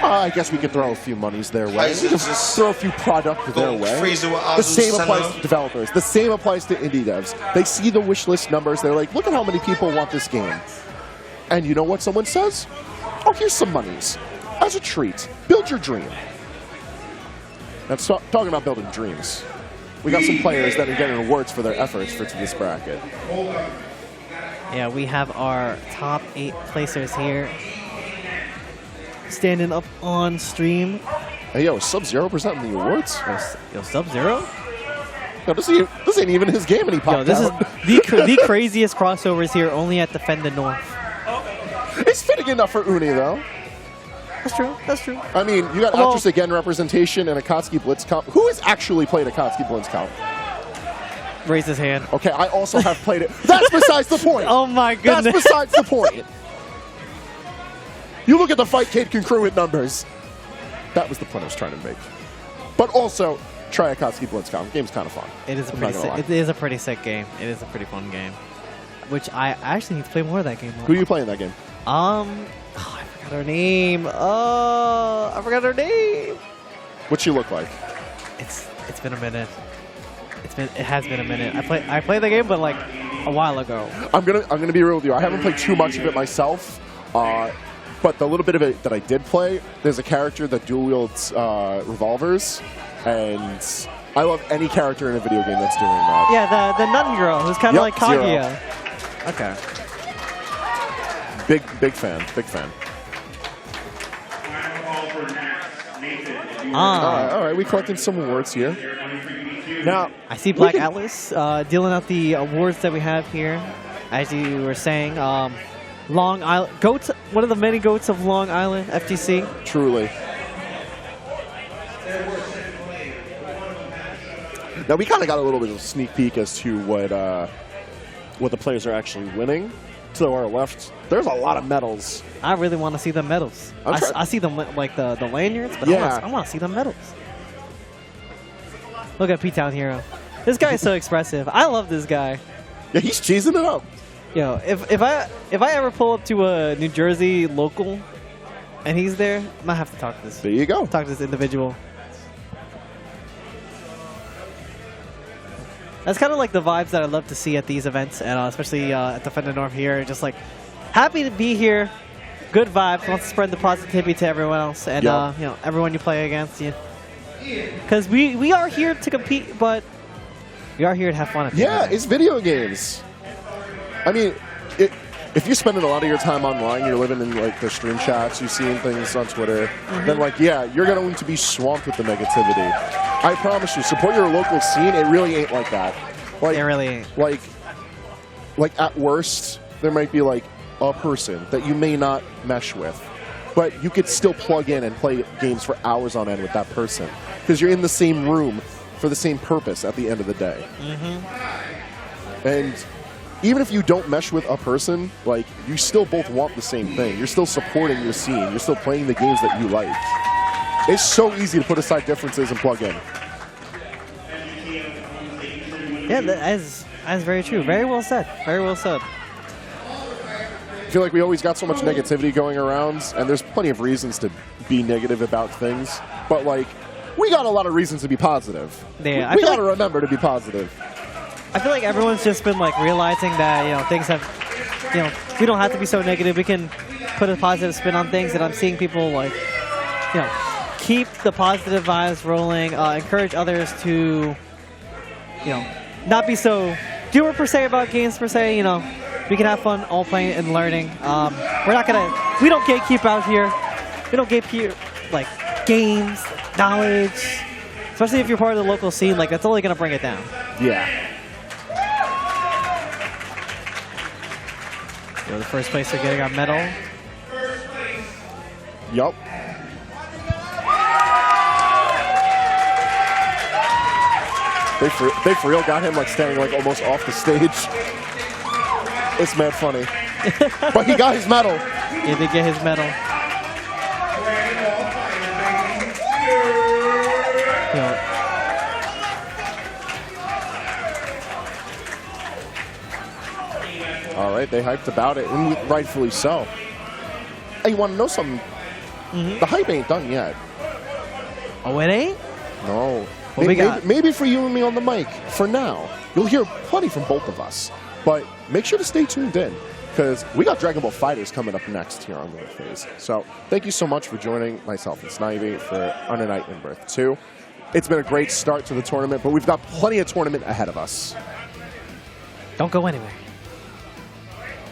I guess we could throw a few monies their way. We could throw a few product their way. The same applies to developers. The same applies to indie devs. They see the wish list numbers. They're like, look at how many people want this game. And you know what someone says? Oh, here's some monies. As a treat. Build your dream. That's talking about building dreams. We got some players that are getting awards for their efforts for this bracket. Yeah, we have our top 8 placers here. Standing up on stream. Hey, yo, Sub-Zero presenting the awards? Yo, Sub-Zero? No, this ain't even his game and he popped This out. is the craziest crossovers here, only at Defend the North. It's fitting enough for Uni, though. That's true. That's true. I mean, you got Actress Again representation and Akatsuki Blitz comp. Who has actually played Akatsuki Blitz comp? Raise his hand. Okay, I also have played it. That's besides the point. Oh my goodness. That's besides the point. You look at the Fightcade congruent numbers. That was the point I was trying to make. But also, try Akatsuki Blitzcom. Game's kind of fun. It is a pretty sick. It is a pretty sick game. It is a pretty fun game. Which I actually need to play more of that game. Who do you play in that game? I forgot her name. Oh, I forgot her name. What's she look like? It's been a minute. It has been a minute. I played the game, but like a while ago. I'm gonna be real with you. I haven't played too much of it myself. But the little bit of it that I did play, there's a character that dual wields revolvers, and I love any character in a video game that's doing that. Yeah, the nun girl who's kind of like Kaguya. Zero. Okay. Big fan. Big fan. All right, we collected some awards here. Now I see Black Atlas dealing out the awards that we have here. As you were saying, Long Island goats. One of the many goats of Long Island FGC. Truly. Now we kind of got a little bit of a sneak peek as to what the players are actually winning. To our left, there's a lot of medals. I really want to see the medals. I see them like the lanyards, but yeah. I want to see the medals. Look at P-Town Hero. This guy is so expressive. I love this guy. Yeah, he's cheesing it up. Yo, if I ever pull up to a New Jersey local and he's there, I might have to talk to this. There you go. Talk to this individual. That's kind of like the vibes that I love to see at these events, and especially at Defend the North here. Just like happy to be here, good vibes. Wants to spread the positivity to everyone else, and you know, everyone you play against. Because we are here to compete, but we are here to have fun. Yeah, it's video games. I mean, if you're spending a lot of your time online, you're living in like the stream chats, you're seeing things on Twitter, then like, yeah, you're going to be swamped with the negativity. I promise you, support your local scene. It really ain't like that. Like, it really ain't. Like at worst, there might be like a person that you may not mesh with, but you could still plug in and play games for hours on end with that person because you're in the same room for the same purpose at the end of the day. And even if you don't mesh with a person, like, you still both want the same thing. You're still supporting your scene. You're still playing the games that you like. It's so easy to put aside differences and plug in. Yeah, that's very true. Very well said. Very well said. I feel like we always got so much negativity going around, and there's plenty of reasons to be negative about things. But, like, we got a lot of reasons to be positive. Yeah, we got to remember to be positive. I feel like everyone's just been like realizing that, you know, things have, you know, we don't have to be so negative. We can put a positive spin on things, and I'm seeing people like, you know, keep the positive vibes rolling, encourage others to, you know, not be so doer per se about games per se. You know, we can have fun all playing and learning. We don't gatekeep out here. We don't gatekeep like games, knowledge, especially if you're part of the local scene. Like, that's only gonna bring it down. Yeah. The first place are getting our medal. Yup. They for real got him like standing like almost off the stage. It's mad funny. But he got his medal. He did get his medal. All right, they hyped about it, and rightfully so. Hey, you want to know something? The hype ain't done yet. Oh, it ain't? No. What we got? Maybe for you and me on the mic, for now. You'll hear plenty from both of us. But make sure to stay tuned in, because we got Dragon Ball FighterZ coming up next here on Lunar Phase. So thank you so much for joining myself and Snivy for Under Night in Birth 2. It's been a great start to the tournament, but we've got plenty of tournament ahead of us. Don't go anywhere.